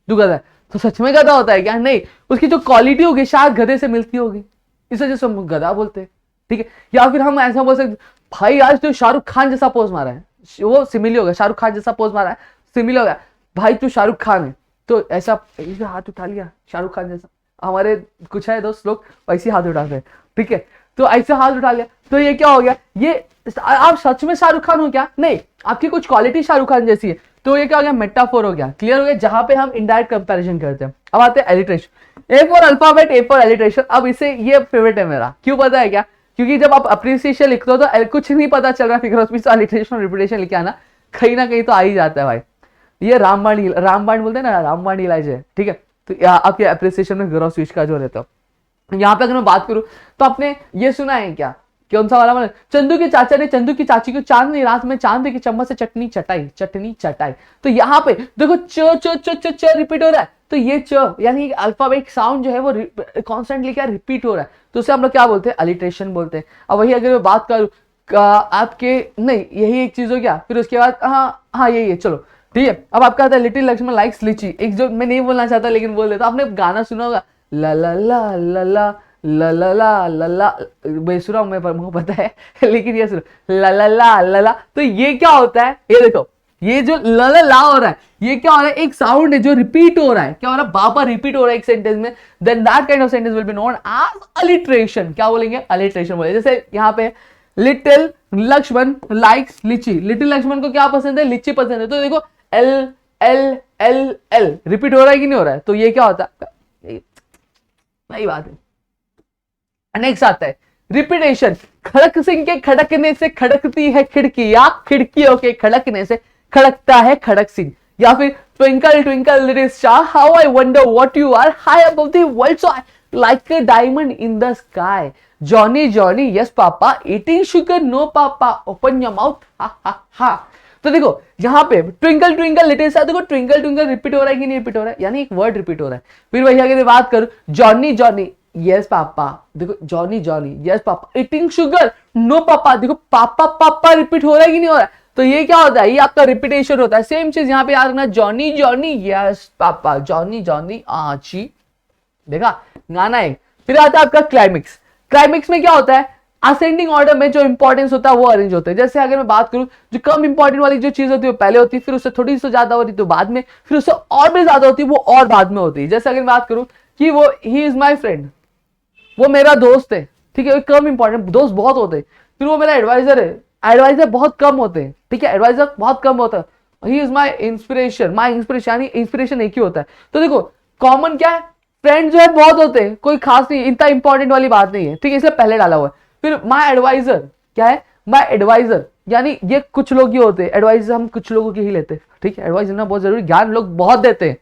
तू गधा है, तो सच में गधा होता है क्या, नहीं, उसकी जो क्वालिटी होगी शायद गधे से मिलती होगी, इस वजह से हम गधा बोलते हैं, ठीक है। या फिर हम ऐसा बोल सकते भाई आज तो शाहरुख खान जैसा पोज मारा है, वो सिमिली होगा, शाहरुख खान जैसा पोज मारा है, सिमिली होगा, भाई तू शाहरुख खान है, तो ऐसा हाथ उठा लिया शाहरुख खान जैसा, हमारे कुछ है दोस्त लोग वैसे हाथ उठाते हैं, ठीक है, तो ऐसे हाथ उठा लिया, तो ये क्या हो गया, ये आप सच में शाहरुख खान हो क्या, नहीं, आपकी कुछ क्वालिटी शाहरुख खान जैसी है, तो ये क्या हो गया, मेटाफोर हो गया, क्लियर हो गया, जहां पे हम इनडायरेक्ट कंपैरिजन करते हैं। अब आते हैं alliteration, A for alphabet, A for alliteration. अब इसे ये फेवरेट है मेरा, क्यों पता है क्या, क्योंकि जब आप अप्रिसिएशन लिखते हो तो कुछ नहीं पता चल रहा फिगर स्पीच, एलिट्रेशन रिपीटेशन लिखे आना कहीं ना कहीं तो आ ही जाता है भाई। ये रामबाण बोलते हैं ना, रामबाण इलाज है, ठीक है, तो आपके अप्रिसिएशन में फिगर स्पीच का जो रहता है। यहाँ पे अगर मैं बात करूं तो आपने ये सुना है क्या, कौन सा वाला, मतलब चंदू के चाचा ने चंदू की चाची को चांदनी रात में चांदी की चम्मच से चटनी चटाई, चटनी चटाई। तो यहाँ पे देखो च च च च च रिपीट हो रहा है, तो ये च यानी अल्फाबेट साउंड जो है वो कॉन्स्टेंटली क्या रिपीट हो रहा है, तो उसे हम लोग क्या बोलते हैं, अलिट्रेशन बोलते हैं। अब वही अगर मैं बात करूँ आपके, नहीं यही एक चीज हो गया, फिर उसके बाद हाँ यही है, चलो ठीक है। अब आपका आता है लिटिल लक्ष्मण लाइक्स लीची, एक जो मैं नहीं बोलना चाहता लेकिन बोल देता, आपने गाना सुना होगा, ला ला ला ला ला ला ला ला ला ला, बेसुरा हूं मैं पर मुझे पता है लेकिन ये सुनो, ला ला ला ला ला, तो ये क्या होता है, ये देखो, ये जो ला ला ला हो रहा है, ये क्या हो रहा है, एक साउंड है जो रिपीट हो रहा है, क्या हो रहा है, बार बार रिपीट हो रहा है एक सेंटेंस में, then that kind of sentence will be known as alliteration. क्या बोलेंगे, अलिट्रेशन बोले। जैसे यहाँ पे little Lakshman likes lychee, little Lakshman को क्या पसंद है, लीची पसंद है, तो देखो L L L L repeat हो रहा है कि नहीं हो रहा है, तो ये क्या होता है, वही बात है। नेक्स्ट आता है रिपीटेशन, खड़क सिंह के खड़कने से खड़कती है खिड़की, या खिड़कियों के खड़कने से खड़कता है खड़क सिंह। या फिर twinkle twinkle little star how I wonder what you are high above the world so like a diamond in the sky, Johnny Johnny yes papa eating sugar no papa open your mouth ha ha ha. तो देखो यहाँ पे twinkle twinkle little star, देखो twinkle twinkle repeat हो रहा है कि नहीं रिपीट हो रहा है, यानी एक वर्ड रिपीट हो रहा है। फिर वही अगर बात करूं जॉनी जॉनी यस पापा, देखो Johnny Johnny yes papa eating sugar no papa, देखो पापा पापा रिपीट हो रहा है कि नहीं हो रहा है, तो ये क्या होता है, ये आपका रिपीटेशन होता है। सेम चीज यहाँ पे याद रखना, Johnny Johnny yes papa, Johnny Johnny आची, देखा गाना है। फिर आता है आपका क्लाइमेक्स, क्लाइमेक्स में क्या होता है, असेंडिंग ऑर्डर में जो इंपॉर्टेंस होता है वो अरेंज होता है। जैसे अगर मैं बात करूं, जो कम इंपॉर्टेंट वाली जो चीज होती है वो पहले होती है, फिर उससे थोड़ी सी ज्यादा होती है तो बाद में, फिर उससे और भी ज्यादा होती है वो और बाद में होती है। जैसे अगर मैं बात करूं कि वो ही इज माई फ्रेंड, वो मेरा दोस्त है, ठीक है, कम इंपॉर्टेंट, दोस्त बहुत होते हैं। फिर वो मेरा एडवाइजर है, एडवाइजर बहुत कम होते हैं, ठीक है, एडवाइजर बहुत कम होता है। ही इज माई इंस्पिरेशन यानी इंस्पिरेशन एक ही होता है। तो देखो कॉमन क्या है, फ्रेंड जो है बहुत होते हैं, कोई खास नहीं, इतना इंपॉर्टेंट वाली बात नहीं है, ठीक है, इसलिए पहले डाला हुआ है। फिर माई एडवाइजर क्या है, माई एडवाइजर यानी ये कुछ लोग ही होते हैं, एडवाइजर हम कुछ लोगों की ही लेते हैं, ठीक है, एडवाइस देना बहुत जरूरी, ज्ञान लोग बहुत देते हैं,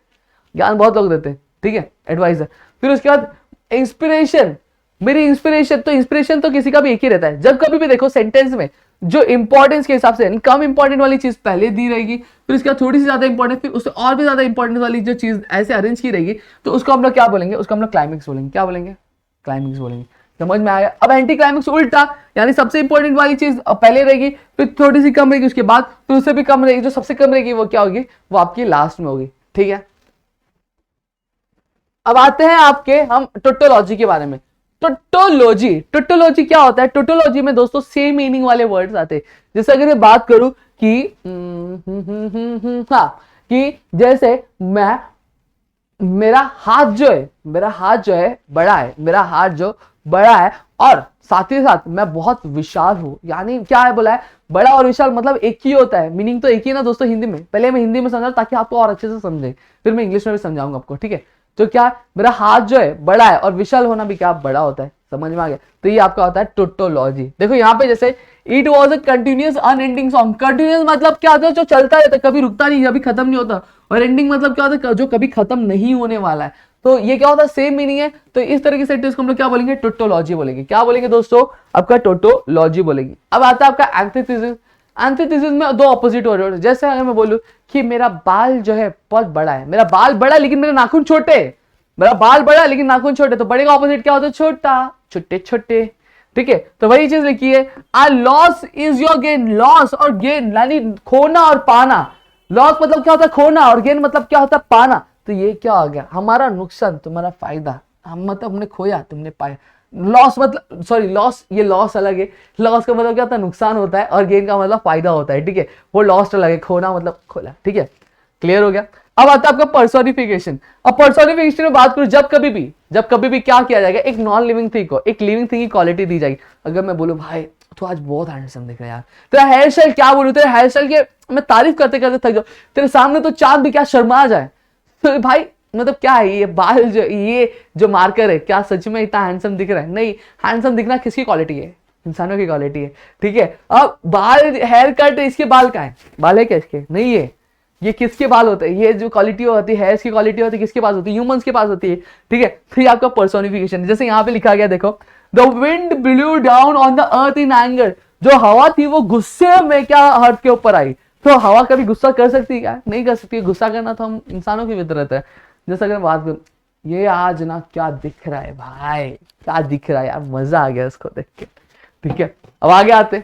ज्ञान बहुत लोग देते हैं, ठीक है, एडवाइजर। फिर उसके बाद इंस्पिरेशन, मेरी इंस्पिरेशन, तो इंस्पिरेशन तो किसी का भी एक ही रहता है। जब कभी भी देखो सेंटेंस में जो इंपॉर्टेंस के हिसाब से कम इंपॉर्टेंट वाली चीज पहले दी रहेगी, फिर उसके बाद थोड़ी सी ज्यादा इंपॉर्टेंट, फिर उससे और भी ज्यादा इंपॉर्टेंट वाली जो चीज ऐसे अरेंज की रहेगी, तो उसको हम लोग क्या बोलेंगे, उसको हम लोग क्लाइमेक्स बोलेंगे। क्या बोलेंगे, क्लाइमेक्स बोलेंगे। समझ में आया। अब एंटी क्लाइमेक्स उल्टा, यानी सबसे इंपॉर्टेंट वाली चीज पहले रहेगी, फिर थोड़ी सी कम रहेगी उसके बाद, फिर उससे भी कम रहेगी, जो सबसे कम रहेगी वो क्या होगी, वो आपकी लास्ट में होगी, ठीक है। अब आते हैं आपके हम टोटोलॉजी के बारे में। टोटोलॉजी, टोटोलॉजी क्या होता है, टोटोलॉजी में दोस्तों सेम मीनिंग वाले वर्ड्स आते हैं। जैसे अगर मैं बात करूं कि हाँ, कि जैसे मैं, मेरा हाथ जो है बड़ा है, मेरा हाथ जो बड़ा है, और साथ ही साथ मैं बहुत विशाल हूं, यानी क्या है बोला है, बड़ा और विशाल मतलब एक ही होता है, मीनिंग तो एक ही ना दोस्तों हिंदी में। पहले मैं हिंदी में समझा ताकि आपको और अच्छे से समझे, फिर मैं इंग्लिश में भी समझाऊंगा आपको, ठीक है। तो क्या, मेरा हाथ जो है बड़ा है और विशाल होना भी क्या बड़ा होता है, समझ में आ गया। तो ये आपका होता है टोटोलॉजी। देखो यहाँ पे जैसे it was a continuous unending song, continuous मतलब क्या होता है, जो चलता रहता है, कभी रुकता नहीं, कभी खत्म नहीं होता, और एंडिंग मतलब क्या होता है, जो कभी खत्म नहीं होने वाला है। तो ये क्या होता है, सेम मीनिंग है। तो इस तरीके से हम लोग क्या बोलेंगे, टोटोलॉजी बोलेंगे। क्या बोलेंगे दोस्तों, आपका टोटोलॉजी बोलेंगे। अब आता है आपका एंटीथेसिस। एंटीथेसिस में दो ऑपोजिट हो रहे हो। जैसे अगर मैं बोलूं कि मेरा बाल जो है बहुत बड़ा है, मेरा बाल बड़ा लेकिन मेरे नाखून छोटे, मेरा बाल बड़ा लेकिन नाखून छोटे, तो बड़े का ऑपोजिट क्या होता है? छोटा, छोटे छोटे। ठीक है, तो वही चीज लिखी है, a loss is your gain. Loss और गेन यानी खोना और पाना। लॉस मतलब क्या होता है? खोना, और गेन मतलब क्या होता है? पाना। तो ये क्या हो गया? हमारा नुकसान तुम्हारा फायदा। हम मतलब हमने खोया, तुमने पाया। लॉस मतलब सॉरी लॉस, ये लॉस अलग है। लॉस का मतलब क्या होता है? नुकसान होता है, और गेन का मतलब फायदा होता है। ठीक है, वो लॉस अलग है, खोना मतलब खोला। ठीक है, क्लियर हो गया। अब आता है आपका पर्सोनिफिकेशन। अब पर्सोनिफिकेशन में बात करूं, जब कभी भी क्या किया जाएगा? एक नॉन लिविंग थिंग को एक लिविंग थिंग की क्वालिटी दी जाएगी। अगर मैं बोलूं भाई तो आज बहुत हैंडसम दिख रहा है यार, तेरा हेयर स्टाइल, क्या बोलूं, तेरे हेयर स्टाइल के मैं तारीफ करते करते थक जाऊं, तेरे सामने तो चांद भी क्या शर्मा जाए। तो भाई मतलब क्या है ये बाल, जो ये जो मार्कर है, क्या सच में इतना हैंडसम दिख रहा है? नहीं, हैंडसम दिखना किसकी क्वालिटी है? इंसानों की क्वालिटी है। ठीक है, अब बाल, हेयर कट, इसके बाल का है? बाल है क्या इसके? नहीं है। ये किसके बाल होते हैं? ये जो क्वालिटी होती है, हेयर्स की क्वालिटी होती है, किसके पास होती है? ह्यूमंस के पास होती है। ठीक है, फिर आपका पर्सोनिफिकेशन है। जैसे यहाँ पे लिखा गया, देखो, the wind blue down on the earth in anger. जो हवा थी वो गुस्से में क्या अर्थ के ऊपर आई। तो हवा कभी गुस्सा कर सकती है क्या? नहीं कर सकती। गुस्सा करना तो हम इंसानों की फितरत है। जैसे अगर बात करूं, ये आज ना क्या दिख रहा है भाई, क्या दिख रहा है यार, मजा आ गया इसको देख के। ठीक है, अब आगे आता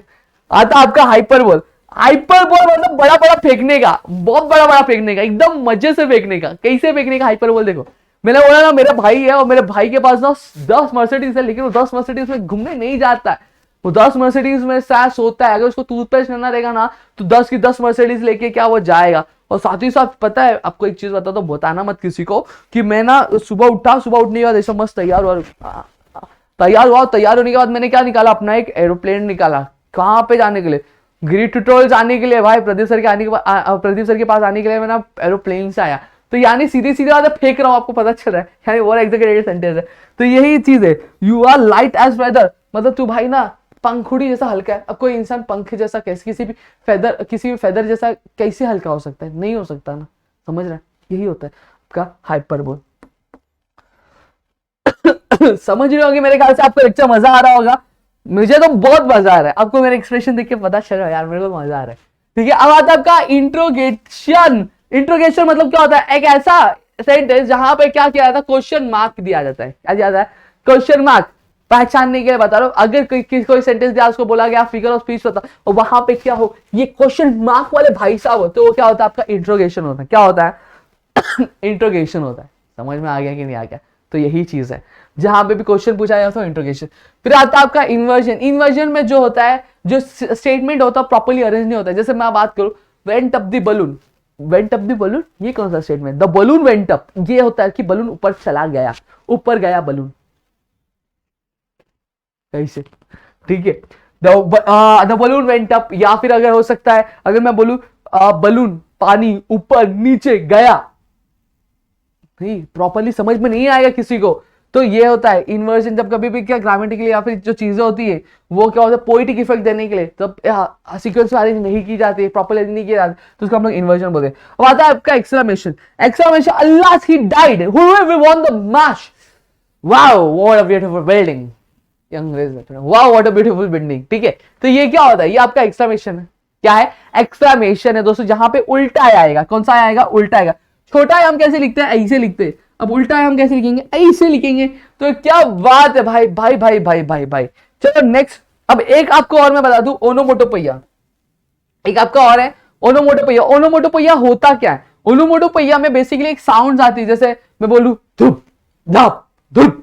आपका हाइपरबोल। हाइपरबोल मतलब बड़ा बड़ा फेंकने का, बहुत बड़ा बड़ा फेंकने का, एकदम मजे से फेंकने का। कैसे फेंकने का हाइपरबोल? देखो, मैंने बोला ना मेरा भाई है, और मेरे भाई के पास ना 10 मर्सिडीज है, लेकिन वो 10 मर्सिडीज में घूमने नहीं जाता है। वो 10 मर्सिडीज में साथ सोता है। अगर उसको टूथपेस्ट करना रहेगा ना, तो 10 की 10 मर्सिडीज लेके क्या वो जाएगा। और साथ ही साथ पता है आपको एक चीज बता, तो बताना मत किसी को कि मैं ना सुबह उठने के बाद ऐसा मस्त तैयार हुआ। तैयार होने के बाद मैंने क्या निकाला? अपना एक एरोप्लेन निकाला। कहाँ पे जाने के लिए? ग्रीड ट्यूटोरियल जाने के लिए भाई। प्रदीप सर के पास आने के लिए मैं एरोप्लेन से आया। तो यानी सीधी सीधी बात फेंक रहा हूँ, आपको पता चल रहा है, यानी वो एग्जैक्ट सेंटेंस है। तो यही चीज है, you are light as feather, मतलब तू भाई ना पंखुड़ी जैसा हल्का है। अब कोई इंसान पंख जैसा कैसे, किसी भी फेदर जैसा कैसे हल्का हो सकता है? नहीं हो सकता ना, समझ रहे हैं? यही होता है आपका हाइपरबोल। समझ रहे होंगे मेरे ख्याल से, आपको लेक्चर मजा आ रहा होगा। मुझे तो बहुत मजा आ रहा है, आपको मेरे एक्सप्रेशन देख के पता चल रहा है यार, मेरे को मजा आ रहा है। ठीक है, अब आता है आपका इंट्रोगेशन। इंट्रोगेशन मतलब क्या होता है? एक ऐसा सेंटेंस जहां पे क्या किया जाता है? क्वेश्चन मार्क दिया जाता है। क्या दिया जाता है? Question mark. पहचानने के लिए बता रहा हूं, अगर कोई सेंटेंस दिया, उसको बोला गया फिगर ऑफ स्पीच बता, और वहां पे क्या हो, ये क्वेश्चन मार्क वाले भाई साहब हो, तो वो क्या होता है? आपका इंट्रोगेशन होता है। क्या होता है? इंट्रोगेशन होता है। समझ में आ गया कि नहीं आ गया? तो यही चीज है, जहां पे भी क्वेश्चन पूछा जाए तो इंट्रोगेशन। फिर आता है आपका इन्वर्जन। इन्वर्जन में जो होता है, जो स्टेटमेंट होता है प्रॉपर्ली अरेंज नहीं होता है। जैसे मैं बात करूं, went up the balloon. Went up the balloon, ये कौन सा statement? The balloon went up, ये होता है कि बलून ऊपर चला गया, ऊपर गया बलून। कैसे? ठीक है, द बलून वेंट अप। या फिर अगर हो सकता है, अगर मैं बोलूं बलून पानी ऊपर नीचे गया, नहीं प्रॉपर्ली समझ में नहीं आएगा किसी को। तो ये होता है इन्वर्जन। जब कभी भी क्या ग्रामेटिकली या फिर जो चीजें होती है वो क्या होता है, पोएटिक इफेक्ट देने के लिए तब सीक्वेंस में अरेंज नहीं की जाती है, प्रॉपर्ली नहीं की जाती, तो उसको हम लोग इन्वर्जन बोलते हैं। अब आता है आपका exclamation. Exclamation, Allah he died, whoever won the match, wow what a beautiful building, वाह व्हाट अ ब्यूटीफुल बिल्डिंग। ठीक है, तो ये क्या होता है? ये आपका एक्सक्लेमेशन है। क्या है? एक्सक्लेमेशन है दोस्तों, जहां पे उल्टा आएगा। कौन सा आएगा? उल्टा आएगा। छोटा है हम कैसे लिखते हैं? ऐसे लिखते हैं। अब उल्टा है हम कैसे लिखेंगे? ऐसे लिखेंगे। तो क्या बात है भाई भाई भाई भाई भाई भाई। चलो नेक्स्ट। अब एक आपको और मैं बता दूं, ओनोमोटोपोइया। एक आपका और है ओनोमोटोपोइया। ओनोमोटोपोइया होता क्या है? ओनोमोटोपोइया में बेसिकली एक साउंड आती है, जैसे मैं बोलूं धुप धप धुप,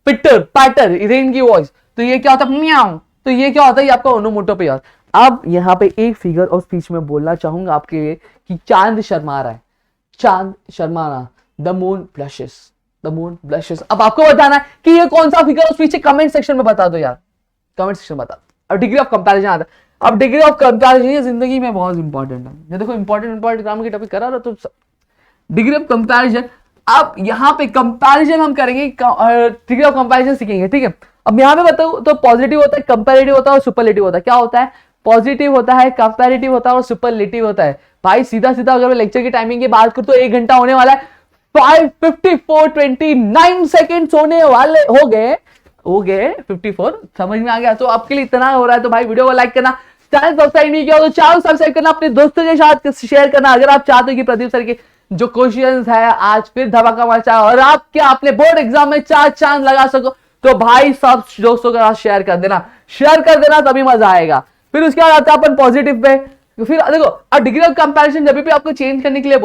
पिटर पैटर, रेन की वॉइस, तो ये क्या होता है? म्याऊं। तो ये क्या होता है? ये आपका ओनोमोटोपोइया। अब यहां पे एक फिगर ऑफ स्पीच में बोलना चाहूंगा आपके लिए कि चांद शर्मा रहा है। चांद शर्माना, the moon blushes, the moon blushes. अब आपको बताना है कि ये कौन सा फिगर ऑफ स्पीच है, कमेंट सेक्शन में बता दो यार, कमेंट सेक्शन में बता। अब डिग्री ऑफ कंपैरिजन आता है। अब डिग्री ऑफ कंपैरिजन ये जिंदगी में बहुत इंपॉर्टेंट है। ये देखो इंपॉर्टेंट ग्रामर के टॉपिक करा रहा तो डिग्री ऑफ कंपैरिजन। अब यहाँ पे कंपैरिजन हम करेंगे, डिग्री ऑफ कंपैरिजन सीखेंगे। ठीक है, अब यहाँ पे बताओ तो पॉजिटिव होता है, कंपैरेटिव होता है और सुपरलेटिव होता है। क्या होता है? पॉजिटिव होता है, कंपैरेटिव होता है और सुपरलेटिव होता है। भाई सीधा सीधा अगर मैं लेक्चर की टाइमिंग की बात करूं तो 1 घंटा होने वाला है। 5:54:29 सेकेंड्स होने वाले हो गए 54। समझ में आ गया? तो आपके लिए इतना हो रहा है तो भाई वीडियो को लाइक करना, चैनल सब्सक्राइब नहीं किया तो चैनल सब्सक्राइब करना, अपने दोस्तों के साथ शेयर करना। अगर आप चाहते हो कि प्रदीप सर के जो क्वेश्चंस है आज फिर धमाका मचा और आपके अपने बोर्ड एग्जाम में 4 चांद लगा सको, तो भाई सब दोस्तों के साथ शेयर कर देना, तभी मजा आएगा। फिर उसके बाद आता है अपन पॉजिटिव पे। फिर देखो डिग्री ऑफ कंपैरिजन जब भी आपको चेंज करने के लिए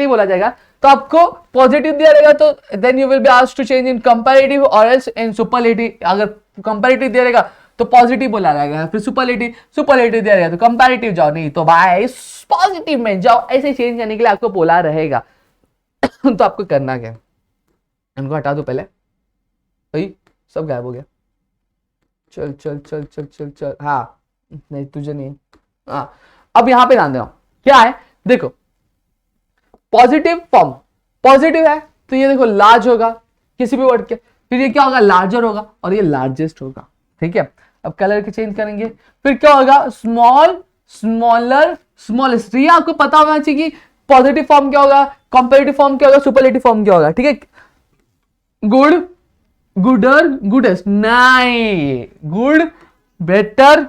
बोला जाएगा तो आपको पॉजिटिव दिया रहेगा, तो then you will be asked to change in comparative और एल्स इन सुपरलेटिव। अगर कंपैरेटिव दिया रहेगा तो पॉजिटिव बोला जाएगा, फिर सुपरलेटिव दिया रहेगा तो कंपैरेटिव जाओ, नहीं तो भाई पॉजिटिव में जाओ। ऐसे चेंज करने के लिए आपको बोला रहेगा। तो आपको करना क्या, इनको हटा दो पहले, भाई सब गायब हो गया। चल चल चल चल चल चल, हाँ नहीं तुझे नहीं, हाँ अब यहां पे ध्यान देना क्या है। देखो पॉजिटिव फॉर्म, पॉजिटिव है तो ये देखो लार्ज होगा किसी भी वर्ड के, फिर ये क्या होगा लार्जर होगा और ये लार्जेस्ट होगा, ठीक है। अब कलर के चेंज करेंगे, फिर क्या होगा स्मॉल, स्मॉलर, स्मॉलेस्ट। ये आपको पता होना चाहिए कि पॉजिटिव फॉर्म क्या होगा, कंपैरेटिव फॉर्म क्या होगा, सुपरलेटिव फॉर्म क्या होगा, ठीक है। गुड, गुडर, गुडेस्ट, नहीं गुड, बेटर,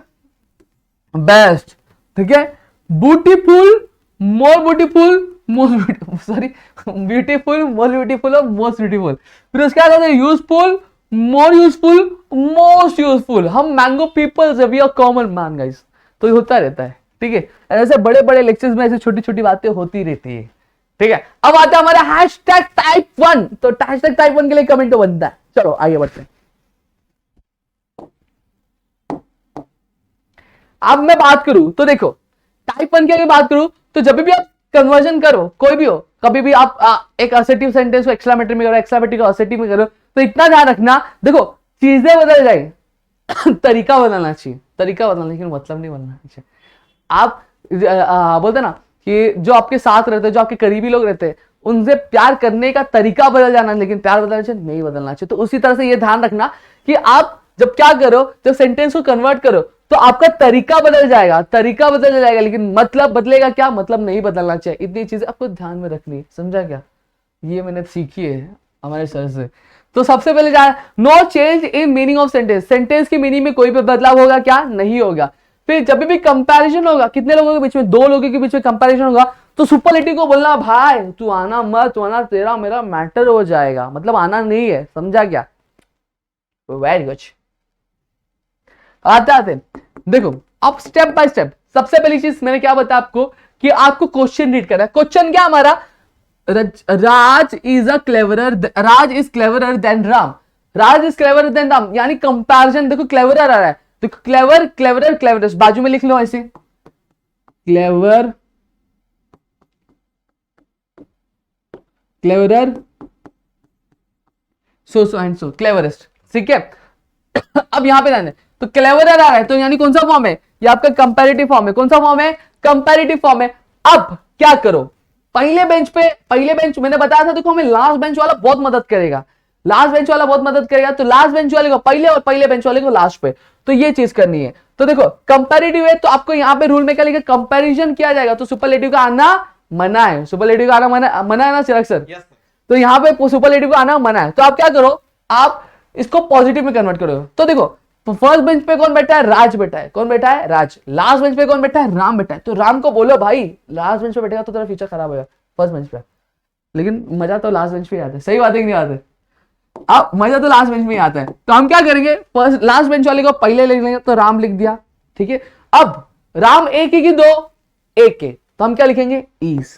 बेस्ट, ठीक है। Beautiful, more beautiful, most beautiful, sorry beautiful, more beautiful और मोस्ट ब्यूटीफुल। फिर उसके बाद useful, more useful, most useful. हम mango peoples we are common man guys, तो ये होता रहता है, ठीक है। ऐसे बड़े बड़े लेक्चर्स में ऐसे छोटी छोटी बातें होती रहती है, ठीक है। अब आता है हमारा हैशटैग टाइप 1, तो हैशटैग टाइप 1 के लिए कमेंट तो बनता है। चलो आगे बढ़ते हैं। अब मैं बात करूं तो देखो टाइप 1 की अगर बात करूं तो जब भी आप कन्वर्जन करो, कोई भी हो, कभी भी आप एक असर्टिव सेंटेंस को एक्सक्लेमेटरी में करो, एक्सक्लेमेटरी को असर्टिव में करो, तो इतना ध्यान रखना, देखो चीजें बदल जाएंगी, तरीका बदलना चाहिए, तरीका बदलना, लेकिन मतलब नहीं बदलना चाहिए। आप बोलते ना कि जो आपके साथ रहते हैं, जो आपके करीबी लोग रहते हैं, उनसे प्यार करने का तरीका बदल जाना, लेकिन प्यार बदलना चाहिए नहीं बदलना चाहिए। तो उसी तरह से ये ध्यान रखना कि आप जब क्या करो, जब सेंटेंस को कन्वर्ट करो तो आपका तरीका बदल जाएगा, तरीका बदल जाएगा, लेकिन मतलब बदलेगा क्या, मतलब नहीं बदलना चाहिए। इतनी चीजें आपको ध्यान में रखनी है, समझा क्या। ये मैंने सीखी है हमारे सर से। तो सबसे पहले जाए no change in meaning of sentence, sentence की मीनिंग में कोई भी बदलाव होगा क्या, नहीं होगा। फिर जब भी कंपैरिजन होगा, कितने लोगों के बीच में, 2 लोगों के बीच में कंपैरिजन होगा, तो सुपरलेटिव को बोलना भाई तू आना मत, तू आना तेरा मेरा मैटर हो जाएगा, मतलब आना नहीं है, समझा क्या। Very good. आते देखो अब स्टेप बाय स्टेप। सबसे पहली चीज मैंने क्या बताया आपको कि आपको क्वेश्चन रीड करना है। क्वेश्चन क्या हमारा, Raj is cleverer than Ram, Raj is cleverer than Ram, यानी कंपैरिजन। देखो क्लेवरर आ रहा है तो क्लेवर, क्लेवरर, क्लेवरेस्ट बाजू में लिख लो ऐसे, clever, cleverer, so and so, cleverest, ठीक है। अब यहां पे ध्यान है तो क्लेवरर आ रहा है तो यानी कौन सा फॉर्म है, ये आपका कंपैरेटिव फॉर्म है। कौन सा फॉर्म है, कंपैरेटिव फॉर्म है। अब क्या करो, पहले बेंच मैंने बताया था, देखो हमें लास्ट बेंच वाला बहुत मदद करेगा, लास्ट बेंच वाला बहुत मदद करेगा, तो लास्ट बेंच वाले को पहले और पहले बेंच वाले को लास्ट पे, तो ये चीज करनी है। तो देखो कंपैरेटिव है तो आपको यहां पे रूल में क्या लिखा, कंपैरिजन किया जाएगा, तो सुपरलेटिव का आना मना है, सुपरलेटिव का आना मना है ना चिराग सर। तो यहां पे सुपरलेटिव का आना मना है, तो आप क्या करो, आप इसको पॉजिटिव में कन्वर्ट करो। तो देखो फर्स्ट बेंच पे कौन बैठा है, राज बैठा है, कौन बैठा है, राज। लास्ट बेंच पे कौन बैठा है, राम बैठा है, तो राम को बोलो भाई लास्ट बेंच पे बैठेगा तो तेरा फ्यूचर खराब होगा फर्स्ट बेंच पे, लेकिन मजा तो लास्ट बेंच पे आता है, सही बात है कि नहीं आता है। अब मजा तो लास्ट बेंच में ही आता है, तो हम क्या करेंगे, फर्स्ट लास्ट बेंच वाले को पहले लिख लेंगे, तो राम लिख दिया, ठीक है। अब राम एक ही की 2, एक के, तो हम क्या लिखेंगे, इज।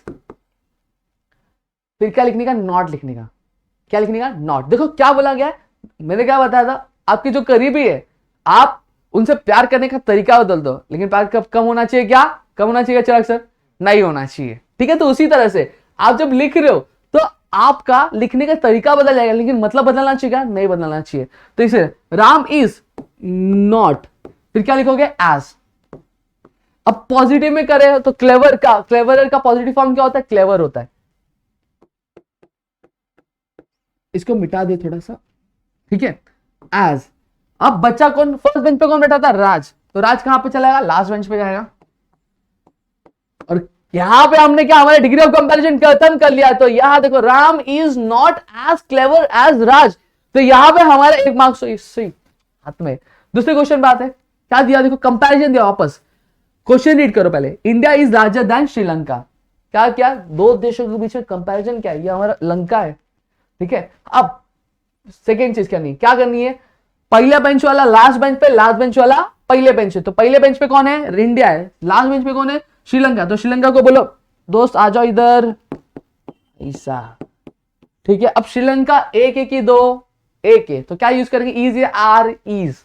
फिर क्या लिखने का, नॉट लिखने का, क्या लिखने का, नॉट। देखो क्या बोला गया, मैंने क्या बताया था, आपके जो करीबी है आप उनसे प्यार करने का तरीका बदल दो, लेकिन प्यार कब कम होना चाहिए, क्या कम होना चाहिए चिराग सर, नहीं होना चाहिए, ठीक है। तो उसी तरह से आप जब लिख रहे हो तो आपका लिखने का तरीका बदल जाएगा, लेकिन मतलब बदलना चाहिए क्या, नहीं बदलना चाहिए। तो इसे राम इज नॉट, फिर क्या लिखोगे, एज। अब पॉजिटिव में करे तो क्लेवर का, क्लेवरर का पॉजिटिव फॉर्म क्या होता है, क्लेवर होता है। इसको मिटा दे थोड़ा सा, ठीक है, एज। अब बच्चा कौन, फर्स्ट बेंच पे कौन बैठा था, राज, तो राज कहां पे चलाएगा, लास्ट बेंच पे जाएगा। और यहां पे हमने क्या, हमारे डिग्री ऑफ कंपैरिजन खत्म कर लिया, तो यहां देखो Ram is not as clever as Raj, तो यहां पे हमारे 1 मार्क्स सही हाथ में। दूसरे क्वेश्चन पे आते हैं, क्या दिया, देखो कंपैरिजन दिया वापस। क्वेश्चन रीड करो पहले, India is larger than Sri Lanka. क्या क्या, दो देशों के बीच में कंपैरिजन क्या है, ये हमारा लंका है, ठीक है। अब सेकेंड चीज करनी, क्या करनी है, पहला बेंच वाला लास्ट बेंच पे, लास्ट बेंच वाला पहले बेंच पे। तो पहले बेंच पे कौन है, इंडिया है, लास्ट बेंच पे कौन है, श्रीलंका। तो श्रीलंका को बोलो दोस्त आ जाओ इधर, ऐसा, ठीक है। अब श्रीलंका एक एक ही, दो एक है, तो क्या यूज करेंगे, ईज या आर ईज।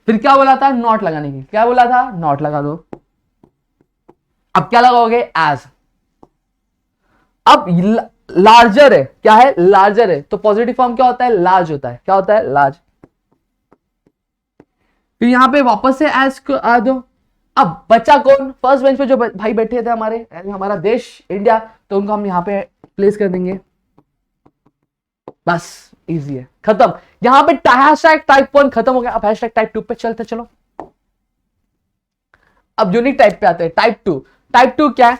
फिर क्या बोला था, नॉट लगाने की, क्या बोला था, नॉट लगा दो। अब क्या लगाओगे, एज। अब लार्जर है, क्या है, लार्जर है, तो पॉजिटिव फॉर्म क्या होता है, लार्ज होता है, क्या होता है, लार्ज। फिर यहां पे वापस से एज को आ दो। अब बचा कौन, फर्स्ट बेंच पे जो भाई बैठे थे हमारे, हमारा देश इंडिया, तो उनको हम यहां पे प्लेस कर देंगे, बस इजी है, खत्म। यहां पे हैशटैग टाइप 1 खत्म हो गया। अब हैशटैग टाइप 2 पे चलते चलो। अब यूनिक टाइप पे आते हैं, टाइप 2। टाइप 2 क्या है,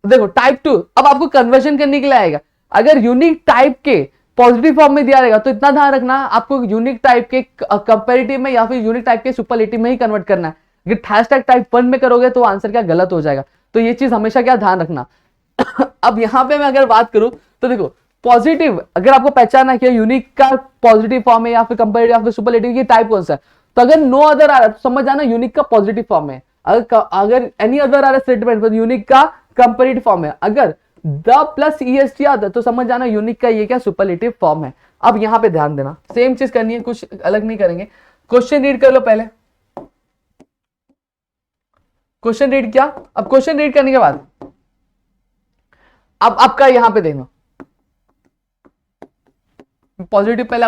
देखो टाइप 2 अब आपको कन्वर्जन करने के लिए आएगा। अगर यूनिक टाइप के पॉजिटिव फॉर्म में दिया रहेगा तो इतना ध्यान रखना, आपको यूनिक टाइप के कंपैरेटिव में या फिर यूनिक टाइप के सुपरलेटिव में ही कन्वर्ट करना है। अगर हैशटैग टाइप 1 में करोगे तो आंसर क्या गलत हो जाएगा, तो ये चीज हमेशा क्या ध्यान रखना। अब यहां पे मैं अगर बात करूं तो देखो पॉजिटिव, अगर आपको पहचाना कि यूनिक का पॉजिटिव फॉर्म है या फिर कंपैरेटिव या फिर सुपरलेटिव की टाइप कौन सा है, तो अगर नो अदर आ रहा है तो समझ जाना यूनिक का पॉजिटिव फॉर्म है। अगर एनी अदर आ रहा है स्टेटमेंट तो यूनिक का कंपैरेटिव फॉर्म है। अगर द प्लस ईएसटी आता है तो समझ जाना यूनिक का ये क्या सुपरलेटिव फॉर्म है। अब यहां पे ध्यान देना, सेम चीज करनी है, कुछ अलग नहीं करेंगे। क्वेश्चन रीड कर लो पहले, क्वेश्चन रीड किया। अब क्वेश्चन रीड करने के बाद अब आपका यहां पे देखना, पॉजिटिव पहले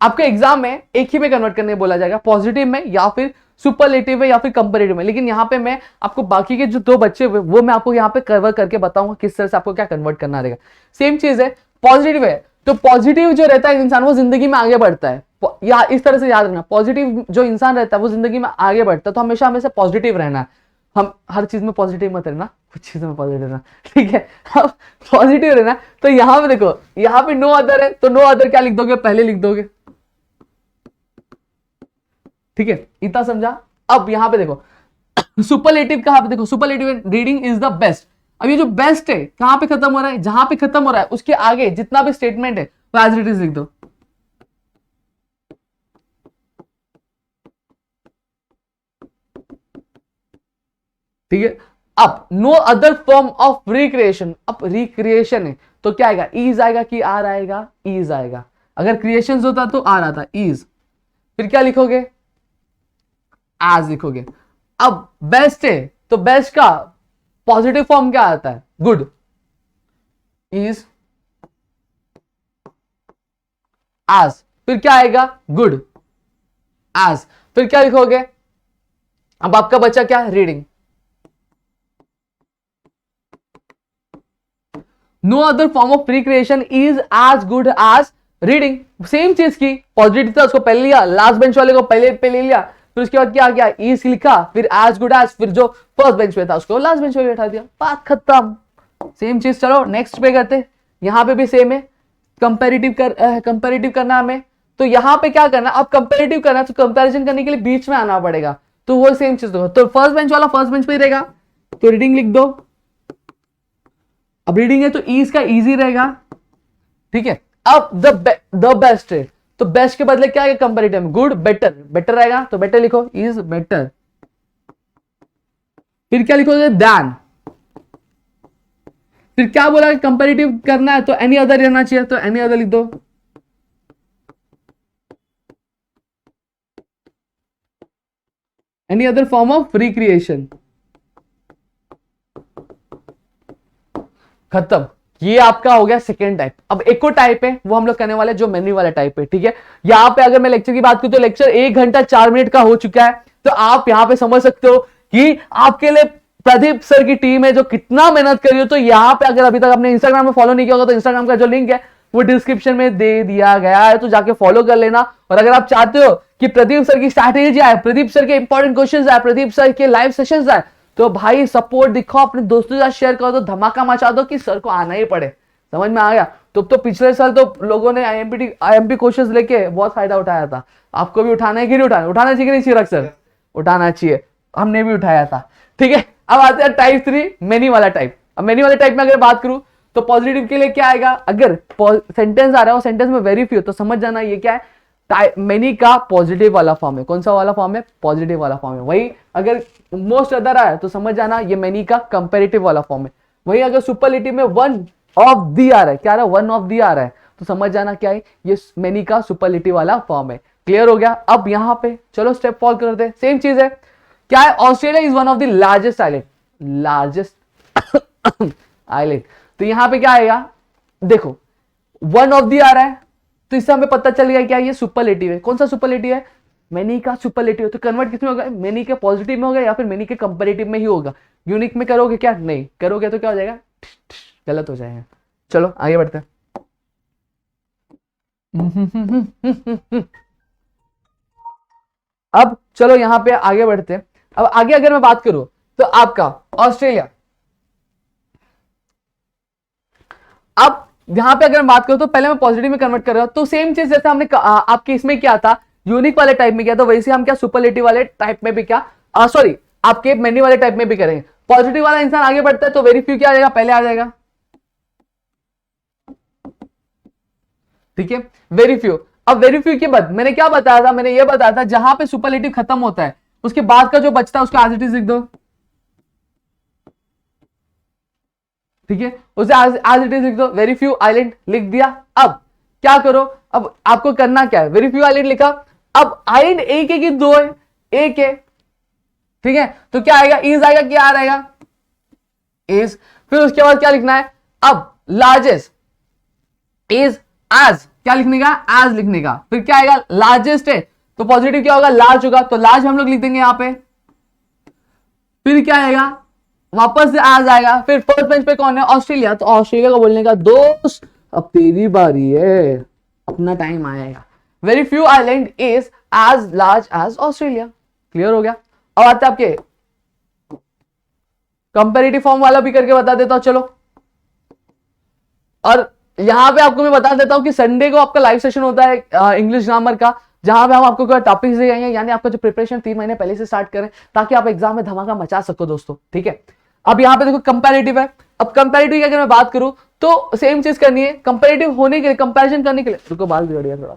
आपके एग्जाम में एक ही में कन्वर्ट करने बोला जाएगा, पॉजिटिव में या फिर सुपरलेटिव में या फिर कंपैरेटिव में। लेकिन यहाँ पे मैं आपको बाकी के जो दो बच्चे हुए वो मैं आपको यहाँ पे कवर करके बताऊंगा किस तरह से आपको क्या कन्वर्ट करना रहेगा। सेम चीज है, पॉजिटिव है तो पॉजिटिव जो रहता है इंसान वो जिंदगी में आगे बढ़ता है, या इस तरह से याद रखना, पॉजिटिव जो इंसान रहता है वो जिंदगी में आगे बढ़ता है। तो हमेशा हमेशा पॉजिटिव रहना है, हम हर चीज में पॉजिटिव मत रहना, कुछ चीजों में पॉजिटिव रहना, ठीक है। अब पॉजिटिव रहना, तो यहां पे देखो, यहां पे नो अदर है तो नो अदर क्या लिख दोगे, पहले लिख दोगे, ठीक है, इतना समझा। अब यहां पे देखो सुपरलेटिव कहां पे, देखो superlative reading is the best. अब ये जो बेस्ट है कहां पे खत्म हो रहा है, जहां पे खत्म हो रहा है उसके आगे जितना भी स्टेटमेंट है वो एज इट इज लिख दो, ठीक है। अब no other form of recreation, अब रिक्रिएशन है तो क्या आएगा, ईज आएगा कि आर आएगा, ईज आएगा। अगर क्रिएशन होता तो आर आता, ईज। फिर क्या लिखोगे, एज लिखोगे। अब बेस्ट है तो बेस्ट का पॉजिटिव फॉर्म क्या आता है, गुड, इज एज। फिर क्या आएगा, गुड एज। फिर क्या लिखोगे, अब आपका बच्चा क्या, reading. No other form of recreation is as good as reading. Same चीज की, पॉजिटिव था उसको पहले लिया, लास्ट बेंच वाले को पहले पे ले लिया, फिर उसके बाद क्या किया, इज लिखा, फिर एज गुड एज, फिर जो फर्स्ट बेंच पे था उसको लास्ट बेंच पे बैठा दिया, बात खत्म। सेम चीज, चलो नेक्स्ट पे करते। यहां पे भी सेम है, कंपैरेटिव करना हमें, तो यहां पे क्या करना, अब कंपैरेटिव करना तो कंपैरिजन करने के लिए बीच में आना पड़ेगा, तो वो सेम चीज दो। तो फर्स्ट बेंच वाला फर्स्ट बेंच पे ही रहेगा तो रीडिंग लिख दो। अब रीडिंग है तो ईज का इजी रहेगा, ठीक है। अब द बेस्ट है तो बेस्ट के बदले क्या है, कंपैरेटिव में गुड, बेटर, बेटर रहेगा तो बेटर लिखो, इज बेटर। फिर क्या लिखोगे, दैन। फिर क्या बोला, कंपैरेटिव करना है तो एनी अदर रहना चाहिए, तो एनी अदर लिख दो। Any other form of recreation, खत्म। ये आपका हो गया सेकेंड टाइप। अब एक और टाइप है वो हम लोग करने वाले जो मेमोरी वाला टाइप है, ठीक है। यहां पे अगर मैं लेक्चर की बात करूं तो लेक्चर 1 घंटा 4 मिनट का हो चुका है, तो आप यहां पे समझ सकते हो कि आपके लिए प्रदीप सर की टीम है जो कितना मेहनत करी हो। तो यहां पे अगर अभी तक आपने इंस्टाग्राम में फॉलो नहीं किया होगा तो इंस्टाग्राम का जो लिंक है वो डिस्क्रिप्शन में दे दिया गया है, तो जाके फॉलो कर लेना। और अगर आप चाहते हो कि प्रदीप सर की स्ट्रैटेजी आए, प्रदीप सर के इंपॉर्टेंट क्वेश्चंस आए, प्रदीप सर के लाइव सेशंस आए, तो भाई सपोर्ट दिखाओ, अपने दोस्तों के साथ शेयर करो, तो धमाका मचा दो कि सर को आना ही पड़े। समझ में आ गया? तो पिछले साल तो लोगों ने आईएमपी क्वेश्चंस लेके बहुत फायदा उठाया था। आपको भी उठाना है कि नहीं उठाना चाहिए कि नहीं चाहिए सर? उठाना चाहिए, हमने भी उठाया था। ठीक है, अब आते हैं टाइप 3 मेनी वाला टाइप। अब मेनी वाले टाइप में अगर बात करूं तो पॉजिटिव के लिए क्या आएगा? अगर सेंटेंस आ रहा है सेंटेंस में वेरी फ्यू, तो समझ जाना ये क्या है, मेनी का पॉजिटिव वाला फॉर्म है। कौन सा वाला फॉर्म है? पॉजिटिव वाला फॉर्म है। वही अगर मोस्ट अदर आया तो समझ जाना ये मेनी का कंपेरेटिव वाला फॉर्म है। वही अगर सुपरलेटिव में वन ऑफ दी आ रहा है, क्या आ रहा है? वन ऑफ दी आ रहा है, तो समझ जाना क्या है, ये मेनी का सुपरलेटिव वाला फॉर्म है। क्लियर हो गया? अब यहां पे चलो स्टेप फॉलो करते हैं। सेम चीज है, क्या है? Australia is one of the largest island, largest island. तो यहां पे क्या आएगा? देखो वन ऑफ दी आ रहा है, तो इससे हमें पता चल गया क्या ये सुपरलेटिव है। कौन सा सुपरलेटिव है? मेनी का सुपरलेटिव। तो कन्वर्ट किसमें होगा? मेनी के पॉजिटिव में होगा या फिर मेनी के कंपैरेटिव में ही होगा। यूनिक में करोगे क्या? नहीं करोगे तो क्या हो जाएगा? गलत हो जाएगा। चलो आगे बढ़ते हैं। अब चलो यहां पे आगे बढ़ते हैं। अब आगे अगर मैं बात करूं तो आपका ऑस्ट्रेलिया, अब यहां पे अगर मैं बात करूं तो पहले मैं पॉजिटिव में कन्वर्ट कर रहा हूं, तो सेम चीज जैसे हमने आपके इसमें क्या था, यूनिक वाले टाइप में किया, तो वैसे हम क्या सुपरलेटिव वाले टाइप में भी क्या सॉरी आपके मेनी वाले टाइप में भी करेंगे। पॉजिटिव वाला इंसान आगे बढ़ता है तो वेरी फ्यू क्या आ जाएगा? पहले आ जाएगा। ठीक है, वेरी फ्यू। अब वेरी फ्यू के बाद मैंने क्या बताया था? मैंने ये बताया था जहां पे सुपरलेटिव खत्म होता है उसके बाद का जो बचता है उसका एज इट इज लिख दो। ठीक है, उसे एज इट इज लिख दो। वेरी फ्यू आइलैंड लिख दिया। अब क्या करो? अब आपको करना क्या है? वेरी फ्यू आइलैंड लिखा। अब आइलैंड एक है कि दो है? एक है। ठीक है, तो क्या आएगा? इज आएगा, क्या आ रहेगा? इज। फिर उसके बाद क्या लिखना है? अब लार्जेस्ट इज एज, क्या लिखने का? एज लिखने का। फिर क्या आएगा? लार्जेस्ट है तो पॉजिटिव क्या होगा? लार्ज होगा, तो लार्ज हम लोग लिख देंगे यहां पे। फिर क्या आएगा? वापस से एज आएगा। फिर फर्स्ट बेंच पे कौन है? ऑस्ट्रेलिया, तो ऑस्ट्रेलिया को बोलने का दोस्त अब तेरी बारी है, अपना टाइम आएगा। Very few island is as large as Australia. Clear हो गया? अब आते हैं आपके कंपेरेटिव फॉर्म वाला भी करके बता देता हूं, चलो। और यहां पे आपको मैं बता देता हूं कि संडे को आपका लाइव सेशन होता है इंग्लिश ग्रामर का, जहां पे हम आपको कोई टॉपिक्स दिखाएंगे, यानी आपका जो प्रिपरेशन 3 महीने पहले से स्टार्ट करें ताकि आप एग्जाम में धमाका मचा सको दोस्तों। ठीक है, अब यहां पे देखो कंपैरेटिव है। अब कंपैरेटिव की अगर मैं बात करूं तो सेम चीज करनी है। कंपैरेटिव होने के लिए, कंपैरिजन करने के लिए, रुको बाल बिगड़ गया थोड़ा।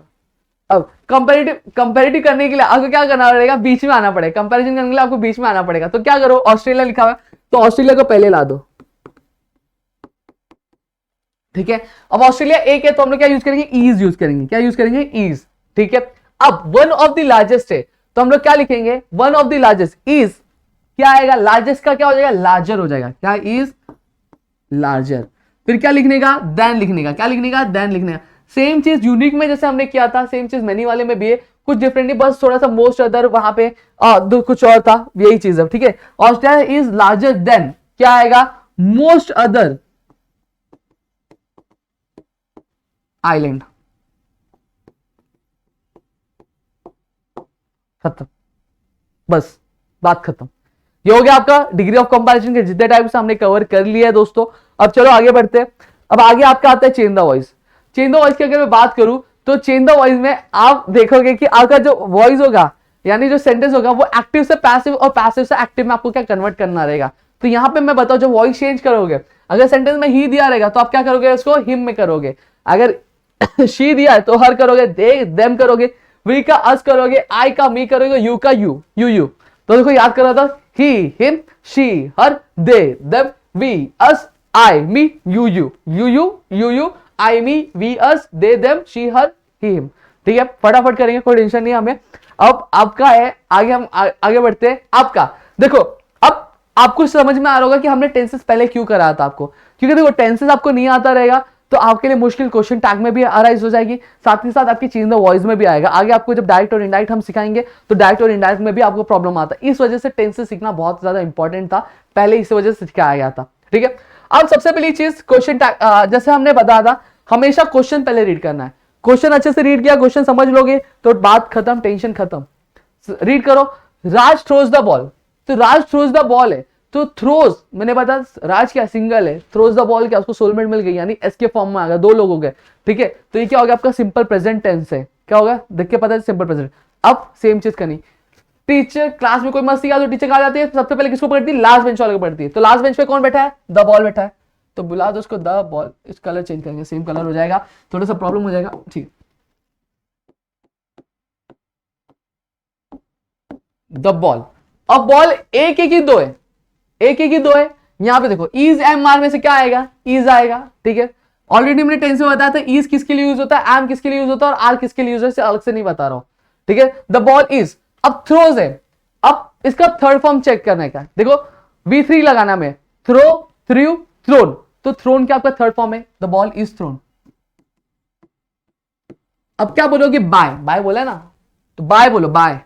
अब कंपैरेटिव करने के लिए आपको क्या करना पड़ेगा? बीच में आना पड़ेगा। कंपैरिजन करने के लिए आपको बीच में आना पड़ेगा। तो क्या करो? ऑस्ट्रेलिया लिखा हुआ है तो ऑस्ट्रेलिया को पहले ला दो। ठीक है, अब ऑस्ट्रेलिया एक है तो हम लोग क्या यूज करेंगे? ईज यूज करेंगे। क्या यूज करेंगे? ईज। ठीक है, अब वन ऑफ द लार्जेस्ट है तो हम लोग क्या लिखेंगे? One of the largest is, क्या आएगा? लार्जेस्ट का क्या हो जाएगा? लार्जर हो जाएगा। क्या? Is larger. फिर क्या लिखने का? देन लिखने का। क्या लिखने का? देन लिखने का। सेम चीज यूनिक में जैसे हमने किया था, सेम चीज मेनी वाले में भी है, कुछ डिफरेंट नहीं, बस थोड़ा सा मोस्ट अदर वहां पे कुछ और था, यही चीज है। ठीक है, ऑस्ट्रेलिया इज लार्जर देन, क्या आएगा? Most other island. खत्म, बस बात खत्म। ये हो गया आपका डिग्री ऑफ कंपैरिजन के जितने टाइप्स हमने कवर कर लिया है दोस्तों। अब चलो आगे बढ़ते हैं। अब आगे आपका आता है change the voice. Change the voice की अगर मैं बात करूं तो चेंज द वॉइस में आप देखोगे कि आपका जो वॉइस होगा यानी जो सेंटेंस होगा वो एक्टिव से पैसिव और पैसिव से एक्टिव में आपको क्या कन्वर्ट करना रहेगा। तो यहां पे मैं बताऊं, जो वॉइस चेंज करोगे, अगर सेंटेंस में ही दिया रहेगा तो आप क्या करोगे? उसको हिम में करोगे। अगर शी दिया है तो हर करोगे, दे देम करोगे, वी का अस करोगे, आई का मी करोगे, यू का यू यू। तो देखो याद कर रहा था, he him she her they them we us I me you you I me we us they them she her he him. ठीक है, फटाफट करेंगे, कोई टेंशन नहीं हमें। अब आपका है आगे, हम आगे बढ़ते हैं। आपका देखो, अब आपको समझ में आ रहा होगा कि हमने टेंसेस पहले क्यों कराया था आपको, क्योंकि देखो टेंसेस आपको नहीं आता रहेगा तो आपके लिए मुश्किल क्वेश्चन टैग में भी अराइज हो जाएगी, साथ ही साथ आपकी चेंज द वॉइस में भी आएगा। आगे आपको जब डायरेक्ट और इनडायरेक्ट हम सिखाएंगे तो डायरेक्ट और इनडायरेक्ट में भी आपको प्रॉब्लम आता है। इस वजह से टेंसेस सीखना बहुत ज्यादा इंपॉर्टेंट था, पहले इस वजह से सिखाया गया था। ठीक है, अब सबसे पहली चीज क्वेश्चन टैग, जैसे हमने बताया था हमेशा क्वेश्चन पहले रीड करना है। क्वेश्चन अच्छे से रीड किया, क्वेश्चन समझ लोगे तो बात खत्म, टेंशन खत्म। रीड करो। राज थ्रोज द बॉल, तो राज थ्रोज द बॉल है तो थ्रोज, मैंने बताया राज क्या सिंगल है, थ्रोज द बॉल क्या उसको सोलमेट मिल गई, यानी एस के फॉर्म में आ गया, दो लोग हो गए, ठीक है। तो ये क्या हो गया आपका सिंपल प्रेजेंट टेंस है, क्या होगा देख के पता है सिंपल प्रेजेंट। अब सेम चीज करनी, टीचर क्लास में कोई मस्ती किया तो टीचर कहा जाती है सबसे पहले किसको पढ़ती है, लास्ट बेंच वाले को पढ़ती है। तो लास्ट बेंच पे कौन बैठा है, द बॉल बैठा है, तो बुला दो उसको द बॉल, इस कलर चेंज करेंगे सेम कलर हो जाएगा, थोड़ा सा प्रॉब्लम हो जाएगा, ठीक। द बॉल, अब बॉल एक एक ही दो है, एक एक ही दो है, यहां पे देखो इज एम आर में से क्या आएगा, इज आएगा, ठीक है। ऑलरेडी मैंने टेंस में बताया था इज किसके लिए यूज होता है, एम किसके लिए यूज होता है और आर किसके लिए यूज होता है, अलग से नहीं बता रहा हूं, ठीक है। द बॉल इज, अब थ्रोज है, अब इसका थर्ड फॉर्म चेक करने का, देखो V3 लगाना में, थ्रो, थ्रू, थ्रोन, तो थ्रोन क्या आपका थर्ड फॉर्म है, द बॉल इज थ्रोन। अब क्या बोलोगे, बाय, बाय बोला ना, तो बाय बोलो, बाय,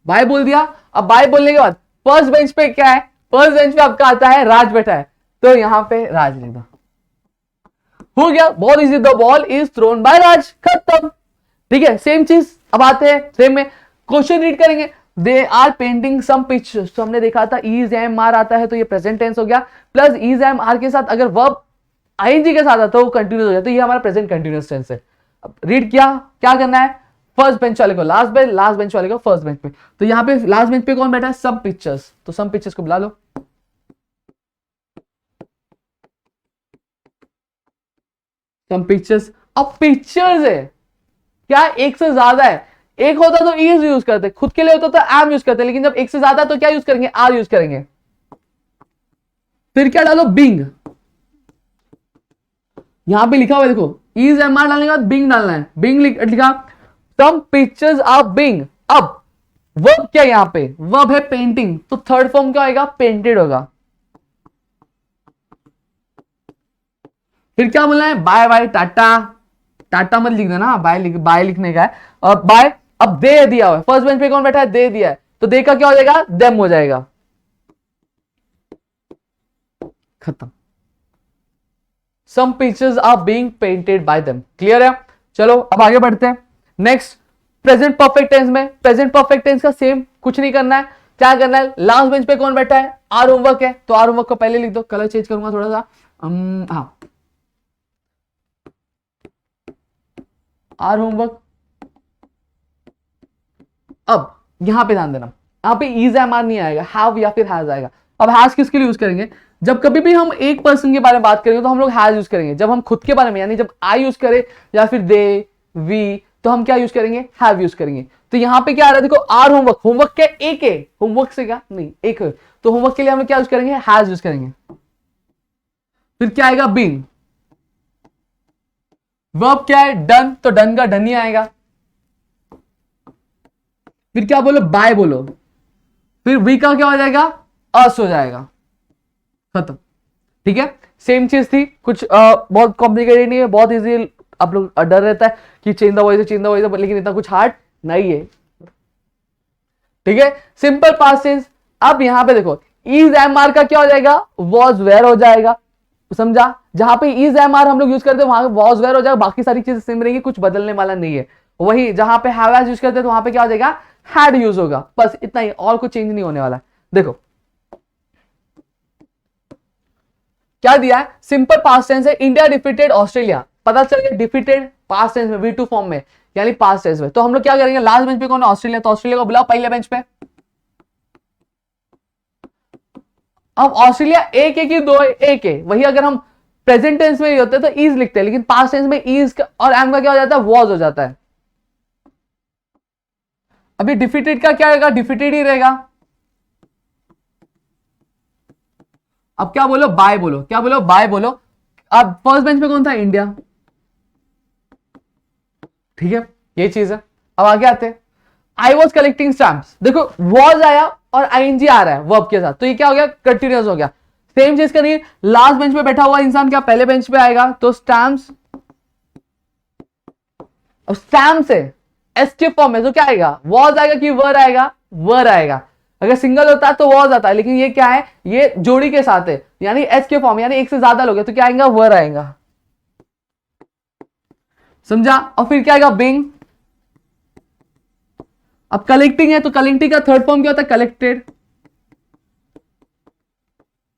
बाय बोल दिया। अब बाय बोलने के बाद फर्स्ट बेंच पे क्या है, फर्स्ट बेंच पे आपका आता है राज बैठा है, तो यहां पे राज लिख दो, हो गया, बहुत easy, the ball is thrown by Raj, खत्म, ठीक है। सेम चीज अब आते हैं सेम में, क्वेश्चन रीड करेंगे, they are painting some pictures, तो हमने देखा था इज एम आर आता है तो ये प्रेजेंट टेंस हो गया, प्लस इज एम आर के साथ अगर वर्ब आईएनजी के साथ आता है वो कंटिन्यूस हो जाता है, तो ये हमारा प्रेजेंट कंटिन्यूस टेंस है। अब रीड किया, क्या करना है, फर्स्ट बेंच वाले को लास्ट बेंच, लास्ट बेंच वाले को फर्स्ट बेंच पे, तो यहाँ पे लास्ट बेंच पे कौन बैठा है, सम पिक्चर्स, तो सम पिक्चर्स को बुला लो, सम पिक्चर्स। अब पिक्चर्स है क्या, एक से ज्यादा है, एक होता तो इज यूज करते, खुद के लिए होता तो एम यूज करते, लेकिन जब एक से ज्यादा तो क्या यूज करेंगे, आर यूज करेंगे। फिर क्या डालो, बिंग, यहां पे लिखा हुआ है देखो, इज एम आर डालने के बाद बिंग डालना है, बिंग लिखा, सम पिक्चर्स आर बिंग। अब वर्ब क्या यहां पे, वर्ब है पेंटिंग, तो थर्ड फॉर्म क्या होगा, पेंटेड होगा। फिर क्या बोलना है, बाय बाय टाटा, टाटा मत लिख देना, बाय लिखने का है, और बाय, अब दे दिया हुआ है, फर्स्ट बेंच पे कौन बैठा है, दे दिया है, तो दे का क्या हो जाएगा, देम हो जाएगा, खत्म। Some pictures are being painted by them, clear है। चलो अब आगे बढ़ते हैं, नेक्स्ट प्रेजेंट परफेक्ट टेंस में, प्रेजेंट परफेक्ट टेंस का सेम कुछ नहीं करना है, क्या करना है, लास्ट बेंच पे कौन बैठा है, आर होमवर्क है, तो आर होमवर्क को पहले लिख दो, कलर चेंज करूंगा थोड़ा सा, हाँ, आर होमवर्क। अब यहां पे ध्यान देना, यहां पे इज एम आर नहीं आएगा, हैव या फिर हैज आएगा। अब हैज किसके लिए यूज करेंगे, जब कभी भी हम एक पर्सन के बारे में बात करेंगे तो हम लोग हैज यूज करेंगे, जब हम खुद के बारे में यानी जब आई यूज करें या फिर दे, वी, तो हम क्या यूज करेंगे, हैव यूज करेंगे। तो यहां पे क्या आ रहा है, देखो आर होमवर्क, होमवर्क क्या एक है, होमवर्क से क्या नहीं एक है, तो होमवर्क के लिए हम क्या यूज करेंगे, हैज यूज करेंगे। फिर क्या आएगा, बीइंग, वर्ब क्या है, डन, तो डन का डन ही आएगा। फिर क्या बोलो, बाय बोलो, फिर वी का क्या हो जाएगा, अस हो जाएगा, खत्म, ठीक है। सेम चीज थी, कुछ बहुत कॉम्प्लिकेटेड नहीं है, बहुत इजी, आप लोग डर रहता है कि change the voice, change the voice, लेकिन इतना कुछ हार्ड नहीं है, ठीक है। सिंपल पास्ट टेंस, अब यहां पे देखो इज एम आर का क्या हो जाएगा, वॉज वेयर हो जाएगा, समझा, जहां पे इज एम आर हम लोग यूज करते हैं वहां वॉज वेयर हो जाएगा, बाकी सारी चीजें सेम रहेंगी, कुछ बदलने वाला नहीं है। वही जहां पे हैव हैज यूज करते हैं तो वहां पे क्या हो जाएगा, हैड यूज होगा, बस इतना ही, और कुछ चेंज नहीं होने वाला। देखो क्या दिया है, सिंपल पास्ट टेंस है, इंडिया डिफीटेड ऑस्ट्रेलिया, पता चल गया, डिफीटेड पास्ट टेंस में, V2 फॉर्म में, यानी पास्ट टेंस में। तो हम लोग क्या करेंगे, लास्ट बेंच पे कौन है, ऑस्ट्रेलिया, तो ऑस्ट्रेलिया को बुलाओ पहले बेंच पे। अब ऑस्ट्रेलिया एक एक ही दो है, एक है, वही अगर हम प्रेजेंट टेंस में होते तो इज लिखते हैं, लेकिन पास्ट टेंस में इज और एम का क्या हो जाता है, वॉज हो जाता है। अभी डिफीटेड का क्या रहेगा, डिफीटेड ही रहेगा। अब क्या बोलो, बाय बोलो, क्या बोलो, बाय बोलो। अब फर्स्ट बेंच पे कौन था, इंडिया, ठीक है, ये चीज है। अब आगे आते हैं, आई वॉज कलेक्टिंग स्टैम्प्स, देखो वॉज आया और आईएनजी आ रहा है वर्ब के साथ, तो ये क्या हो गया, कंटिन्यूअस हो गया। सेम चीज करिए, लास्ट बेंच पे बैठा हुआ इंसान क्या पहले बेंच पे आएगा, तो स्टैम्प्स, अब स्टैम्प्स है एस के फॉर्म में, तो क्या आएगा, वॉज आएगा कि वर आएगा, वर आएगा। अगर सिंगल होता है तो वॉज आता है, लेकिन ये क्या है, ये जोड़ी के साथ है, यानी एस के फॉर्म, यानी एक से ज्यादा लोग हैं, तो क्या आएगा, वर आएगा, समझा। और फिर क्या आएगा, बिंग। अब कलेक्टिंग है तो कलेक्टिंग का थर्ड फॉर्म क्या होता है, कलेक्टेड।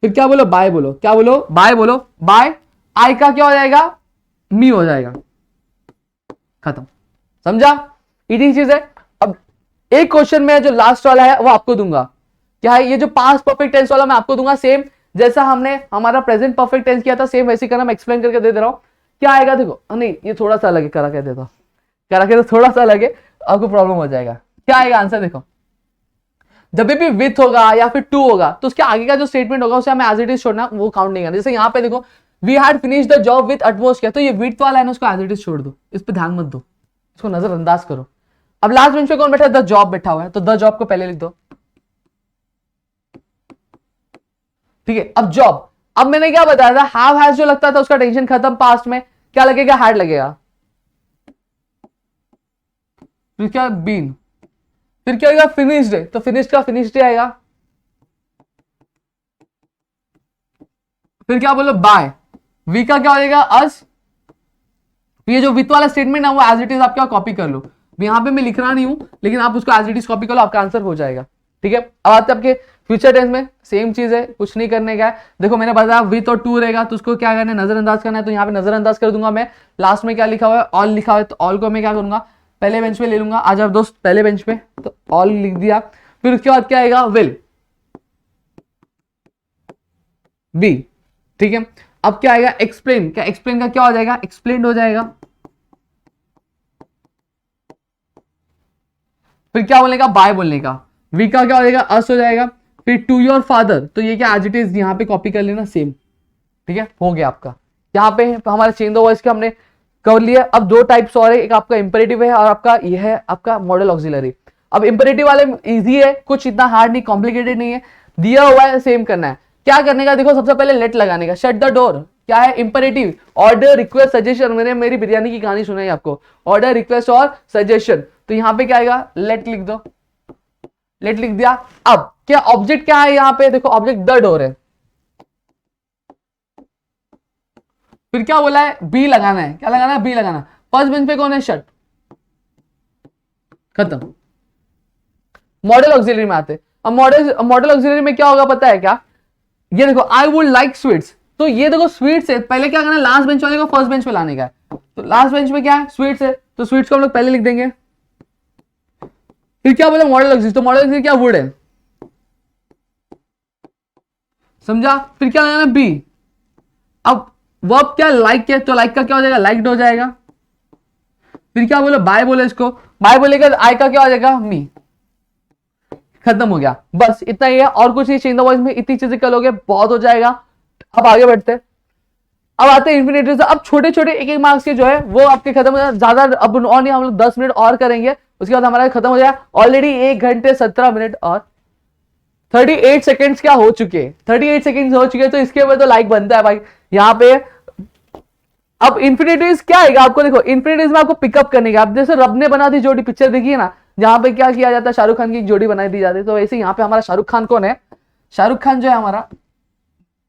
फिर क्या बोलो, बाय बोलो, क्या बोलो, बाय बोलो, बाय, आई का क्या हो जाएगा, मी हो जाएगा, खत्म, समझा, इतनी चीज है। अब एक क्वेश्चन में जो लास्ट वाला है वो आपको दूंगा, क्या है, ये जो पास्ट परफेक्ट टेंस वाला मैं आपको दूंगा, सेम जैसा हमने हमारा प्रेजेंट परफेक्ट टेंस किया था, सेम वैसे करना, मैं एक्सप्लेन करके दे रहा हूं। क्या आएगा देखो, नहीं ये थोड़ा सा अलग है, करा के देता हूं, करा के तो थोड़ा सा अलग है, आपको प्रॉब्लम हो जाएगा। क्या आएगा आंसर देखो, जब भी विथ होगा या फिर टू होगा तो उसके आगे का जो स्टेटमेंट होगा उसे हमें एज इट इज छोड़ना, वो काउंट नहीं करना। जैसे यहाँ पे देखो, we had finish the job with utmost, क्या तो ये विथ वाला है ना, उसको एज इट इज छोड़ दो, इस पे ध्यान मत दो, इसको नजरअंदाज करो। अब लास्ट बेंच पे कौन बैठा है, द जॉब बैठा हुआ है, तो द जॉब को पहले लिख दो, ठीक है। अब जॉब, अब मैंने क्या बताया था, हैव हैज जो लगता था उसका टेंशन खत्म, पास्ट में क्या लगेगा, हैड लगेगा, फिर क्या बीन, फिर क्या होगा, फिनिश्ड, तो फिनिश्ड का फिनिश्ड आएगा, फिर क्या बोलो, बाय, वी का क्या हो जाएगा, अस, ये जो विथ वाला स्टेटमेंट है वो एज इट इज आप क्या कॉपी कर लो, यहां पे मैं लिख रहा नहीं हूं, लेकिन आप उसको एज इट इज कॉपी कर लो, आपका आंसर हो जाएगा, ठीक है। अब आते आपके फ्यूचर टेंस में, सेम चीज है, कुछ नहीं करने का है। देखो मैंने बताया विथ और टू रहेगा तो उसको क्या करना है, नजरअंदाज करना है, तो यहाँ पे नजरअंदाज कर दूंगा मैं। लास्ट में क्या लिखा हुआ है, ऑल लिखा हुआ है, तो ऑल को मैं क्या करूंगा, पहले बेंच पे ले लूंगा, आ जाओ दोस्त पहले बेंच पे, तो ऑल लिख दिया। फिर उसके बाद क्या आएगा, विल, बी, ठीक है। अब क्या आएगा, एक्सप्लेन, क्या एक्सप्लेन का क्या हो जाएगा, एक्सप्लेन हो जाएगा। फिर क्या बोलने का, बाय बोलने का, वी का क्या हो जाएगा, अस हो जाएगा। फिर टू योर फादर, तो ये क्या एज इट इज यहाँ पे कॉपी कर लेना सेम, ठीक है, हो गया आपका। यहाँ पे हमारा चेंज द वॉइस का हमने कर लिया। अब दो टाइप्स और है, एक आपका इंपेरेटिव है और आपका ये है आपका मॉडल ऑक्सिलरी। अब इंपेरेटिव वाले इजी है, कुछ इतना हार्ड नहीं, कॉम्प्लिकेटेड नहीं है, दिया हुआ है सेम करना है। क्या करने का, देखो सबसे पहले लेट लगाने का, शट द डोर, क्या है इंपेरेटिव, ऑर्डर रिक्वेस्ट सजेशन, मैंने मेरी बिरयानी की कहानी सुनाई आपको, ऑर्डर रिक्वेस्ट और सजेशन, तो यहां पे क्या आएगा, लेट लिख दो, लेट लिख दिया। अब क्या ऑब्जेक्ट क्या है यहाँ पे, देखो ऑब्जेक्ट द डोर है, फिर क्या बोला है, बी लगाना है, क्या लगाना है, बी लगाना। फर्स्ट बेंच पे कौन है, शट, खत्म। मॉडल ऑक्सिलरी में आते, अब मॉडल ऑक्सिलरी में क्या होगा पता है क्या, ये देखो आई वुड लाइक स्वीट्स, तो ये देखो स्वीट्स है, पहले क्या करना है, लास्ट बेंच वाले को फर्स्ट बेंच पे लाने का है, तो लास्ट बेंच में क्या है, स्वीट्स है, तो स्वीट्स को हम लोग पहले लिख देंगे। फिर क्या बोले, मॉडल ऑक्सिलरी, तो मॉडल ऑक्सिलरी क्या, वुड है, समझा। फिर क्या लगाना, बी। अब वर्ब क्या, लाइक क्या, तो लाइक का क्या हो जाएगा, लाइक्ड हो जाएगा। फिर क्या बोले, बाय बोले, इसको बाय बोलेगा, आई का क्या हो जाएगा, मी, खत्म हो गया, बस इतना ही है, और कुछ नहीं। चेंज द वॉइस में इतनी चीजें करोगे बहुत हो जाएगा। अब आगे बढ़ते हैं, अब आते हैं इंफिनिटिव से। अब छोटे छोटे एक एक मार्क्स के जो है वो आपके खत्म हो जाए, ज्यादा अब और नहीं, हम लोग 10 मिनट और करेंगे, उसके बाद हमारा खत्म हो जाए। ऑलरेडी 1 घंटे 17 मिनट और 38 सेकेंड्स क्या हो चुके हैं, 38 सेकेंड्स हो चुके हैं, तो इसके ऊपर तो लाइक बनता है भाई यहाँ पे। अब इंफिनिटीज क्या आएगा आपको, देखो इंफिनिटीज में आपको पिकअप करने का, अब जैसे रब ने बना दी जोड़ी, पिक्चर देखिए ना, जहां पे क्या किया जाता है, शाहरुख खान की एक जोड़ी बनाई दी जाती है, तो वैसे यहाँ पे हमारा शाहरुख खान कौन है, शाहरुख खान जो है हमारा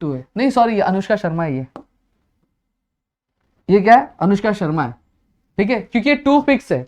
टू है, नहीं सॉरी ये अनुष्का शर्मा है, ये क्या है, अनुष्का शर्मा है, ठीक है, क्योंकि ये टू फिक्स है,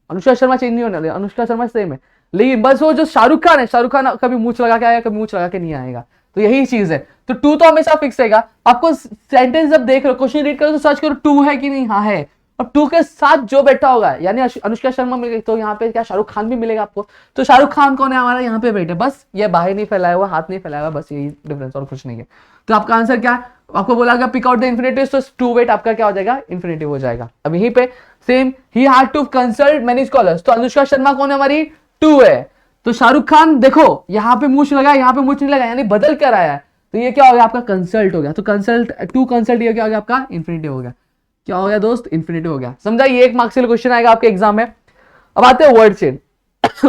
अनुष्का शर्मा चेंज नहीं होने वाली, अनुष्का शर्मा सेम है, लेकिन बस वो जो शाहरुख खान है, शाहरुख खान कभी मूछ लगा के आएगा, कभी मूछ लगा के नहीं आएगा, तो यही चीज है। तो टू तो हमेशा फिक्स रहेगा। आपको सेंटेंस जब देख रहे हो, क्वेश्चन रीड करो तो सर्च करो टू है कि नहीं, हाँ है, और टू के साथ जो बैठा होगा यानी अनुष्का शर्मा मिल गई, तो यहाँ पे क्या शाहरुख खान भी मिलेगा आपको, तो शाहरुख खान कौन है हमारा यहाँ पे बैठे, बस ये बाहर नहीं फैलाया हुआ, हाथ नहीं फैलाया हुआ, बस यही डिफरेंस और कुछ नहीं है। तो आपका आंसर क्या है, आपको बोला गया पिक आउट द इंफिनिटिव, तो टू वेट आपका क्या हो जाएगा, इंफिनिटिव हो जाएगा। अब यहीं पे same, he had to consult many scholars, तो अनुष्का शर्मा कौन है हमारी, टू है, तो शाहरुख खान देखो यहाँ पे मूछ लगा, यहाँ पे मूछ नहीं लगा, यानी बदल कर आया है, तो ये क्या हो गया आपका, कंसल्ट हो गया, तो कंसल्ट टू कंसल्ट ये क्या हो गया आपका, इंफिनिटिव हो गया। क्या हो गया दोस्त, इंफिनिटिव हो गया, समझा। ये 1 मार्क्स के लिए क्वेश्चन आएगा आपके एग्जाम में। अब आते हैं वर्ड चेन।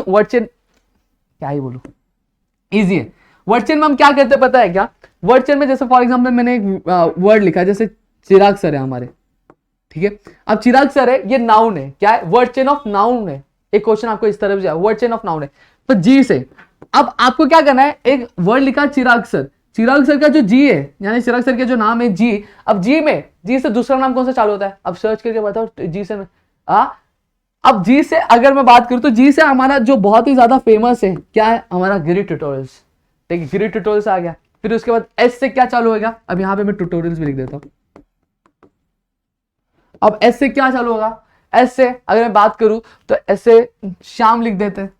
वर्ड चेन क्या ही बोलूं, इजी है। वर्ड चेन में हम क्या करते हैं पता है क्या, वर्ड चेन में जैसे फॉर एग्जाम्पल मैंने एक वर्ड लिखा है, जैसे चिराग सर है हमारे, ठीक है। अब चिराग सर है, ये नाउन है, क्या है, वर्ड चेन ऑफ नाउन है। एक क्वेश्चन आपको इस तरफ जाए, वर्ड चेन ऑफ नाउन है, तो जी से अब आपको क्या करना है, एक वर्ड लिखा चिराग सर, चिराग सर का जो जी है, यानी चिराग सर के जो नाम है जी, अब जी में जी से दूसरा नाम कौन सा चालू होता है, अब सर्च करके बताओ जी से अब जी से अगर मैं बात करूं तो जी से हमारा जो बहुत ही ज्यादा फेमस है क्या है, हमारा गिरी ट्यूटोरियल्स, ठीक है, गिरी ट्यूटोरियल्स आ गया, फिर उसके बाद एस से क्या चालू होगा, अब यहां पे मैं ट्यूटोरियल्स भी लिख देता हूं। अब एस से क्या चालू होगा, एस से अगर मैं बात करूं तो एस से श्याम लिख देते हैं।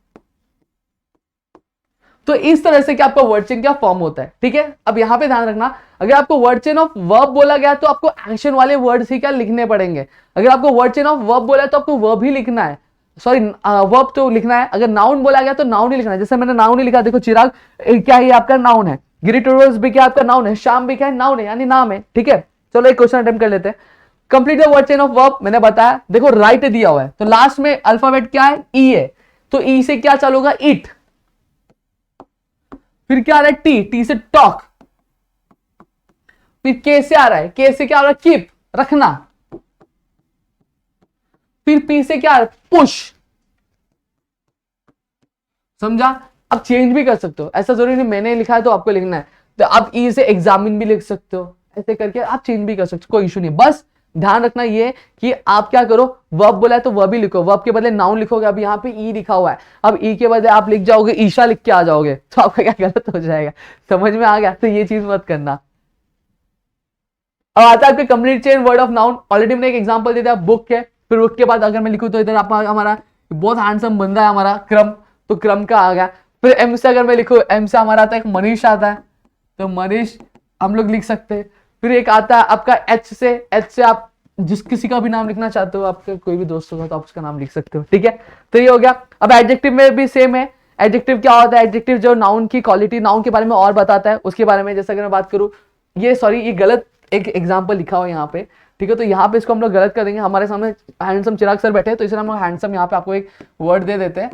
तो इस तरह से क्या आपका वर्ड चेन क्या फॉर्म होता है, ठीक है। अब यहां पे ध्यान रखना, अगर आपको वर्ड चेन ऑफ वर्ब बोला गया तो आपको एक्शन वाले वर्ड्स ही क्या लिखने पड़ेंगे। अगर आपको वर्ड चेन ऑफ वर्ब बोला है तो आपको वर्ब ही लिखना है, सॉरी वर्ब तो लिखना है। अगर नाउन बोला गया तो नाउन ही लिखना है, जैसे मैंने नाउन ही लिखा, देखो चिराग क्या है, आपका नाउन है, गिरी टूडल्स भी क्या आपका नाउन है, शाम भी क्या है नाउन है, यानी नाम है, ठीक है। चलो एक क्वेश्चन अटेम्प्ट कर लेते हैं। Complete the word chain of verb, मैंने बताया, देखो राइट दिया हुआ है तो लास्ट में अल्फाबेट क्या है, ई है, तो ई से क्या चालू होगा, ईट। फिर क्या आ रहा है, टी, टी से टॉक। फिर के से आ रहा है, के से क्या आ रहा है, कीप, रखना। फिर पी से क्या आ रहा है, पुश। समझा। अब चेंज भी कर सकते हो, ऐसा जरूरी नहीं मैंने लिखा है तो आपको लिखना है, तो आप ई से एग्जामिन भी लिख सकते हो, ऐसे करके आप चेंज भी कर सकते हो, कोई इशू नहीं। बस ध्यान रखना ये कि आप क्या करो, वर्ब बोला है तो वर्ब ही लिखो, वर्ब के बदले नाउन लिखोगे। अब यहाँ पे ई लिखा हुआ है, अब ई के बदले आप लिख जाओगे ईशा, लिख के आ जाओगे तो आपका क्या गलत हो जाएगा। समझ में आ गया, तो ये चीज मत करना। अब आता है आपके complete chain word of noun. Already मैंने एक एग्जांपल दे दिया, बुक है। फिर बुक के बाद अगर मैं लिखूं तो इधर आप हमारा बहुत हैंडसम बंदा है हमारा क्रम, तो क्रम का आ गया। फिर एम से अगर मैं लिखूं, एम से हमारा आता है एक मनीष आता है, तो मनीष हम लोग लिख सकते हैं। फिर एक आता है आपका एच से, एच से आप जिस किसी का भी नाम लिखना चाहते हो, आपके कोई भी दोस्त होगा तो आप उसका नाम लिख सकते हो, ठीक है। तो ये हो गया। अब एडजेक्टिव में भी सेम है। एडजेक्टिव क्या होता है, एडजेक्टिव जो नाउन की क्वालिटी, नाउन के बारे में और बताता है, उसके बारे में जैसे अगर मैं बात करूं, ये सॉरी ये गलत एक एग्जांपल लिखा हुआ है यहाँ पे, ठीक है। तो यहाँ पे इसको हम लोग गलत कर देंगे, हमारे सामने हैंडसम चिराग सर बैठे हैं तो इसलिए हम लोग हैंडसम यहाँ पे आपको एक वर्ड दे देते हैं,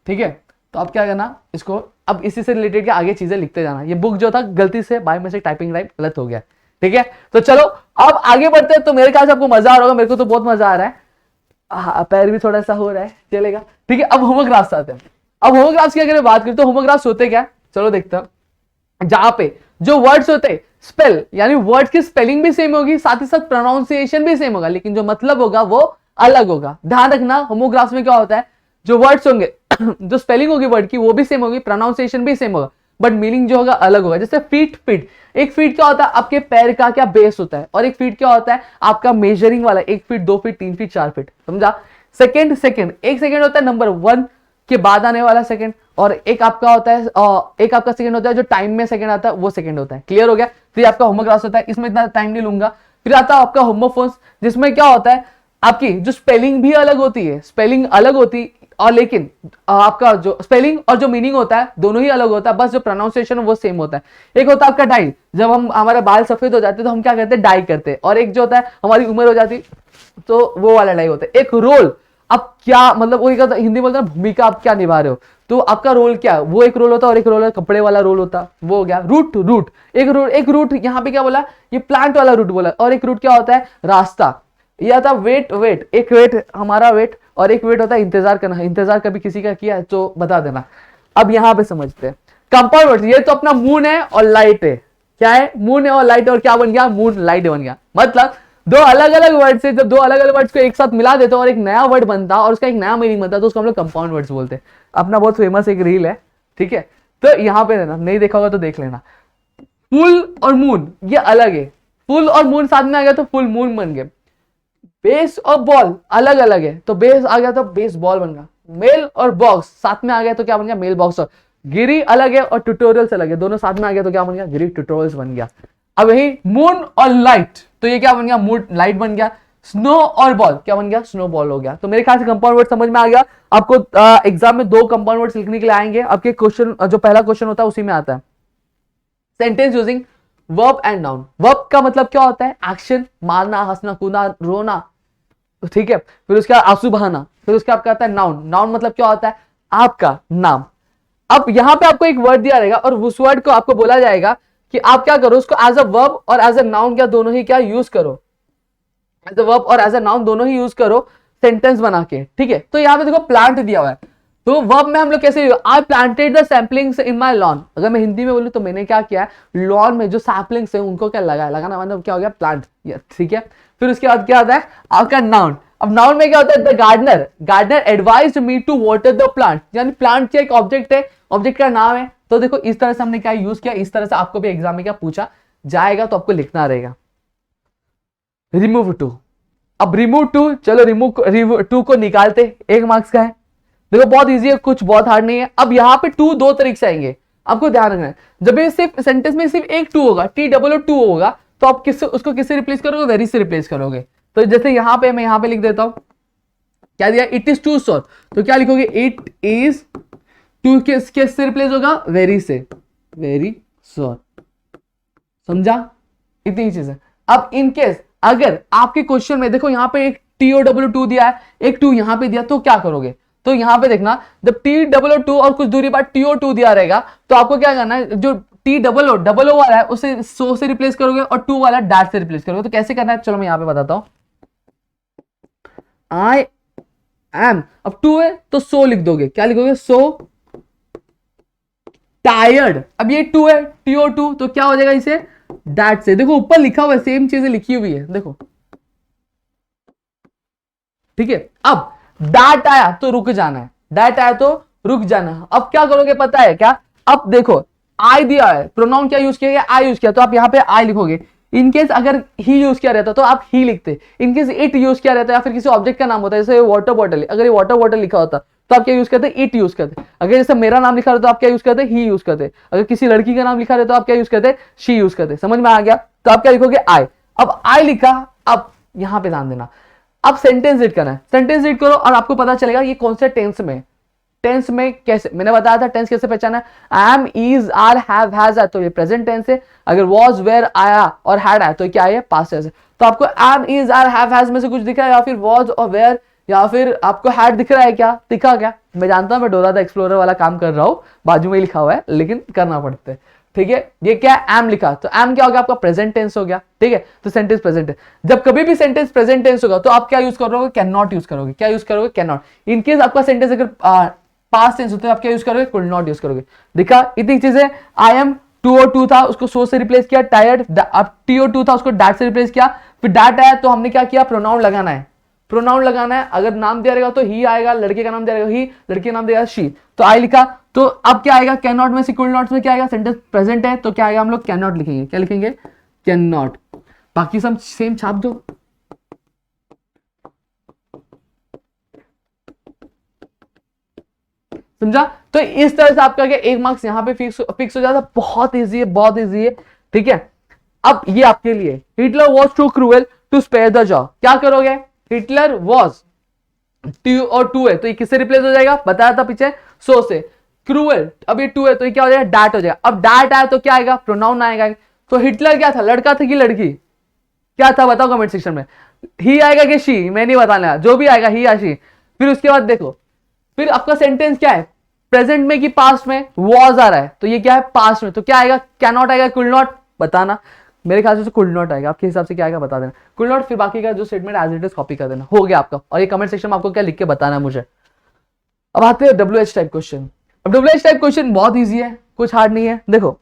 ठीक है। तो आप क्या करना इसको, अब इसी से रिलेटेड के आगे चीजें लिखते जाना। ये बुक जो था गलती से बाय मिस्टेक टाइपिंग राइट गलत हो गया, ठीक है। तो चलो अब आगे बढ़ते हैं। तो मेरे ख्याल से आपको मजा आ रहा होगा, मेरे को तो बहुत मजा आ रहा है, पैर भी थोड़ा सा हो रहा है, चलेगा, ठीक है। अब होमोग्राफ्स आते हैं। अब होमोग्राफ्स की अगर बात करें तो होमोग्राफ्स होते क्या, चलो देखते हैं। जहां पे जो वर्ड्स होते हैं स्पेल, यानी वर्ड की स्पेलिंग भी सेम होगी, साथ ही साथ प्रोनाउंसिएशन भी सेम होगा, लेकिन जो मतलब होगा वो अलग होगा। ध्यान रखना, होमोग्राफ्स में क्या होता है, जो वर्ड्स होंगे जो स्पेलिंग होगी वर्ड की वो भी सेम होगी, प्रोनाउंसिएशन भी सेम होगा, बट मीनिंग जो होगा अलग होगा। जैसे फीट, फीट, एक फीट क्या होता है, आपके पैर का क्या बेस होता है, और एक फीट क्या होता है आपका मेजरिंग वाला, 1 फीट 2 फीट 3 फीट 4 फीट, समझा। सेकंड, सेकंड, एक सेकंड होता है नंबर 1 के बाद आने वाला सेकंड, और एक आपका होता है एक आपका सेकंड होता है जो टाइम में सेकंड आता है, वो सेकंड होता है। क्लियर हो गया। तो ये आपका होमोग्राफ्स होता है, इसमें इतना टाइम नहीं लूंगा। फिर आता है आपका होमोफोन्स, जिसमें क्या होता है आपकी जो स्पेलिंग भी अलग होती है, स्पेलिंग अलग होती और लेकिन आपका जो स्पेलिंग और जो मीनिंग होता है दोनों ही अलग होता है, बस जो प्रोनाउंसिएशन वो सेम होता है। एक होता है आपका डाई, जब हम हमारे बाल सफेद हो जाते हैं तो हम क्या करते हैं, डाई करते हैं। और एक जो होता है हमारी उम्र हो जाती तो वो वाला डाई होता है। एक रोल, अब क्या मतलब वो हिंदी बोलते हैं भूमिका आप क्या निभा रहे हो, तो आपका रोल क्या है, वो एक रोल होता है। और एक रोल है कपड़े वाला रोल होता, वो हो गया रूट, रूट एक रूट यहाँ पे क्या बोला, ये प्लांट वाला रूट बोला। और एक रूट क्या होता है, रास्ता। ये आता वेट, वेट, एक वेट हमारा वेट, और एक वेट होता है इंतजार करना। इंतजार कभी किसी का किया है तो बता देना। अब यहां पे समझते हैं कंपाउंड वर्ड्स। ये तो अपना मून है और लाइट है, क्या है, मून है और लाइट, और क्या बन गया, मून लाइट बन गया। मतलब दो अलग अलग वर्ड से जब दो अलग अलग वर्ड्स को एक साथ मिला देते और एक नया वर्ड बनता और उसका एक नया मीनिंग बनता, तो उसको हम लोग कंपाउंड वर्ड्स बोलते हैं। अपना बहुत फेमस एक रील है, ठीक है। तो यहां पे रहना, नहीं देखा होगा तो देख लेना। फुल और मून ये अलग है, फुल और मून साथ में आ गया तो फुल मून बन गए। बेस और बॉल अलग अलग है, तो बेस आ गया तो बेस बॉल बन गया। मेल और बॉक्स साथ में आ गया तो क्या बन गया, मेल बॉक्स। और गिरी अलग है और ट्यूटोरियल्स अलग है, दोनों साथ में आ गया तो क्या बन गया, गिरी ट्यूटोरियल्स बन गया। अब यही मून और लाइट, तो ये क्या बन गया, मून लाइट बन गया। स्नो और बॉल क्या बन गया, स्नो बॉल हो गया। तो मेरे ख्याल से कंपाउंड वर्ड समझ में आ गया आपको। एग्जाम में 2 कंपाउंड वर्ड्स लिखने के लिए आएंगे आपके क्वेश्चन, जो पहला क्वेश्चन होता है उसी में आता है sentence using verb and noun. Verb का मतलब क्या होता है, एक्शन, मारना, हंसना, कूदना, रोना, ठीक है। फिर उसके बाद आंसू बहाना। फिर उसके आपका आता है नाउन। नाउन मतलब क्या होता है, आपका नाम। अब यहां पे आपको एक वर्ड दिया रहेगा और उस वर्ड को आपको बोला जाएगा कि आप क्या करो, उसको एज अ वर्ब और एज अ नाउन क्या दोनों ही क्या यूज करो, एज अ वर्ब और एज अ नाउन दोनों ही यूज करो सेंटेंस बना के, ठीक है। तो यहां पे देखो प्लांट दिया हुआ है, तो वर्ब में हम लोग कैसे, I planted the samplings in my lawn. अगर मैं हिंदी में बोलूं तो मैंने क्या किया, लॉन में जो सैम्पलिंग्स है उनको क्या लगाया, लगाना मतलब क्या हो गया, प्लांट, ठीक है। फिर उसके बाद क्या आता है आपका नाउन। अब नाउन में क्या होता है, the gardener, gardener advised me to water the plant, यानी प्लांट क्या एक ऑब्जेक्ट है, ऑब्जेक्ट का नाम है, तो देखो इस तरह से हमने क्या यूज किया, इस तरह से आपको भी एग्जाम में क्या पूछा जाएगा तो आपको लिखना रहेगा। रिमूव टू, अब रिमूव टू, चलो रिमूव टू को निकालते, 1 मार्क्स का है। देखो बहुत इजी है, कुछ बहुत हार्ड नहीं है। अब यहाँ पे टू दो तरीके से आएंगे, आपको ध्यान रखना है। जब भी सिर्फ सेंटेंस में सिर्फ एक टू होगा, T-O-O-2 होगा, तो आप किससे उसको किससे रिप्लेस करोगे, वेरी से रिप्लेस करोगे। तो जैसे यहाँ पे मैं यहाँ पे लिख देता हूं, क्या दिया, इट इज टू सॉर, तो क्या लिखोगे, इट इज टू, किससे रिप्लेस होगा, वेरी से, वेरी सॉर। समझा, इतनी चीज है। अब इन केस अगर आपके क्वेश्चन में देखो यहाँ पे एक T-O-O-2 दिया है, एक टू यहाँ पे दिया, तो क्या करोगे, तो यहां पे देखना, जब T-O-O-2 और कुछ दूरी बाद TO2 दिया रहेगा, तो आपको क्या करना है, जो T-O-O वाला है उसे सो से रिप्लेस करोगे और टू वाला डैट से रिप्लेस करोगे। तो कैसे करना है, चलो मैं यहां पे बताता हूं। आई एम, अब टू है तो सो लिख दोगे, क्या लिखोगे, सो टायर्ड। अब ये टू है, TO2, तो क्या हो जाएगा इसे डैट से। देखो ऊपर लिखा हुआ है, सेम चीजें लिखी हुई है, देखो ठीक है। अब डैट आया तो रुक जाना है, डैट आया तो रुक जाना है। अब क्या करोगे पता है क्या, अब देखो आई दिया है, प्रोनाउन क्या यूज किया गया, आई यूज किया, तो आप यहाँ पे आई लिखोगे। इनकेस अगर ही यूज किया रहता तो आप ही लिखते, इनकेस इट यूज किया रहता या फिर किसी ऑब्जेक्ट का नाम होता है, जैसे वाटर बॉटल, अगर ये वाटर बॉटल लिखा होता तो आप क्या यूज करते, इट यूज करते। अगर जैसे मेरा नाम लिखा रहता तो आप क्या यूज करते, ही यूज करते। अगर किसी लड़की का नाम लिखा रहता तो आप क्या यूज करते, शी यूज करते। समझ में आ गया, तो आप क्या लिखोगे, आई। अब आई लिखा, अब यहां पे ध्यान देना, अब सेंटेंस रीड करना है, सेंटेंस रीड करो और आपको पता चलेगा ये कौन से टेंस में। टेंस में कैसे, मैंने बताया था टेंस कैसे पहचाना है, am, is, are, have, has है तो ये प्रेजेंट टेंस है। अगर वॉज, वेयर आया और हैड आया तो क्या है, पास्ट टेंस है। तो आपको am, is, are, have, has में से कुछ दिख रहा है, या फिर वॉज और वेयर, या फिर आपको हैड दिख रहा है, क्या दिखा क्या, मैं जानता हूं मैं डोरा द एक्सप्लोरर वाला काम कर रहा हूं, बाजू में ही लिखा हुआ है लेकिन करना पड़ता है, ठीक है। ये क्या है, एम लिखा, तो एम क्या हो गया, आपका प्रेजेंट टेंस हो गया, ठीक है। तो सेंटेंस प्रेजेंट है, जब कभी भी सेंटेंस प्रेजेंट टेंस होगा तो आप क्या यूज करोगे, कैन नॉट यूज करोगे। क्या यूज करोगे, कैन नॉट। इनकेस आपका सेंटेंस अगर पास्ट टेंस होता है आप क्या यूज करोगे, कुड नॉट यूज करोगे। दिखा, इतनी चीजें। आई एम TO2 था, उसको सो से रिप्लेस किया, टायर्ड। अब TO2 था, उसको डैट से रिप्लेस किया, फिर डैट आया तो हमने क्या किया, प्रोनाउन लगाना है, प्रोनाउन लगाना है। अगर नाम दिया रहेगा तो ही आएगा, लड़के का नाम दिया रहेगा ही, लड़की का नाम दिया शी, तो आई लिखा। तो अब क्या आएगा, कैन नॉट में से कुड नॉट में क्या आएगा, सेंटेंस प्रेजेंट है तो क्या आएगा, हम लोग कैन नॉट लिखेंगे। क्या लिखेंगे, कैन नॉट। बाकी सब सेम छाप दो। समझा, तो इस तरह से आपका क्या 1 मार्क्स यहां पे फिक्स हो जाता है। बहुत इजी है, बहुत इजी है, ठीक है। अब ये आपके लिए, Hitler was too cruel to spare the Jews, क्या करोगे, हिटलर वॉज टू और टू है तो ये किससे रिप्लेस हो जाएगा, बताया था पीछे, सो से। क्रूएल, अब ये टू है तो ये क्या हो जाएगा, डैट हो जाएगा। अब डैट आया तो क्या आएगा, प्रोनाउन आएगा। तो हिटलर क्या था, लड़का था कि लड़की, क्या था बताओ कमेंट सेक्शन में। ही आएगा कि शी, मैं नहीं बताना, जो भी आएगा ही या शी। फिर उसके बाद देखो, फिर आपका सेंटेंस क्या है, प्रेजेंट में कि पास्ट में, वॉज आ रहा है तो ये क्या है, पास्ट में, तो क्या आएगा, कैन नॉट आएगा, कुड नॉट, बताना। मेरे ख्याल से कुड नॉट आएगा, आपके हिसाब से क्या आएगा बता देना, कुड नॉट। फिर बाकी का जो statement as it is copy कर देना, हो गया आपका। और ये कमेंट सेक्शन में आपको क्या लिख के बताना है मुझे। अब आते हैं WH टाइप क्वेश्चन। अब WH टाइप क्वेश्चन बहुत ईजी है, कुछ हार्ड नहीं है। देखो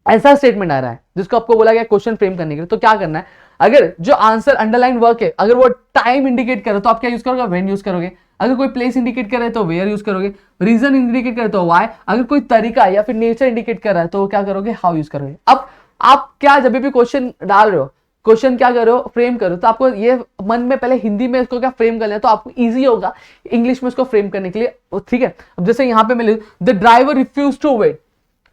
ऐसा स्टेटमेंट आ रहा है जिसको आपको बोला गया क्वेश्चन फ्रेम करने के लिए, तो क्या करना है, अगर जो आंसर अंडरलाइन वर्क है अगर वो टाइम इंडिकेट करे तो आप क्या यूज करोगे, व्हेन यूज करोगे। अगर कोई प्लेस इंडिकेट करे तो वेयर यूज करोगे। रीजन इंडिकेट करे तो व्हाई। अगर कोई तरीका या फिर नेचर इंडिकेट कर रहा है तो क्या करोगे, हाउ यूज करोगे। अब आप क्या जब भी क्वेश्चन डाल रहे हो, क्वेश्चन क्या करो, फ्रेम करो, तो आपको ये मन में पहले हिंदी में इसको क्या फ्रेम कर लेना, तो आपको इजी होगा इंग्लिश में इसको फ्रेम करने के लिए, ठीक है। अब जैसे यहां पे मैं लिख, the driver refuse to wait,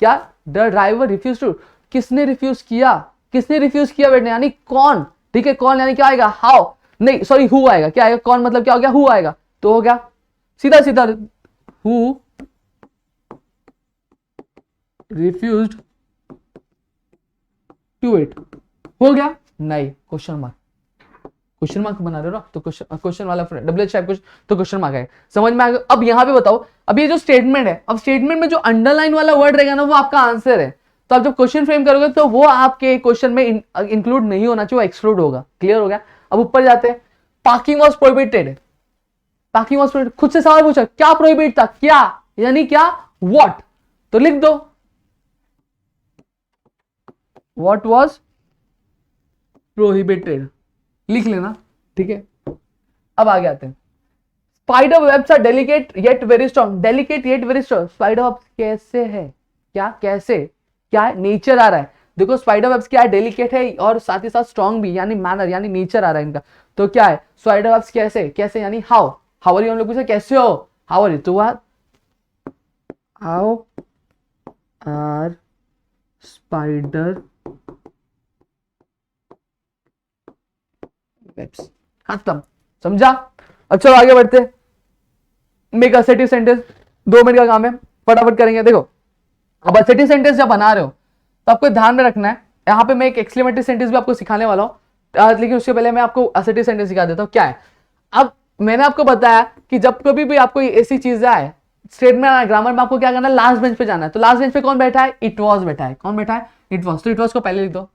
क्या, द ड्राइवर रिफ्यूज टू, किसने रिफ्यूज किया, किसने रिफ्यूज किया बैठने, यानी कौन, ठीक है। कौन यानी क्या आएगा, हाउ, नहीं सॉरी हु आएगा, क्या आएगा, कौन मतलब क्या हो गया, हु आएगा, तो हो गया सीधा सीधा, हु रिफ्यूज्ड टू इट, हो गया। नहीं, क्वेश्चन मार्क, क्वेश्चन मार्क बना रहे हो ना, तो क्वेश्चन वाला WH टाइप क्वेश्चन तो क्वेश्चन मार्क है, समझ में आ गया। अब यहां पे बताओ, अब ये जो स्टेटमेंट है, अब स्टेटमेंट में जो अंडरलाइन वाला वर्ड रहेगा ना वो आपका आंसर है। तो आप जब क्वेश्चन फ्रेम करोगे तो वो आपके क्वेश्चन में इंक्लूड नहीं होना चाहिए, वो एक्सक्लूड होगा। क्लियर हो गया। अब ऊपर जाते हैं, parking was prohibited, parking was prohibited, खुद से सवाल पूछा, क्या प्रोहिबिट था, क्या यानी क्या, व्हाट, तो लिख दो व्हाट वॉज प्रोहिबिटेड, लिख लेना, ठीक है। अब आगे आते हैं, spider webs are delicate yet very strong, delicate yet very strong, spider web कैसे है, क्या कैसे, क्या है नेचर आ रहा है। देखो स्पाइडर वेब्स क्या है, डेलिकेट है और साथ ही साथ स्ट्रॉन्ग भी, यानी मैनर यानी नेचर आ रहा है इनका। तो क्या है स्पाइडर वेब्स कैसे, कैसे यानी हाउ, हाउ आर यू, हम लोग पूछे कैसे हो, हाउ आर यू, तो हाउ आर स्पाइडर वेब्स, खत्म, समझा। अब चलो आगे बढ़ते, मेक असर्टिव सेंटेंस, 2 मिनट का काम है, फटाफट करेंगे। देखो अब असर्टिव सेंटेंस जब बना रहे हो तो आपको ध्यान में रखना है, यहाँ पे मैं एक एक्सक्लेमेटरी सेंटेंस भी आपको सिखाने वाला हूँ, लेकिन उससे पहले मैं आपको असर्टिव सेंटेंस सिखा देता हूँ क्या है। अब मैंने आपको बताया कि जब कभी भी आपको ऐसी चीजें आए स्टेटमेंट ग्रामर में, आपको क्या करना है, लास्ट बेंच पे जाना है। तो लास्ट बेंच पे कौन बैठा है, इट वॉज बैठा है। कौन बैठा है, इट वॉज। तो इट वॉज को पहले लिख दो।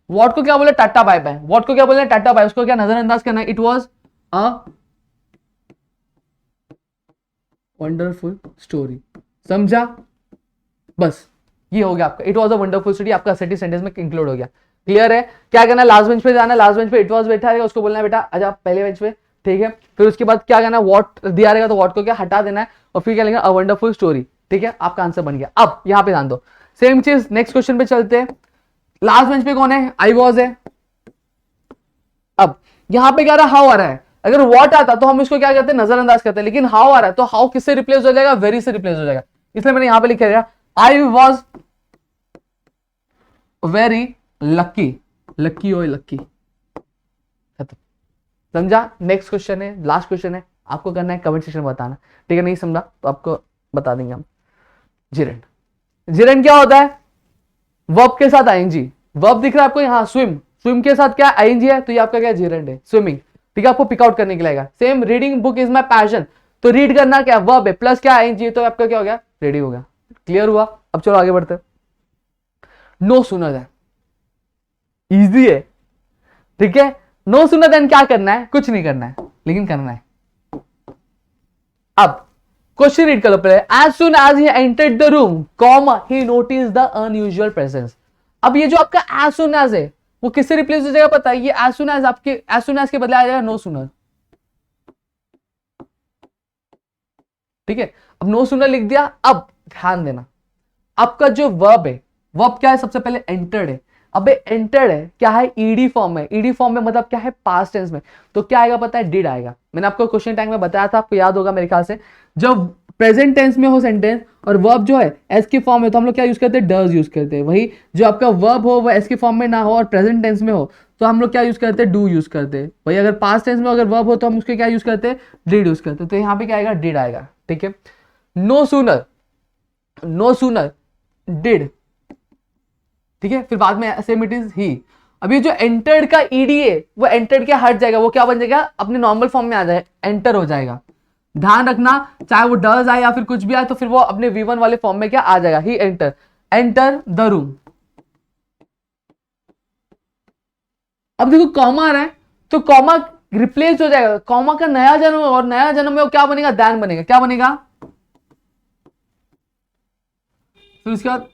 वॉट को क्या बोले, टाटा बाय बाय। वॉट को क्या बोले, टाटा बाय। उसको क्या नजरअंदाज करना है, it was a wonderful story, समझा। बस ये हो गया आपका, it was a wonderful story, आपका असर्टिव सेंटेंस में इंक्लूड हो गया। क्लियर है। क्या करना है, लास्ट बेंच पे जाना है, लास्ट बेंच पे इट वॉज बैठा है, उसको बोलना है बेटा आजा पहले बेंच पे, ठीक है। फिर उसके बाद क्या करना है, वॉट दिया रहेगा तो वॉट को क्या हटा देना है, और फिर क्या लिखना, अ वंडरफुल स्टोरी, ठीक है। आपका आंसर बन गया। अब यहां पे ध्यान दो, सेम चीज नेक्स्ट क्वेश्चन पे चलते हैं। लास्ट बेंच पे कौन है, आई वॉज है। अब यहां पे क्या रहा, हाउ आ रहा है। अगर वॉट आता तो हम इसको क्या करते हैं, नजरअंदाज करते हैं, लेकिन हाउ आ रहा है तो हाउ किससे रिप्लेस हो जाएगा, वेरी से रिप्लेस हो जाएगा। इसलिए मैंने यहां पे लिखा है I was very lucky, lucky हो लकी, खत्म, समझा। नेक्स्ट क्वेश्चन है, लास्ट क्वेश्चन है, आपको करना है कमेंट सेक्शन में बताना, ठीक है। नहीं समझा तो आपको बता देंगे हम। जिरेंड, जिरेंड क्या होता है, वर्ब के साथ आईएनजी। वर्ब दिख रहा है आपको यहाँ, स्विम, स्विम के साथ क्या आईएनजी है, तो ये आपका क्या जिरेंड है, स्विमिंग, ठीक है। आपको पिकआउट करने के लिए same, reading book is my passion, तो रीड करना क्या वर्ब है, प्लस क्या आईएनजी है, तो आपका क्या हो गया, रेडी हो गया। क्लियर हुआ। अब चलो आगे बढ़ते, नो सुनर देन, इजी है, ठीक है। नो सुनर देन क्या करना है, कुछ नहीं करना है, लेकिन करना है। अब क्वेश्चन रीड कर लो पहले, as soon as he entered the room comma he notice the unusual presence. अब ये जो आपका एज सुन एज है वो किससे रिप्लेस हो जाएगा पता है, ये एज सुन एज आपके एज सुन एज के बदले आ जाएगा नो सुनर, ठीक है। अब नो सुनर लिख दिया। अब ध्यान देना, आपका जो वर्ब है, वर्ब क्या है, सबसे पहले एंटर्ड है। अबे एंटर्ड है क्या है, ईडी फॉर्म में, ईडी फॉर्म में मतलब क्या है, पास्ट टेंस में, तो क्या आएगा पता है, डिड आएगा। मैंने आपको क्वेश्चन टाइम में बताया था, आपको याद होगा मेरे ख्याल से, जब प्रेजेंट टेंस में हो सेंटेंस और वर्ब जो है एस के फॉर्म में, तो हम लोग क्या यूज करते हैं, डज यूज करते हैं। वही जो आपका वर्ब हो वो एस के फॉर्म में ना हो और प्रेजेंट टेंस में हो तो हम लोग क्या यूज करते हैं, डू यूज करते हैं। वही अगर पास्ट टेंस में अगर वर्ब हो तो हम उसके क्या यूज करते हैं, डिड यूज करते हैं। तो यहाँ पे क्या आएगा, डिड आएगा, ठीक है। No sooner, no sooner did, ठीक है। फिर बाद में सेम इट इज ही। अभी जो एंटर्ड का ईडी है वो एंटर्ड के हट जाएगा, वो क्या बन जाएगा, अपने नॉर्मल फॉर्म में आ जाए, एंटर हो जाएगा। ध्यान रखना, चाहे वो डज आए या फिर कुछ भी आए तो फिर वो अपने V1 वाले फॉर्म में क्या आ जाएगा, ही एंटर, एंटर द रूम। अब देखो कॉमा आ रहा है तो कॉमा रिप्लेस हो जाएगा, कॉमा का नया जन्म, और नया जन्म में वो क्या बनेगा, दैन बनेगा। क्या बनेगा, फिर उसके बाद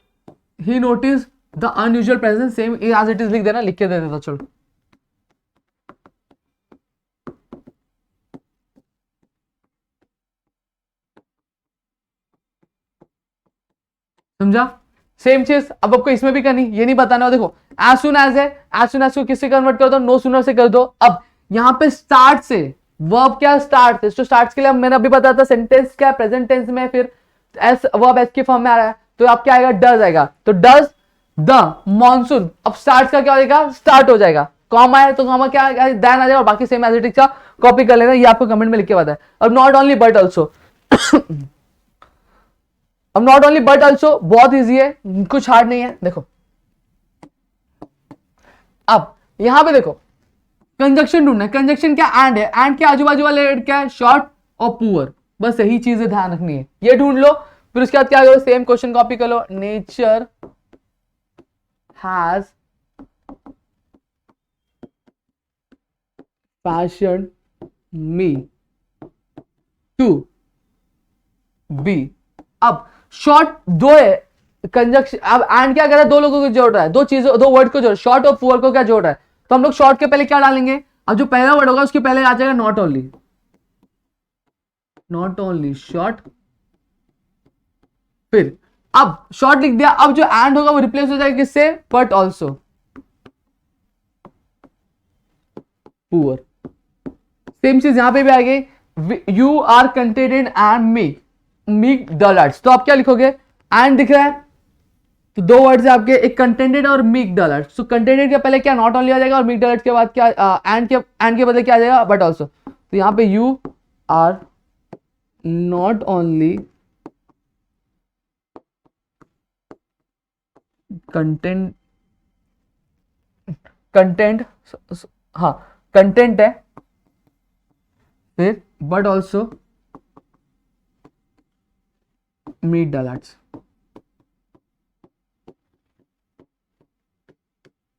ही notice the unusual presence, same as it is लिख देना, लिख के दे देता, चलो। समझा। सेम चीज अब आपको इसमें भी करनी, ये नहीं बताना। देखो एज सुन एज है, एज सुन एज को किससे कन्वर्ट कर दो, नो सुनर से कर दो। अब यहां पे स्टार्ट से वर्ब क्या, स्टार्ट से, तो स्टार्ट के लिए मैंने अभी बताया था सेंटेंस क्या प्रेजेंट टेंस में, फिर एस वर्ब एस के फॉर्म में आ रहा है तो आप क्या आएगा, डज आएगा। तो डज द मॉनसून, अब स्टार्ट का क्या हो जाएगा, स्टार्ट हो जाएगा। कॉमा है तो कॉमा क्या देन आ जाएगा, और बाकी सेम एज इट इज का कॉपी कर लेना, ये आपको कमेंट में लिख के बताया। अब नॉट ओनली बट ऑल्सो, अब नॉट ओनली बट ऑल्सो बहुत इजी है, कुछ हार्ड नहीं है। देखो अब यहां पे देखो कंजक्शन ढूंढना है, कंजक्शन क्या, एंड है, एंड के आजू बाजू वाले वर्ड क्या है, शॉर्ट और पुअर, बस यही चीजें ध्यान रखनी है, ये ढूंढ लो। फिर उसके बाद क्या करो, सेम क्वेश्चन कॉपी कर लो, nature has fashion me to be. अब शॉर्ट दो है कंजक्शन, अब एंड क्या कर रहा है, दो लोगों को जोड़ रहा है, दो चीजों, दो वर्ड को जोड़, शॉर्ट और पुअर को क्या जोड़ रहा है, तो हम लोग शॉर्ट के पहले क्या डालेंगे, अब जो पहला वर्ड होगा उसके पहले आ जाएगा not only, not only short फिर अब शॉर्ट लिख दिया, अब जो एंड होगा वो रिप्लेस हो जाएगा किससे, बट ऑल्सो पुअर। सेम चीज यहां पे भी आ गई, you are contented and meek dollars, तो आप क्या लिखोगे, एंड दिख रहा है तो दो वर्ड्स है आपके, एक कंटेंटेड और मीक डॉलर्स। तो कंटेंटेड के पहले क्या नॉट ओनली आ जाएगा, और मीक डॉलर्स के बाद क्या एंड के बदले क्या आ जाएगा, बट ऑल्सो। तो यहां पे you are not only content, content, हाँ कंटेंट है, फिर बट ऑल्सो मीट डॉलर्स।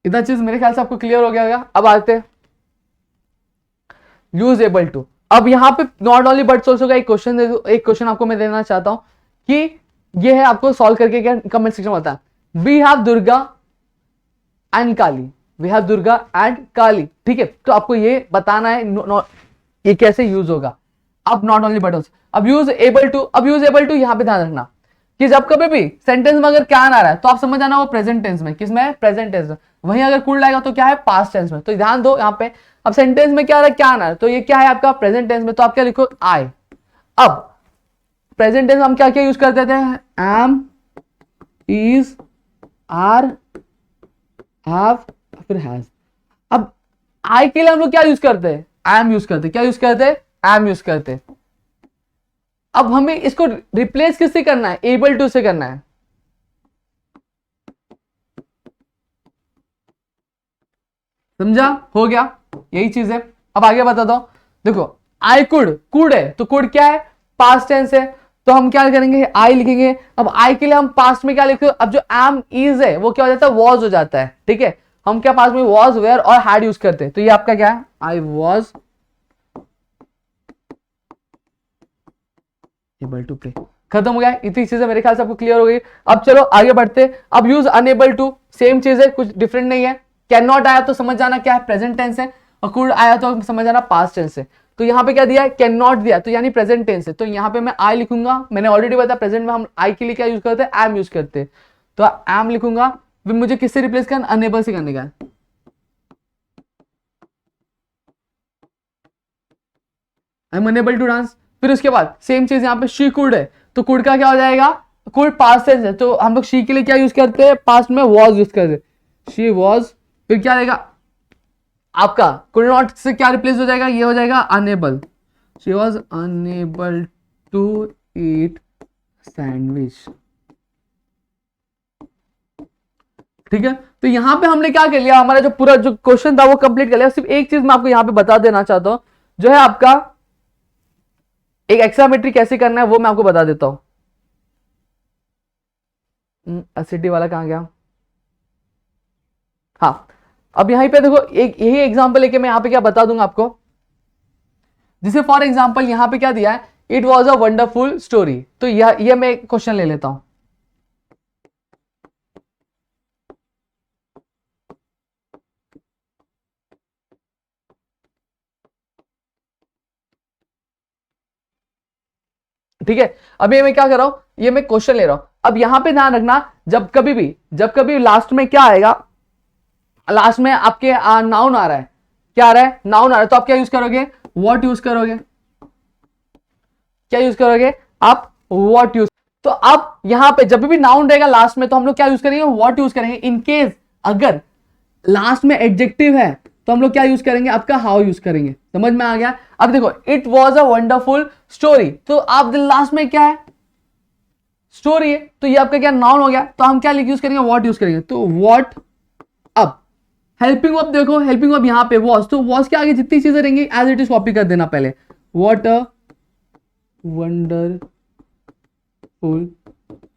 इतना चीज मेरे ख्याल से आपको क्लियर हो गया होगा। अब आते हैं यूज एबल टू। अब यहां पे नॉट ओनली बट ऑल्सो का एक क्वेश्चन एक क्वेश्चन आपको मैं देना चाहता हूं कि ये है, आपको सॉल्व करके क्या कमेंट सेक्शन में बताया। We have Durga and Kali, we have Durga and Kali, ठीक है। तो आपको ये बताना है ये कैसे यूज होगा। अब नॉट ओनली बट ऑल्सो, अब यूज एबल टू, अब यूज एबल टू यहां पे ध्यान रखना कि जब कभी भी सेंटेंस में अगर क्या आ रहा है तो आप समझ जाना वो प्रेजेंट टेंस में, किसमें, प्रेजेंट टेंस में। वहीं अगर कुल आएगा तो क्या है, पास्ट टेंस में। तो ध्यान दो यहाँ पे, अब सेंटेंस में क्या आ रहा है, क्या आना है, तो ये क्या है आपका प्रेजेंट टेंस में, तो आप क्या लिखो, आई। अब प्रेजेंट टेंस हम क्या क्या यूज करते थे, एम, इज, आर, हैव, फिर हैज। अब आई के लिए हम लोग क्या यूज करते हैं, एम यूज करते, क्या यूज करते, एम यूज करते। अब हमें इसको रिप्लेस किससे करना है, एबल टू से करना है। समझा, हो गया, यही चीज है। अब आगे बताता हूं, देखो आई कुड, कुड है तो कुड क्या है, पास्ट टेंस है, तो हम क्या करेंगे, आई लिखेंगे। अब आई के लिए हम पास्ट में क्या लिखते, अब जो एम इज है वो क्या हो जाता है, वॉज हो जाता है, ठीक है। हम क्या पास्ट में वॉज, वेयर और हैड यूज करते हैं, तो ये आपका क्या है, I was able to play. खत्म हो गया, इतनी चीजें मेरे ख्याल से आपको क्लियर हो गई। अब चलो आगे बढ़ते। अब यूज अनएबल टू, सेम चीज है, कुछ डिफरेंट नहीं है। कैन नॉट आया तो समझ जाना क्या है, प्रेजेंट टेंस है, और कुड आया तो समझ जाना पास्ट टेंस है। तो यहाँ पे क्या दिया है, कैन नॉट दिया, तो यानी प्रेजेंट टेंस है, तो यहाँ पे मैं आई लिखूंगा। मैंने ऑलरेडी बताया प्रेजेंट में हम आई के लिए क्या यूज करते हैं, एम यूज करते हैं, तो एम लिखूंगा। फिर मुझे किससे रिप्लेस करना, अनएबल से करने का, I am unable to dance. फिर उसके बाद सेम चीज यहाँ पे शी कुड है, तो कुड का क्या हो जाएगा, कुड पास्ट टेंस है, तो हम लोग शी के लिए क्या यूज करते हैं, पास्ट में वॉज यूज करते हैं, शी वॉज। फिर क्या रहेगा आपका, कुड नॉट से क्या रिप्लेस हो जाएगा, ये हो जाएगा unable, she was unable to eat sandwich, ठीक है। तो यहां पे हमने क्या कर लिया, हमारा जो पूरा जो क्वेश्चन था वो कंप्लीट कर लिया। सिर्फ एक चीज मैं आपको यहां पे बता देना चाहता हूं, जो है आपका एक एक्स्ट्रा कैसे करना है वो मैं आपको बता देता हूं। एसिडिटी वाला कहां गया, हाँ। अब यहीं पे देखो, एक यही एग्जांपल लेके मैं यहां पे क्या बता दूंगा आपको, जिसे फॉर एग्जांपल यहां पे क्या दिया है, it was a wonderful story. तो यह मैं क्वेश्चन ले लेता हूं, ठीक है। अब ये मैं क्या कर रहा हूं, ये मैं क्वेश्चन ले रहा हूं। अब यहां पे ध्यान रखना, जब कभी लास्ट में क्या आएगा, लास्ट में आपके नाउन आ रहा है, क्या आ रहा है, नाउन आ रहा है, तो आप क्या यूज करोगे, व्हाट यूज करोगे, क्या यूज करोगे आप, व्हाट यूज। तो अब यहां पे जब भी नाउन रहेगा लास्ट में तो हम लोग क्या यूज करेंगे, व्हाट यूज करेंगे। इन केस अगर लास्ट में एडजेक्टिव है तो हम लोग क्या यूज करेंगे, आपका हाउ यूज करेंगे। समझ में आ गया। अब देखो, it was a wonderful story, तो आप लास्ट में क्या है, स्टोरी है, तो ये आपका क्या नाउन हो गया, तो हम क्या यूज करेंगे, व्हाट यूज करेंगे, तो व्हाट। अब हेल्पिंग वर्ब देखो, हेल्पिंग वर्ब यहां पे वॉज, तो वॉज के आगे जितनी चीजें रहेंगी एज इट इज कॉपी कर देना पहले, व्हाट अ वंडरफुल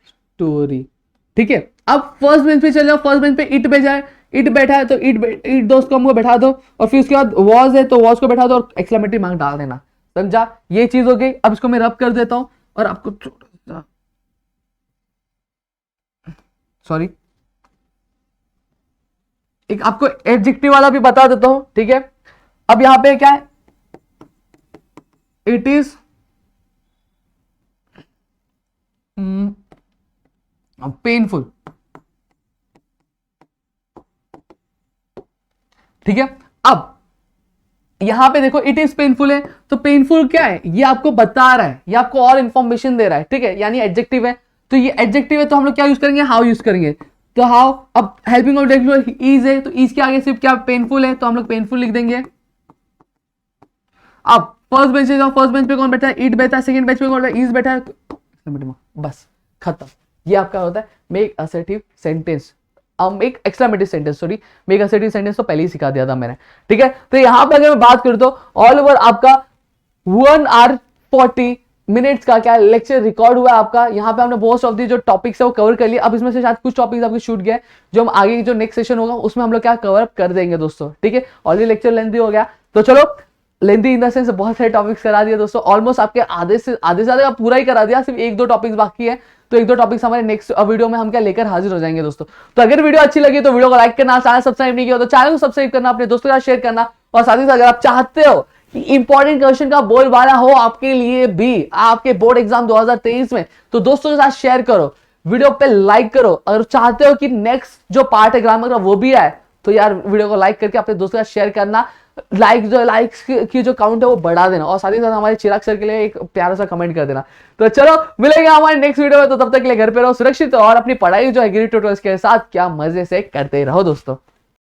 स्टोरी, ठीक है। अब फर्स्ट बेंच पे चले जाओ, फर्स्ट बेंच पे इट भेजा है, इट बैठा है, तो इट दोस्त को हमको बैठा दो, और फिर उसके बाद वॉज है तो वॉज को बैठा दो और एक्सक्लेमेटरी मार्क डाल देना। समझा, ये चीज हो गई। अब इसको मैं रब कर देता हूं और आपको सॉरी एक आपको एडजेक्टिव वाला भी बता देता हूं, ठीक है। अब यहां पे क्या है, इट इज पेनफुल, ठीक है। अब यहां पे देखो इट इज पेनफुल है, तो पेनफुल क्या है, ये आपको बता रहा है, ये आपको और इंफॉर्मेशन दे रहा है, ठीक है, यानी एडजेक्टिव है। तो ये एडजेक्टिव है तो हम लोग क्या यूज करेंगे, हाउ यूज करेंगे। तो हाउ, अब हेल्पिंग ऑब्जेक्ट इज है, तो इज के आगे सिर्फ क्या पेनफुल है, तो हम लोग पेनफुल लिख देंगे। अब फर्स्ट बेंच है, फर्स्ट बेंच पे कौन बैठा है, इट बैठा है, सेकंड बेंच पे कौन बैठा है, इज बैठा है, बस खत्म। ये आपका होता है मेक असर्टिव सेंटेंस, एक exclamative sentence, sorry make assertive sentence तो पहले ही सिखा दिया था मैंने, ठीक है। तो यहां पे अगर मैं बात करूं तो ऑल ओवर आपका 1 आवर 40 मिनट्स का क्या लेक्चर रिकॉर्ड हुआ है आपका। यहाँ पे हमने मोस्ट ऑफ दी जो टॉपिक्स है वो कवर कर लिया। अब इसमें से शायद कुछ टॉपिक्स आपके छूट गए, जो हम आगे जो नेक्स्ट सेशन होगा उसमें हम लोग क्या कवर अप कर देंगे दोस्तों, ठीक है। ऑलरेडी लेक्चर लेंथी हो गया, तो चलो लेंथी इन द सेंस बहुत सारे टॉपिक्स करा दिए दोस्तों, ऑलमोस्ट आपके आधे से ज्यादा पूरा ही करा दिया, सिर्फ 1-2 टॉपिक्स बाकी है। तो 1-2 टॉपिक्स हमारे नेक्स्ट वीडियो में हम क्या लेकर हाजिर हो जाएंगे दोस्तों। तो अगर वीडियो अच्छी लगी तो वीडियो को लाइक करना, चैनल सब्सक्राइब नहीं किया तो चैनल को सब्सक्राइब करना, अपने दोस्तों के साथ शेयर करना, और साथ ही साथ अगर आप चाहते हो कि इंपॉर्टेंट क्वेश्चन का बोलबाला हो आपके लिए भी आपके बोर्ड एग्जाम 2023 में, तो दोस्तों के साथ शेयर करो, वीडियो पे लाइक करो। अगर चाहते हो कि नेक्स्ट जो पार्ट है ग्रामर का वो भी आए, तो यार वीडियो को लाइक करके अपने दोस्तों के साथ शेयर करना, लाइक्स की जो काउंट है वो बढ़ा देना, और साथ ही साथ हमारे चिराग सर के लिए एक प्यारा सा कमेंट कर देना। तो चलो मिलेंगे हमारे नेक्स्ट वीडियो में, तो तब तक के लिए घर पे रहो सुरक्षित, और अपनी पढ़ाई जो है गिरी ट्यूटोरियल्स के साथ क्या मजे से करते रहो दोस्तों।